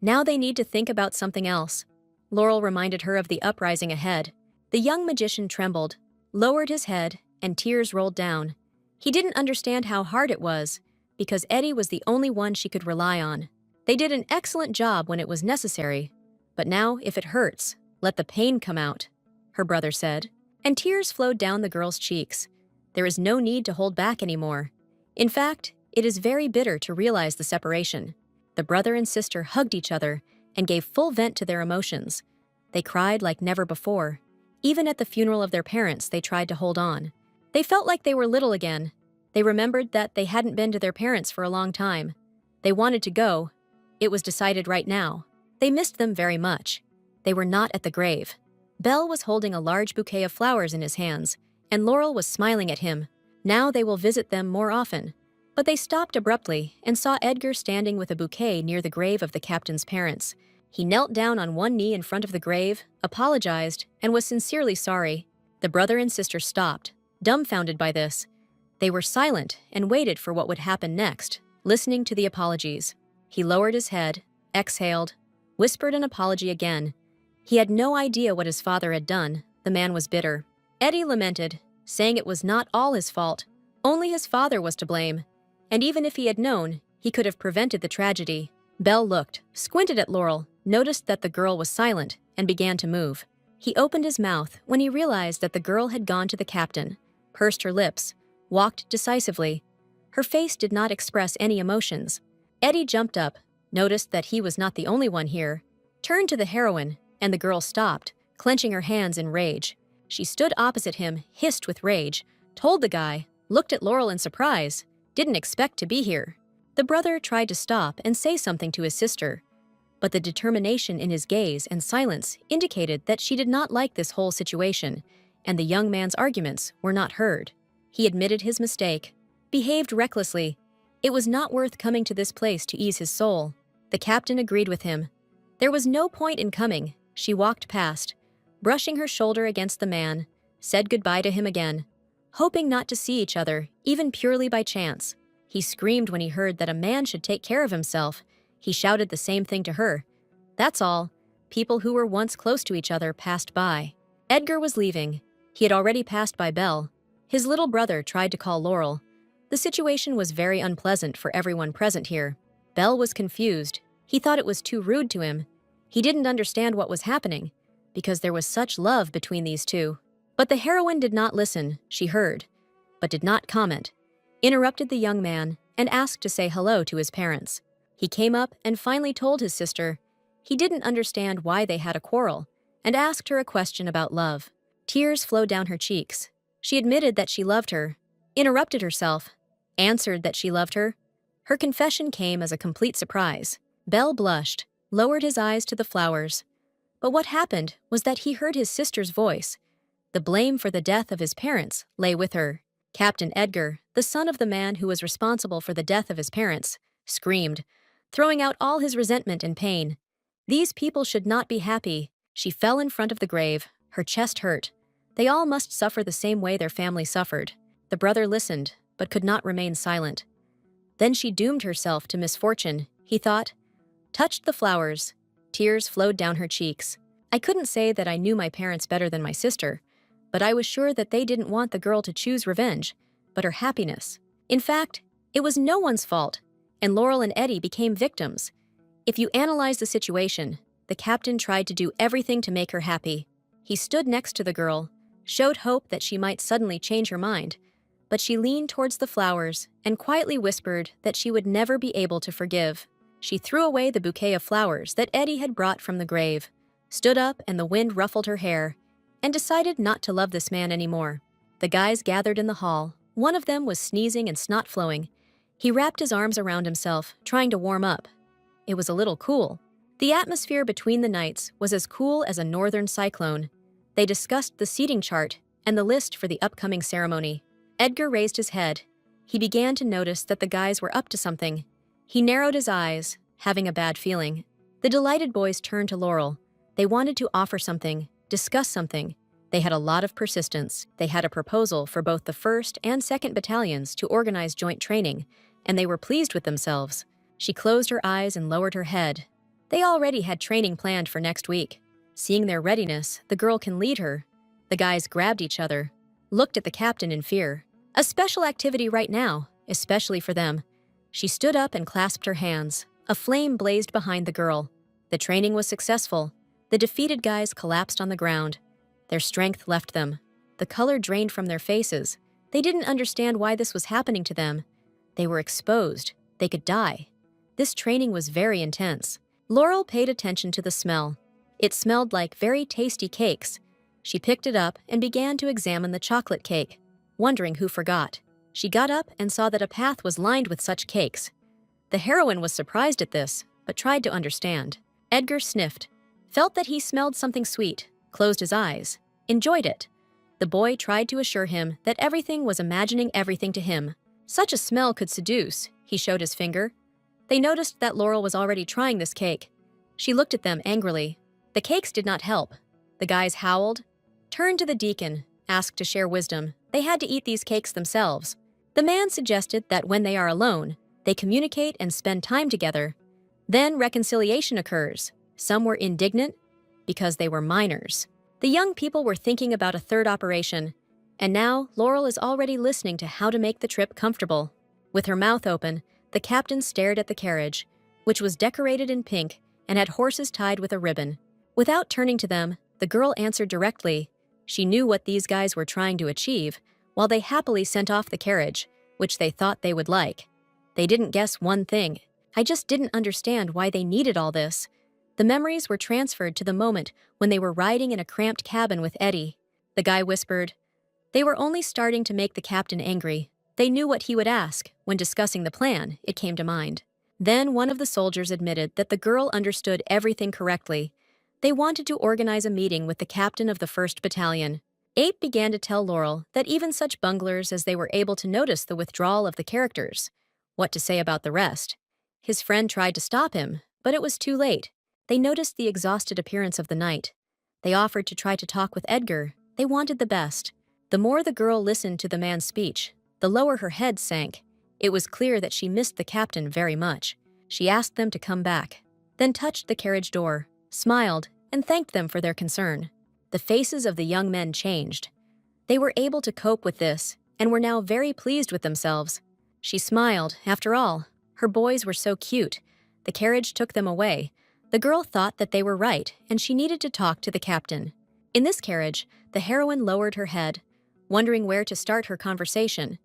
Now they need to think about something else. Laurel reminded her of the uprising ahead. The young magician trembled, lowered his head, and tears rolled down. He didn't understand how hard it was, because Eddie was the only one she could rely on. They did an excellent job when it was necessary, but now, if it hurts, let the pain come out, her brother said, and tears flowed down the girl's cheeks. There is no need to hold back anymore. In fact, it is very bitter to realize the separation. The brother and sister hugged each other and gave full vent to their emotions. They cried like never before. Even at the funeral of their parents, they tried to hold on. They felt like they were little again. They remembered that they hadn't been to their parents for a long time. They wanted to go. It was decided right now. They missed them very much. They were not at the grave. Bell was holding a large bouquet of flowers in his hands, and Laurel was smiling at him. Now they will visit them more often. But they stopped abruptly and saw Edgar standing with a bouquet near the grave of the captain's parents. He knelt down on one knee in front of the grave, apologized, and was sincerely sorry. The brother and sister stopped, dumbfounded by this. They were silent and waited for what would happen next, listening to the apologies. He lowered his head, exhaled, whispered an apology again. He had no idea what his father had done. The man was bitter. Eddie lamented, saying it was not all his fault. Only his father was to blame. And even if he had known, he could have prevented the tragedy. Belle looked, squinted at Laurel, noticed that the girl was silent, and began to move. He opened his mouth when he realized that the girl had gone to the captain, pursed her lips, walked decisively. Her face did not express any emotions. Eddie jumped up, noticed that he was not the only one here, turned to the heroine, and the girl stopped, clenching her hands in rage. She stood opposite him, hissed with rage, told the guy, looked at Laurel in surprise, didn't expect to be here. The brother tried to stop and say something to his sister, but the determination in his gaze and silence indicated that she did not like this whole situation, and the young man's arguments were not heard. He admitted his mistake, behaved recklessly. It was not worth coming to this place to ease his soul. The captain agreed with him. There was no point in coming. She walked past, brushing her shoulder against the man, said goodbye to him again, hoping not to see each other, even purely by chance. He screamed when he heard that a man should take care of himself. He shouted the same thing to her. That's all. People who were once close to each other passed by. Edgar was leaving. He had already passed by Belle. His little brother tried to call Laurel. The situation was very unpleasant for everyone present here. Belle was confused. He thought it was too rude to him. He didn't understand what was happening, because there was such love between these two. But the heroine did not listen. She heard, but did not comment, interrupted the young man, and asked to say hello to his parents. He came up and finally told his sister he didn't understand why they had a quarrel, and asked her a question about love. Tears flowed down her cheeks. She admitted that she loved her, interrupted herself, answered that she loved her. Her confession came as a complete surprise. Belle blushed, lowered his eyes to the flowers. But what happened was that he heard his sister's voice. The blame for the death of his parents lay with her. Captain Edgar, the son of the man who was responsible for the death of his parents, screamed, throwing out all his resentment and pain. These people should not be happy. She fell in front of the grave, her chest hurt. They all must suffer the same way their family suffered. The brother listened, but could not remain silent. Then she doomed herself to misfortune, he thought. Touched the flowers. Tears flowed down her cheeks. I couldn't say that I knew my parents better than my sister, but I was sure that they didn't want the girl to choose revenge, but her happiness. In fact, it was no one's fault, and Laurel and Eddie became victims. If you analyze the situation, the captain tried to do everything to make her happy. He stood next to the girl, showed hope that she might suddenly change her mind, but she leaned towards the flowers and quietly whispered that she would never be able to forgive. She threw away the bouquet of flowers that Eddie had brought from the grave, stood up and the wind ruffled her hair, and decided not to love this man anymore. The guys gathered in the hall. One of them was sneezing and snot flowing. He wrapped his arms around himself, trying to warm up. It was a little cool. The atmosphere between the knights was as cool as a northern cyclone. They discussed the seating chart and the list for the upcoming ceremony. Edgar raised his head. He began to notice that the guys were up to something. He narrowed his eyes, having a bad feeling. The delighted boys turned to Laurel. They wanted to offer something, discuss something. They had a lot of persistence. They had a proposal for both the 1st and 2nd battalions to organize joint training, and they were pleased with themselves. She closed her eyes and lowered her head. They already had training planned for next week. Seeing their readiness, the girl can lead her. The guys grabbed each other, looked at the captain in fear. A special activity right now, especially for them. She stood up and clasped her hands. A flame blazed behind the girl. The training was successful. The defeated guys collapsed on the ground. Their strength left them. The color drained from their faces. They didn't understand why this was happening to them. They were exposed. They could die. This training was very intense. Laurel paid attention to the smell. It smelled like very tasty cakes. She picked it up and began to examine the chocolate cake, wondering who forgot. She got up and saw that a path was lined with such cakes. The heroine was surprised at this, but tried to understand. Edgar sniffed, felt that he smelled something sweet, closed his eyes, enjoyed it. The boy tried to assure him that everything was imagining everything to him. Such a smell could seduce, he showed his finger. They noticed that Laurel was already trying this cake. She looked at them angrily. The cakes did not help. The guys howled, turned to the deacon, asked to share wisdom. They had to eat these cakes themselves. The man suggested that when they are alone, they communicate and spend time together. Then reconciliation occurs. Some were indignant because they were minors. The young people were thinking about a third operation, and now Laurel is already listening to how to make the trip comfortable. With her mouth open, the captain stared at the carriage, which was decorated in pink and had horses tied with a ribbon. Without turning to them, the girl answered directly. She knew what these guys were trying to achieve, while they happily sent off the carriage, which they thought they would like. They didn't guess one thing. I just didn't understand why they needed all this. The memories were transferred to the moment when they were riding in a cramped cabin with Eddie. The guy whispered. They were only starting to make the captain angry. They knew what he would ask. When discussing the plan, it came to mind. Then one of the soldiers admitted that the girl understood everything correctly. They wanted to organize a meeting with the captain of the 1st Battalion. Ape began to tell Laurel that even such bunglers as they were able to notice the withdrawal of the characters. What to say about the rest? His friend tried to stop him, but it was too late. They noticed the exhausted appearance of the knight. They offered to try to talk with Edgar. They wanted the best. The more the girl listened to the man's speech, the lower her head sank. It was clear that she missed the captain very much. She asked them to come back, then touched the carriage door, smiled, and thanked them for their concern. The faces of the young men changed. They were able to cope with this and were now very pleased with themselves. She smiled. After all, her boys were so cute. The carriage took them away. The girl thought that they were right, and she needed to talk to the captain. In this carriage, the heroine lowered her head, wondering where to start her conversation.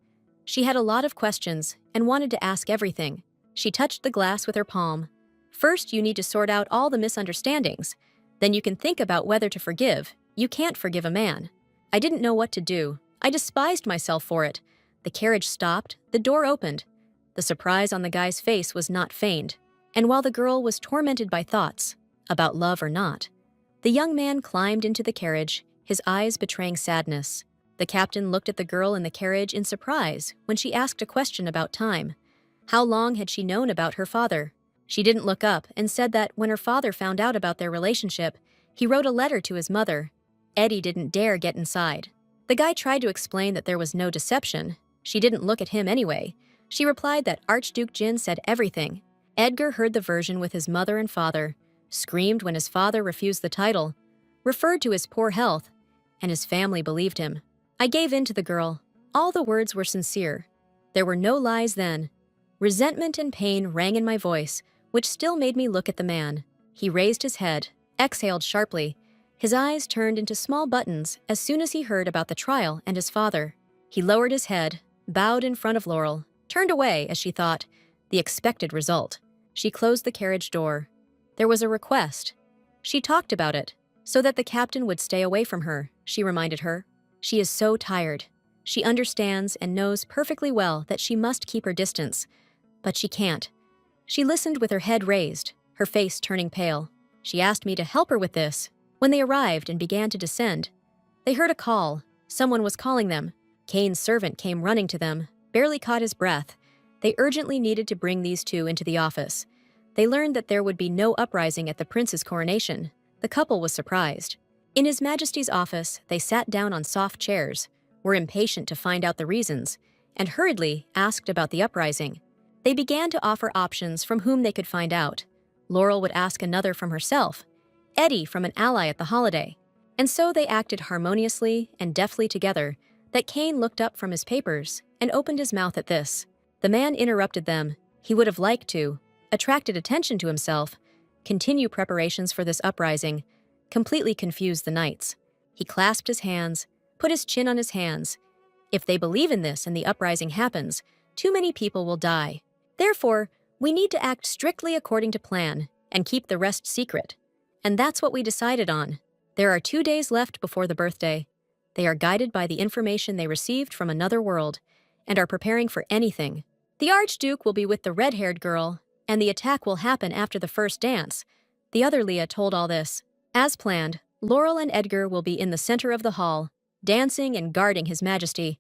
She had a lot of questions and wanted to ask everything. She touched the glass with her palm. First, you need to sort out all the misunderstandings. Then you can think about whether to forgive. You can't forgive a man. I didn't know what to do. I despised myself for it. The carriage stopped. The door opened. The surprise on the guy's face was not feigned. And while the girl was tormented by thoughts, about love or not, the young man climbed into the carriage, his eyes betraying sadness. The captain looked at the girl in the carriage in surprise when she asked a question about time. How long had she known about her father? She didn't look up and said that when her father found out about their relationship, he wrote a letter to his mother. Eddie didn't dare get inside. The guy tried to explain that there was no deception. She didn't look at him anyway. She replied that Archduke Jin said everything. Edgar heard the version with his mother and father, screamed when his father refused the title, referred to his poor health, and his family believed him. I gave in to the girl. All the words were sincere. There were no lies then. Resentment and pain rang in my voice, which still made me look at the man. He raised his head, exhaled sharply. His eyes turned into small buttons as soon as he heard about the trial and his father. He lowered his head, bowed in front of Laurel, turned away as she thought, the expected result. She closed the carriage door. There was a request. She talked about it, so that the captain would stay away from her, she reminded her. She is so tired. She understands and knows perfectly well that she must keep her distance, but she can't. She listened with her head raised, her face turning pale. She asked me to help her with this. When they arrived and began to descend, they heard a call. Someone was calling them. Kane's servant came running to them, barely caught his breath. They urgently needed to bring these two into the office. They learned that there would be no uprising at the prince's coronation. The couple was surprised. In His Majesty's office, they sat down on soft chairs, were impatient to find out the reasons, and hurriedly asked about the uprising. They began to offer options from whom they could find out. Laurel would ask another from herself, Eddie from an ally at the holiday. And so they acted harmoniously and deftly together that Kane looked up from his papers and opened his mouth at this. The man interrupted them. He would have liked to, attracted attention to himself, continue preparations for this uprising, completely confused the knights. He clasped his hands, put his chin on his hands. If they believe in this and the uprising happens, too many people will die. Therefore, we need to act strictly according to plan and keep the rest secret. And that's what we decided on. There are 2 days left before the birthday. They are guided by the information they received from another world and are preparing for anything. The Archduke will be with the red-haired girl, and the attack will happen after the first dance. The other Leah told all this. As planned, Laurel and Edgar will be in the center of the hall, dancing and guarding His Majesty.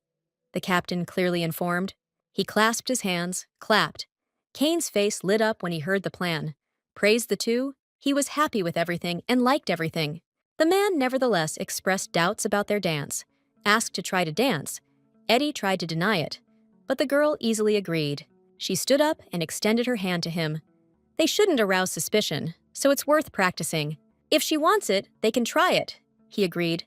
The captain clearly informed. He clasped his hands, clapped. Kane's face lit up when he heard the plan, praised the two, He was happy with everything and liked everything. The man nevertheless expressed doubts about their dance. Asked to try to dance, Eddie tried to deny it, but the girl easily agreed. She stood up and extended her hand to him. They shouldn't arouse suspicion, so it's worth practicing. If she wants it, they can try it, he agreed,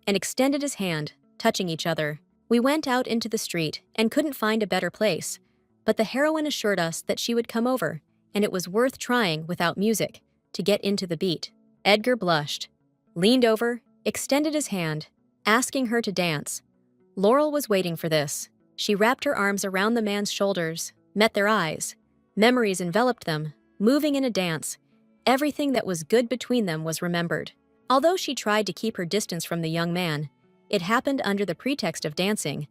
and extended his hand, touching each other. We went out into the street and couldn't find a better place, but the heroine assured us that she would come over, and it was worth trying without music to get into the beat. Edgar blushed, leaned over, extended his hand, asking her to dance. Laurel was waiting for this. She wrapped her arms around the man's shoulders, met their eyes. Memories enveloped them, moving in a dance. Everything that was good between them was remembered. Although she tried to keep her distance from the young man, it happened under the pretext of dancing.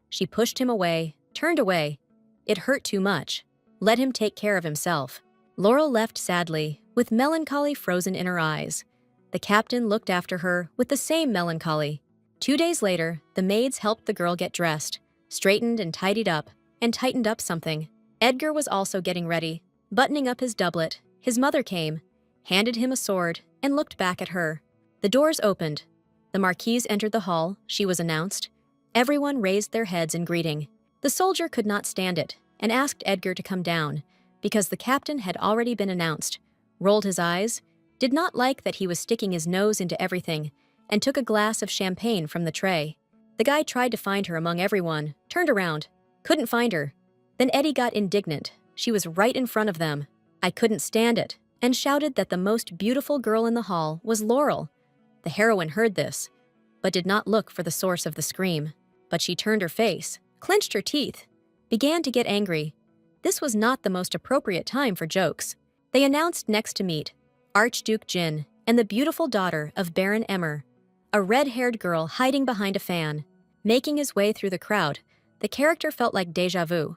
She pushed him away, turned away. It hurt too much. Let him take care of himself. Laurel left sadly, with melancholy frozen in her eyes. The captain looked after her with the same melancholy. 2 days later, the maids helped the girl get dressed, straightened and tidied up, and tightened up something. Edgar was also getting ready, buttoning up his doublet. His mother came, handed him a sword, and looked back at her. The doors opened. The marquise entered the hall, she was announced. Everyone raised their heads in greeting. The soldier could not stand it, and asked Edgar to come down, because the captain had already been announced, rolled his eyes, did not like that he was sticking his nose into everything, and took a glass of champagne from the tray. The guy tried to find her among everyone, turned around, couldn't find her. Then Eddie got indignant. She was right in front of them. I couldn't stand it, and shouted that the most beautiful girl in the hall was Laurel. The heroine heard this, but did not look for the source of the scream. But she turned her face, clenched her teeth, began to get angry. This was not the most appropriate time for jokes. They announced next to meet Archduke Jin and the beautiful daughter of Baron Emmer, a red-haired girl hiding behind a fan. Making his way through the crowd, the character felt like déjà vu.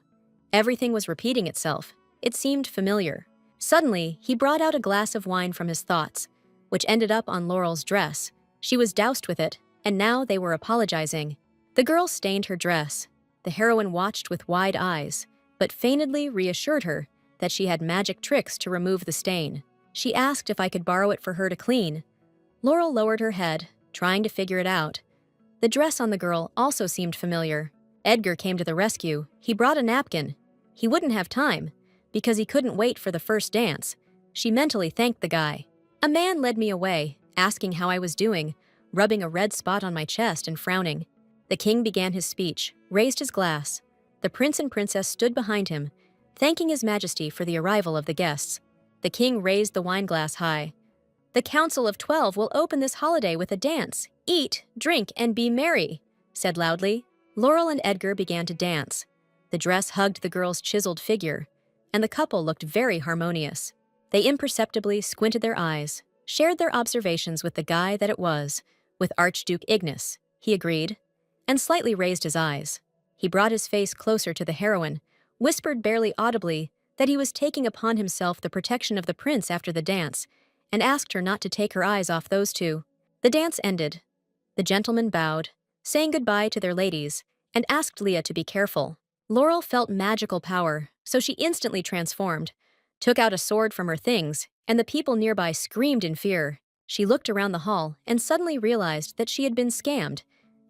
Everything was repeating itself. It seemed familiar. Suddenly, he brought out a glass of wine from his thoughts, which ended up on Laurel's dress. She was doused with it, and now they were apologizing. The girl stained her dress. The heroine watched with wide eyes, but feignedly reassured her that she had magic tricks to remove the stain. She asked if I could borrow it for her to clean. Laurel lowered her head, trying to figure it out. The dress on the girl also seemed familiar. Edgar came to the rescue. He brought a napkin. He wouldn't have time, because he couldn't wait for the first dance. She mentally thanked the guy. A man led me away, asking how I was doing, rubbing a red spot on my chest and frowning. The king began his speech, raised his glass. The prince and princess stood behind him, thanking His Majesty for the arrival of the guests. The king raised the wine glass high. "The Council of 12 will open this holiday with a dance. Eat, drink, and be merry," said loudly. Laurel and Edgar began to dance. The dress hugged the girl's chiseled figure, and the couple looked very harmonious. They imperceptibly squinted their eyes, shared their observations with the guy that it was, with Archduke Ignis. He agreed, and slightly raised his eyes. He brought his face closer to the heroine, whispered barely audibly that he was taking upon himself the protection of the prince after the dance, and asked her not to take her eyes off those two. The dance ended. The gentlemen bowed, saying goodbye to their ladies, and asked Leah to be careful. Laurel felt magical power, so she instantly transformed, took out a sword from her things, and the people nearby screamed in fear. She looked around the hall and suddenly realized that she had been scammed,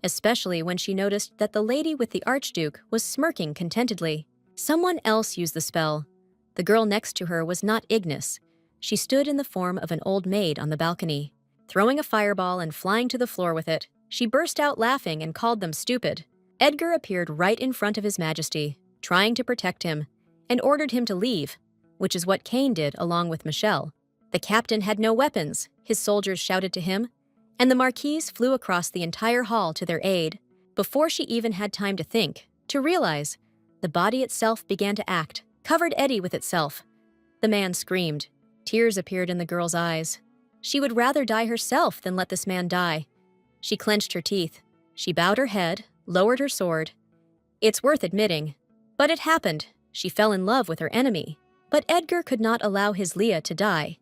especially when she noticed that the lady with the Archduke was smirking contentedly. Someone else used the spell. The girl next to her was not Ignis. She stood in the form of an old maid on the balcony. Throwing a fireball and flying to the floor with it, she burst out laughing and called them stupid. Edgar appeared right in front of His Majesty, trying to protect him, and ordered him to leave, which is what Cain did along with Michelle. The captain had no weapons, his soldiers shouted to him, and the marquise flew across the entire hall to their aid. Before she even had time to think, to realize, the body itself began to act, covered Eddie with itself. The man screamed. Tears appeared in the girl's eyes. She would rather die herself than let this man die. She clenched her teeth. She bowed her head, lowered her sword. It's worth admitting, but it happened. She fell in love with her enemy. But Edgar could not allow his Leah to die.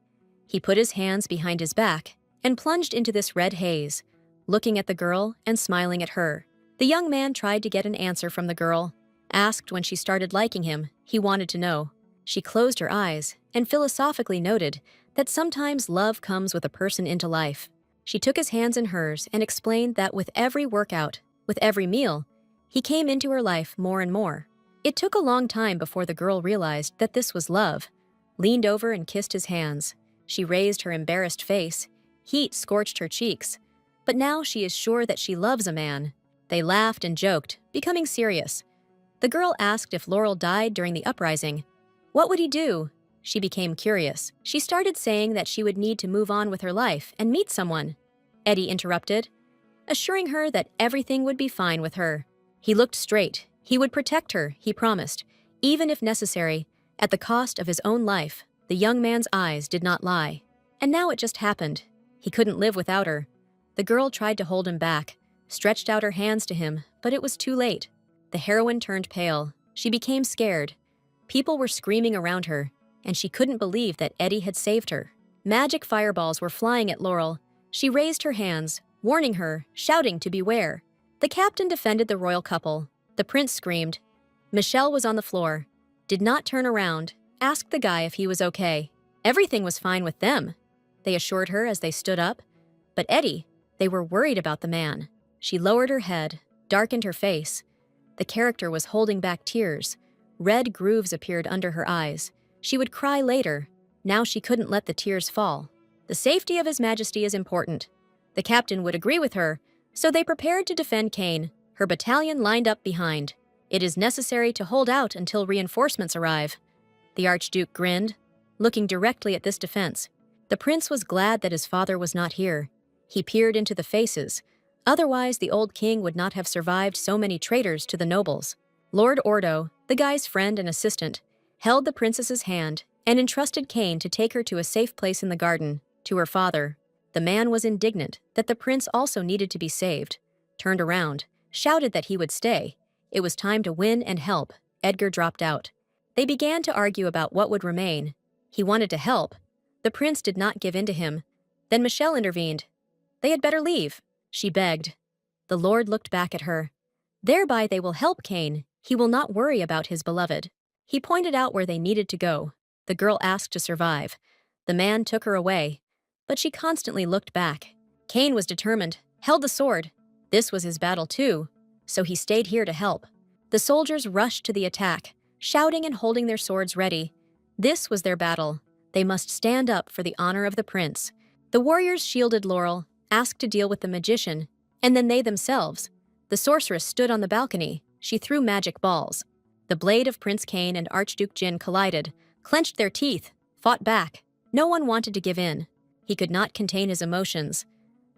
He put his hands behind his back and plunged into this red haze, looking at the girl and smiling at her. The young man tried to get an answer from the girl, asked when she started liking him. He wanted to know. She closed her eyes and philosophically noted that sometimes love comes with a person into life. She took his hands in hers and explained that with every workout, with every meal, he came into her life more and more. It took a long time before the girl realized that this was love, leaned over and kissed his hands. She raised her embarrassed face. Heat scorched her cheeks. But now she is sure that she loves a man. They laughed and joked, becoming serious. The girl asked if Laurel died during the uprising. What would he do? She became curious. She started saying that she would need to move on with her life and meet someone. Eddie interrupted, assuring her that everything would be fine with her. He looked straight. He would protect her, he promised, even if necessary, at the cost of his own life. The young man's eyes did not lie. And now it just happened. He couldn't live without her. The girl tried to hold him back, stretched out her hands to him, but it was too late. The heroine turned pale. She became scared. People were screaming around her, and she couldn't believe that Eddie had saved her. Magic fireballs were flying at Laurel. She raised her hands, warning her, shouting to beware. The captain defended the royal couple. The prince screamed. Michelle was on the floor, did not turn around, asked the guy if he was okay. Everything was fine with them, they assured her as they stood up. But Eddie, they were worried about the man. She lowered her head, darkened her face. The character was holding back tears. Red grooves appeared under her eyes. She would cry later. Now she couldn't let the tears fall. The safety of His Majesty is important. The captain would agree with her, so they prepared to defend Kane. Her battalion lined up behind. It is necessary to hold out until reinforcements arrive. The Archduke grinned, looking directly at this defense. The prince was glad that his father was not here. He peered into the faces. Otherwise, the old king would not have survived so many traitors to the nobles. Lord Ordo, the guy's friend and assistant, held the princess's hand and entrusted Kane to take her to a safe place in the garden, to her father. The man was indignant that the prince also needed to be saved, turned around, shouted that he would stay. It was time to win and help. Edgar dropped out. They began to argue about what would remain. He wanted to help. The prince did not give in to him. Then Michelle intervened. They had better leave, she begged. The Lord looked back at her. Thereby they will help Kane. He will not worry about his beloved. He pointed out where they needed to go. The girl asked to survive. The man took her away, but she constantly looked back. Kane was determined, held the sword. This was his battle too, so he stayed here to help. The soldiers rushed to the attack, shouting and holding their swords ready. This was their battle. They must stand up for the honor of the prince. The warriors shielded Laurel, asked to deal with the magician, and then they themselves. The sorceress stood on the balcony. She threw magic balls. The blade of Prince Kane and Archduke Jin collided, clenched their teeth, fought back. No one wanted to give in. He could not contain his emotions.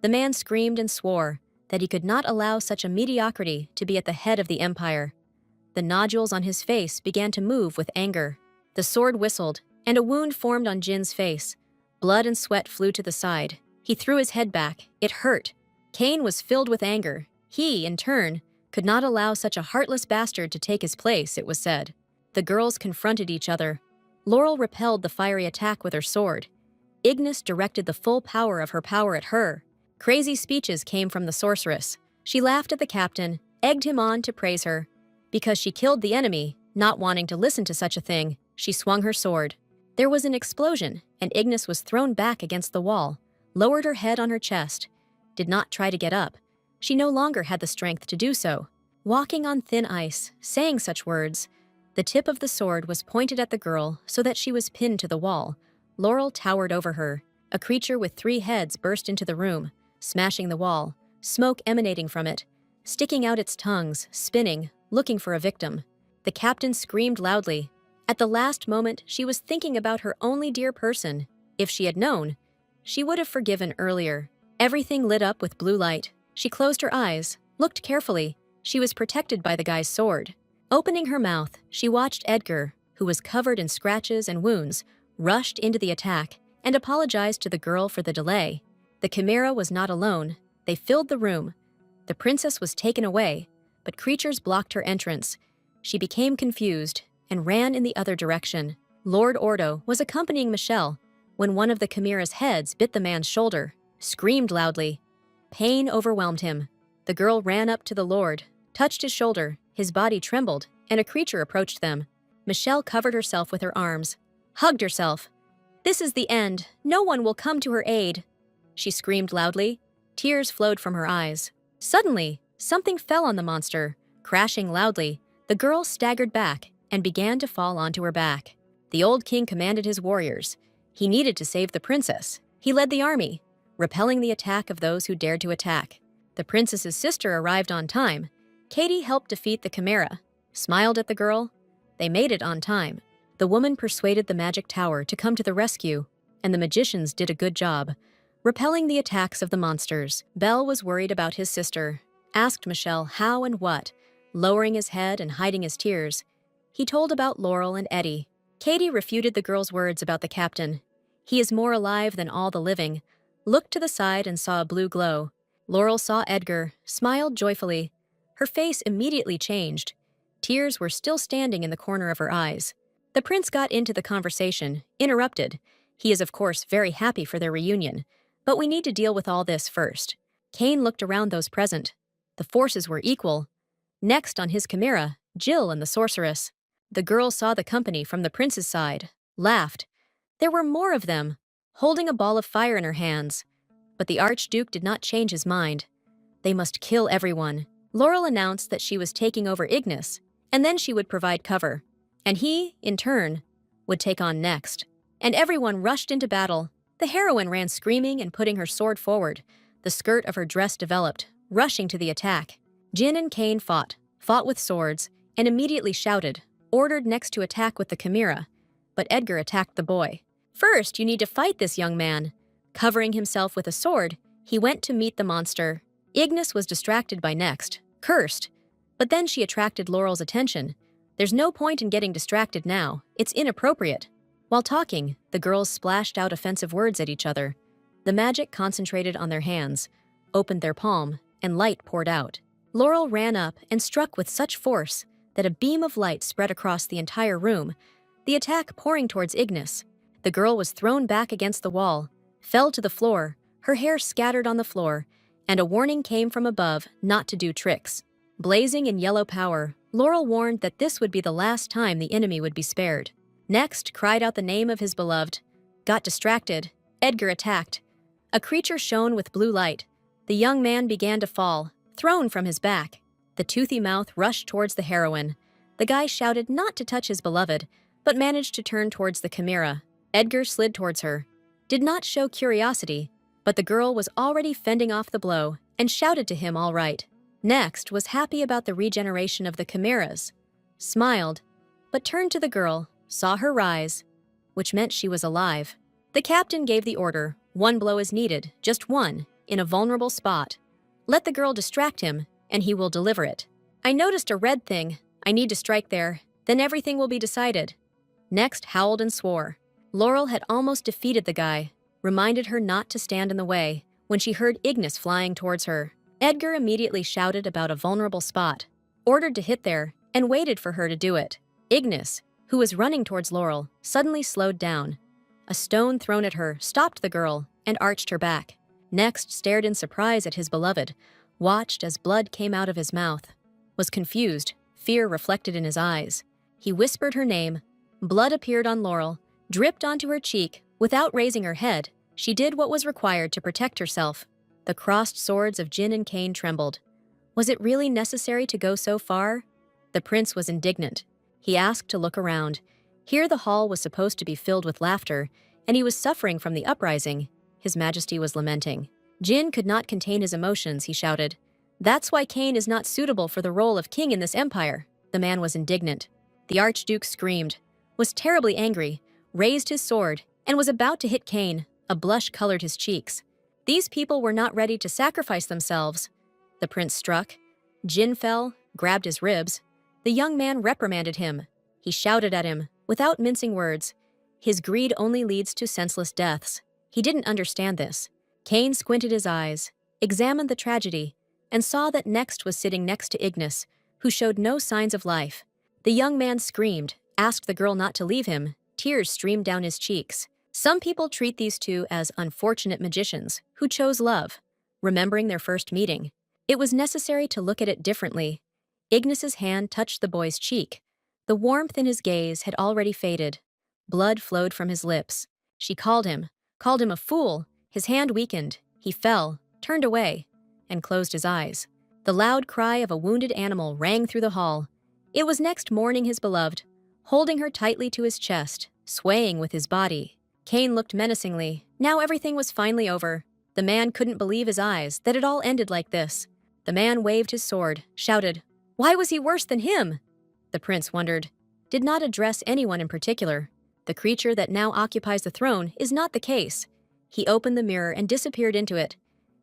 The man screamed and swore that he could not allow such a mediocrity to be at the head of the empire. The nodules on his face began to move with anger. The sword whistled, and a wound formed on Jin's face. Blood and sweat flew to the side. He threw his head back. It hurt. Kane was filled with anger. He, in turn, could not allow such a heartless bastard to take his place, it was said. The girls confronted each other. Laurel repelled the fiery attack with her sword. Ignis directed the full power of her power at her. Crazy speeches came from the sorceress. She laughed at the captain, egged him on to praise her. Because she killed the enemy, not wanting to listen to such a thing, she swung her sword. There was an explosion, and Ignis was thrown back against the wall, lowered her head on her chest, did not try to get up. She no longer had the strength to do so. Walking on thin ice, saying such words, the tip of the sword was pointed at the girl so that she was pinned to the wall. Laurel towered over her. A creature with 3 heads burst into the room, smashing the wall, smoke emanating from it, sticking out its tongues, spinning, looking for a victim. The captain screamed loudly. At the last moment, she was thinking about her only dear person. If she had known, she would have forgiven earlier. Everything lit up with blue light. She closed her eyes, looked carefully. She was protected by the guy's sword. Opening her mouth, she watched Edgar, who was covered in scratches and wounds, rushed into the attack and apologized to the girl for the delay. The chimera was not alone. They filled the room. The princess was taken away, but creatures blocked her entrance. She became confused and ran in the other direction. Lord Ordo was accompanying Michelle when one of the chimera's heads bit the man's shoulder, screamed loudly. Pain overwhelmed him. The girl ran up to the Lord, touched his shoulder, his body trembled, and a creature approached them. Michelle covered herself with her arms, hugged herself. This is the end. No one will come to her aid. She screamed loudly. Tears flowed from her eyes. Suddenly, something fell on the monster. Crashing loudly, the girl staggered back and began to fall onto her back. The old king commanded his warriors. He needed to save the princess. He led the army, repelling the attack of those who dared to attack. The princess's sister arrived on time. Katie helped defeat the chimera, smiled at the girl. They made it on time. The woman persuaded the magic tower to come to the rescue, and the magicians did a good job, repelling the attacks of the monsters. Belle was worried about his sister, asked Michelle how and what, lowering his head and hiding his tears. He told about Laurel and Eddie. Katie refuted the girl's words about the captain. He is more alive than all the living. Looked to the side and saw a blue glow. Laurel saw Edgar, smiled joyfully. Her face immediately changed. Tears were still standing in the corner of her eyes. The prince got into the conversation, interrupted. He is of course very happy for their reunion, but we need to deal with all this first. Kane looked around those present. The forces were equal. Next on his chimera, Jill and the sorceress. The girl saw the company from the prince's side, laughed. There were more of them, holding a ball of fire in her hands. But the Archduke did not change his mind. They must kill everyone. Laurel announced that she was taking over Ignis, and then she would provide cover. And he, in turn, would take on next. And everyone rushed into battle. The heroine ran screaming and putting her sword forward. The skirt of her dress developed, rushing to the attack. Jin and Kane fought with swords, and immediately shouted, ordered next to attack with the chimera. But Edgar attacked the boy. First, you need to fight this young man. Covering himself with a sword, he went to meet the monster. Ignis was distracted by Next, cursed. But then she attracted Laurel's attention. There's no point in getting distracted now. It's inappropriate. While talking, the girls splashed out offensive words at each other. The magic concentrated on their hands, opened their palm, and light poured out. Laurel ran up and struck with such force that a beam of light spread across the entire room, the attack pouring towards Ignis. The girl was thrown back against the wall, fell to the floor, her hair scattered on the floor, and a warning came from above not to do tricks. Blazing in yellow power, Laurel warned that this would be the last time the enemy would be spared. Next cried out the name of his beloved. Got distracted. Edgar attacked. A creature shone with blue light. The young man began to fall, thrown from his back. The toothy mouth rushed towards the heroine. The guy shouted not to touch his beloved, but managed to turn towards the chimera. Edgar slid towards her. Did not show curiosity, but the girl was already fending off the blow and shouted to him all right. Next was happy about the regeneration of the chimeras. Smiled, but turned to the girl, saw her rise, which meant she was alive. The captain gave the order, one blow is needed, just one, in a vulnerable spot. Let the girl distract him, and he will deliver it. I noticed a red thing. I need to strike there, then everything will be decided. Next howled and swore. Laurel had almost defeated the guy, reminded her not to stand in the way, when she heard Ignis flying towards her. Edgar immediately shouted about a vulnerable spot, ordered to hit there, and waited for her to do it. Ignis, who was running towards Laurel, suddenly slowed down. A stone thrown at her stopped the girl and arched her back. Next stared in surprise at his beloved, watched as blood came out of his mouth, was confused, fear reflected in his eyes. He whispered her name. Blood appeared on Laurel, dripped onto her cheek. Without raising her head, she did what was required to protect herself. The crossed swords of Jin and Kane trembled. Was it really necessary to go so far? The prince was indignant. He asked to look around. Here the hall was supposed to be filled with laughter, and he was suffering from the uprising. His Majesty was lamenting. Jin could not contain his emotions, he shouted. That's why Kane is not suitable for the role of king in this empire. The man was indignant. The Archduke screamed, was terribly angry, raised his sword, and was about to hit Kane. A blush colored his cheeks. These people were not ready to sacrifice themselves. The prince struck. Jin fell, grabbed his ribs. The young man reprimanded him. He shouted at him, without mincing words. His greed only leads to senseless deaths. He didn't understand this. Kane squinted his eyes, examined the tragedy, and saw that Next was sitting next to Ignis, who showed no signs of life. The young man screamed, asked the girl not to leave him. Tears streamed down his cheeks. Some people treat these two as unfortunate magicians who chose love, remembering their first meeting. It was necessary to look at it differently. Ignis's hand touched the boy's cheek. The warmth in his gaze had already faded. Blood flowed from his lips. She called him a fool. His hand weakened. He fell, turned away, and closed his eyes. The loud cry of a wounded animal rang through the hall. It was next morning his beloved, holding her tightly to his chest, swaying with his body. Cain looked menacingly. Now everything was finally over. The man couldn't believe his eyes that it all ended like this. The man waved his sword, shouted, "Why was he worse than him?" The prince wondered, did not address anyone in particular. The creature that now occupies the throne is not the case. He opened the mirror and disappeared into it.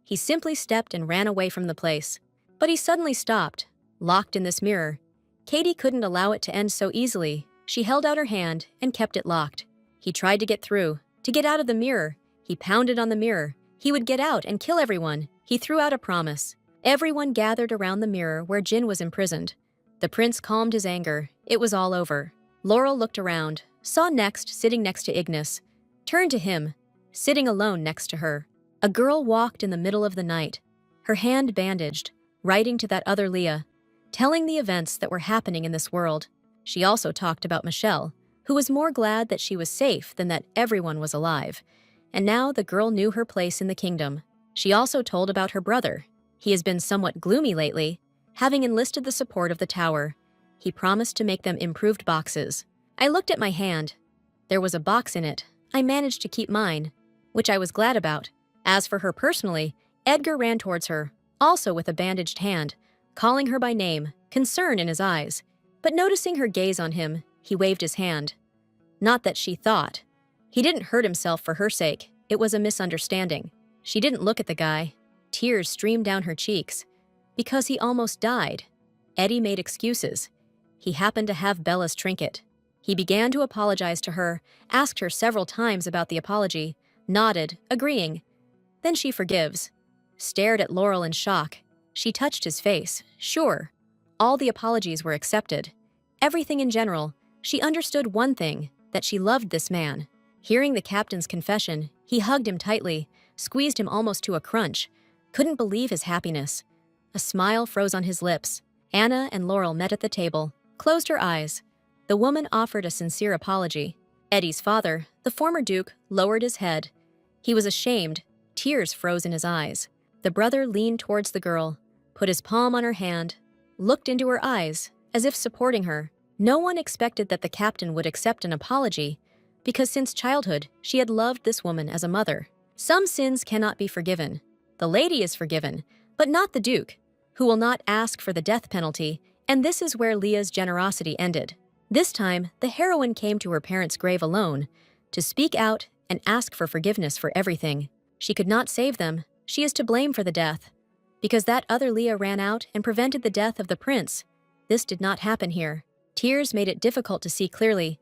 He simply stepped and ran away from the place. But he suddenly stopped, locked in this mirror. Katie couldn't allow it to end so easily. She held out her hand and kept it locked. He tried to get through, to get out of the mirror. He pounded on the mirror. He would get out and kill everyone. He threw out a promise. Everyone gathered around the mirror where Jin was imprisoned. The prince calmed his anger. It was all over. Laurel looked around, saw Next sitting next to Ignis, turned to him, sitting alone next to her. A girl walked in the middle of the night, her hand bandaged, writing to that other Leah, telling the events that were happening in this world. She also talked about Michelle, who was more glad that she was safe than that everyone was alive. And now the girl knew her place in the kingdom. She also told about her brother. He has been somewhat gloomy lately, having enlisted the support of the tower. He promised to make them improved boxes. I looked at my hand. There was a box in it. I managed to keep mine, which I was glad about. As for her personally, Edgar ran towards her, also with a bandaged hand, calling her by name, concern in his eyes. But noticing her gaze on him, he waved his hand. Not that she thought. He didn't hurt himself for her sake. It was a misunderstanding. She didn't look at the guy. Tears streamed down her cheeks. Because he almost died. Eddie made excuses. He happened to have Bella's trinket. He began to apologize to her, asked her several times about the apology, nodded, agreeing. Then she forgives. Stared at Laurel in shock. She touched his face. Sure. All the apologies were accepted. Everything in general. She understood one thing, that she loved this man. Hearing the captain's confession, he hugged him tightly, squeezed him almost to a crunch. Couldn't believe his happiness. A smile froze on his lips. Anna and Laurel met at the table, closed her eyes. The woman offered a sincere apology. Eddie's father, the former duke, lowered his head. He was ashamed. Tears froze in his eyes. The brother leaned towards the girl, put his palm on her hand, looked into her eyes, as if supporting her. No one expected that the captain would accept an apology, because since childhood, she had loved this woman as a mother. Some sins cannot be forgiven. The lady is forgiven, but not the duke, who will not ask for the death penalty, and this is where Leah's generosity ended. This time, the heroine came to her parents' grave alone, to speak out and ask for forgiveness for everything. She could not save them. She is to blame for the death. Because that other Leah ran out and prevented the death of the prince. This did not happen here. Tears made it difficult to see clearly,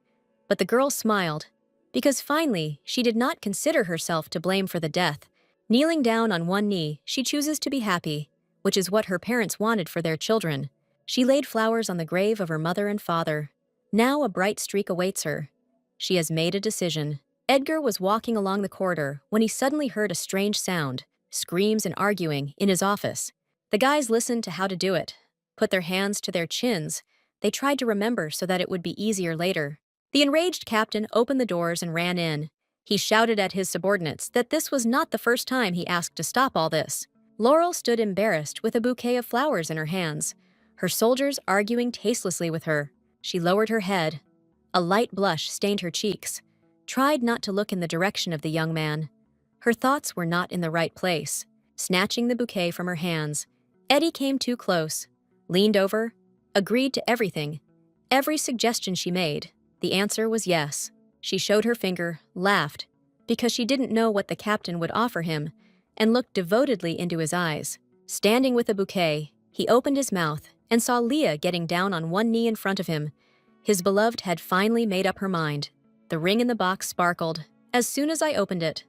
but the girl smiled, because finally she did not consider herself to blame for the death. Kneeling down on one knee, she chooses to be happy, which is what her parents wanted for their children. She laid flowers on the grave of her mother and father. Now a bright streak awaits her. She has made a decision. Edgar was walking along the corridor when he suddenly heard a strange sound, screams and arguing, in his office. The guys listened to how to do it, put their hands to their chins. They tried to remember so that it would be easier later. The enraged captain opened the doors and ran in. He shouted at his subordinates that this was not the first time he asked to stop all this. Laurel stood embarrassed with a bouquet of flowers in her hands, her soldiers arguing tastelessly with her. She lowered her head. A light blush stained her cheeks, tried not to look in the direction of the young man. Her thoughts were not in the right place. Snatching the bouquet from her hands, Eddie came too close, leaned over, agreed to everything. Every suggestion she made, the answer was yes. She showed her finger, laughed, because she didn't know what the captain would offer him, and looked devotedly into his eyes. Standing with a bouquet, he opened his mouth and saw Leah getting down on one knee in front of him. His beloved had finally made up her mind. The ring in the box sparkled. As soon as I opened it,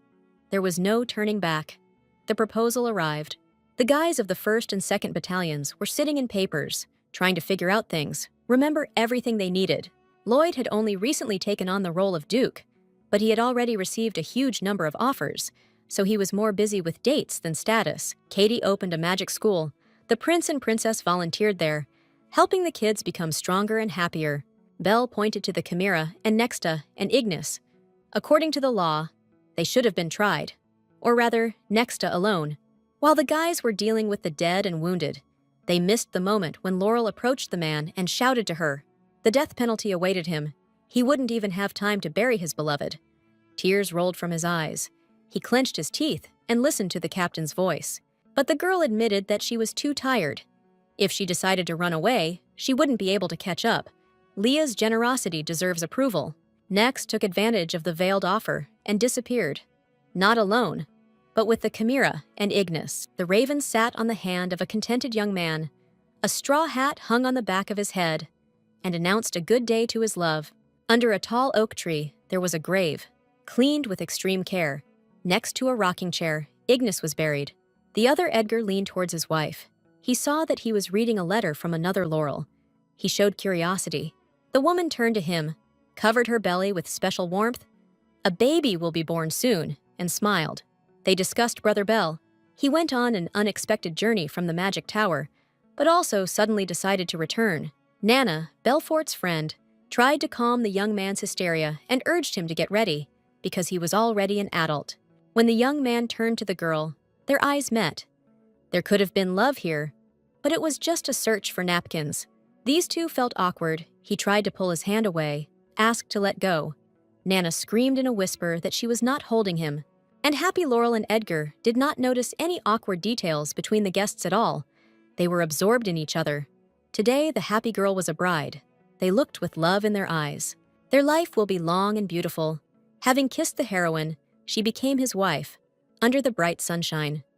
there was no turning back. The proposal arrived. The guys of the 1st and 2nd battalions were sitting in papers, trying to figure out things, remember everything they needed. Lloyd had only recently taken on the role of Duke, but he had already received a huge number of offers, so he was more busy with dates than status. Katie opened a magic school. The prince and princess volunteered there, helping the kids become stronger and happier. Belle pointed to the Chimera and Nexta and Ignis. According to the law, They should have been tried. Or rather, next to alone. While the guys were dealing with the dead and wounded, they missed the moment when Laurel approached the man and shouted to her. The death penalty awaited him. He wouldn't even have time to bury his beloved. Tears rolled from his eyes. He clenched his teeth and listened to the captain's voice. But the girl admitted that she was too tired. If she decided to run away, she wouldn't be able to catch up. Leah's generosity deserves approval. Nex took advantage of the veiled offer and disappeared. Not alone, but with the chimera and Ignis. The raven sat on the hand of a contented young man. A straw hat hung on the back of his head and announced a good day to his love. Under a tall oak tree, there was a grave, cleaned with extreme care. Next to a rocking chair, Ignis was buried. The other Edgar leaned towards his wife. He saw that he was reading a letter from another Laurel. He showed curiosity. The woman turned to him, covered her belly with special warmth. "A baby will be born soon," and smiled. They discussed Brother Bell. He went on an unexpected journey from the magic tower, but also suddenly decided to return. Nana, Belfort's friend, tried to calm the young man's hysteria and urged him to get ready, because he was already an adult. When the young man turned to the girl, their eyes met. There could have been love here, but it was just a search for napkins. These two felt awkward. He tried to pull his hand away, asked to let go. Nana screamed in a whisper that she was not holding him. And happy Laurel and Edgar did not notice any awkward details between the guests at all. They were absorbed in each other. Today, the happy girl was a bride. They looked with love in their eyes. Their life will be long and beautiful. Having kissed the heroine, she became his wife, under the bright sunshine.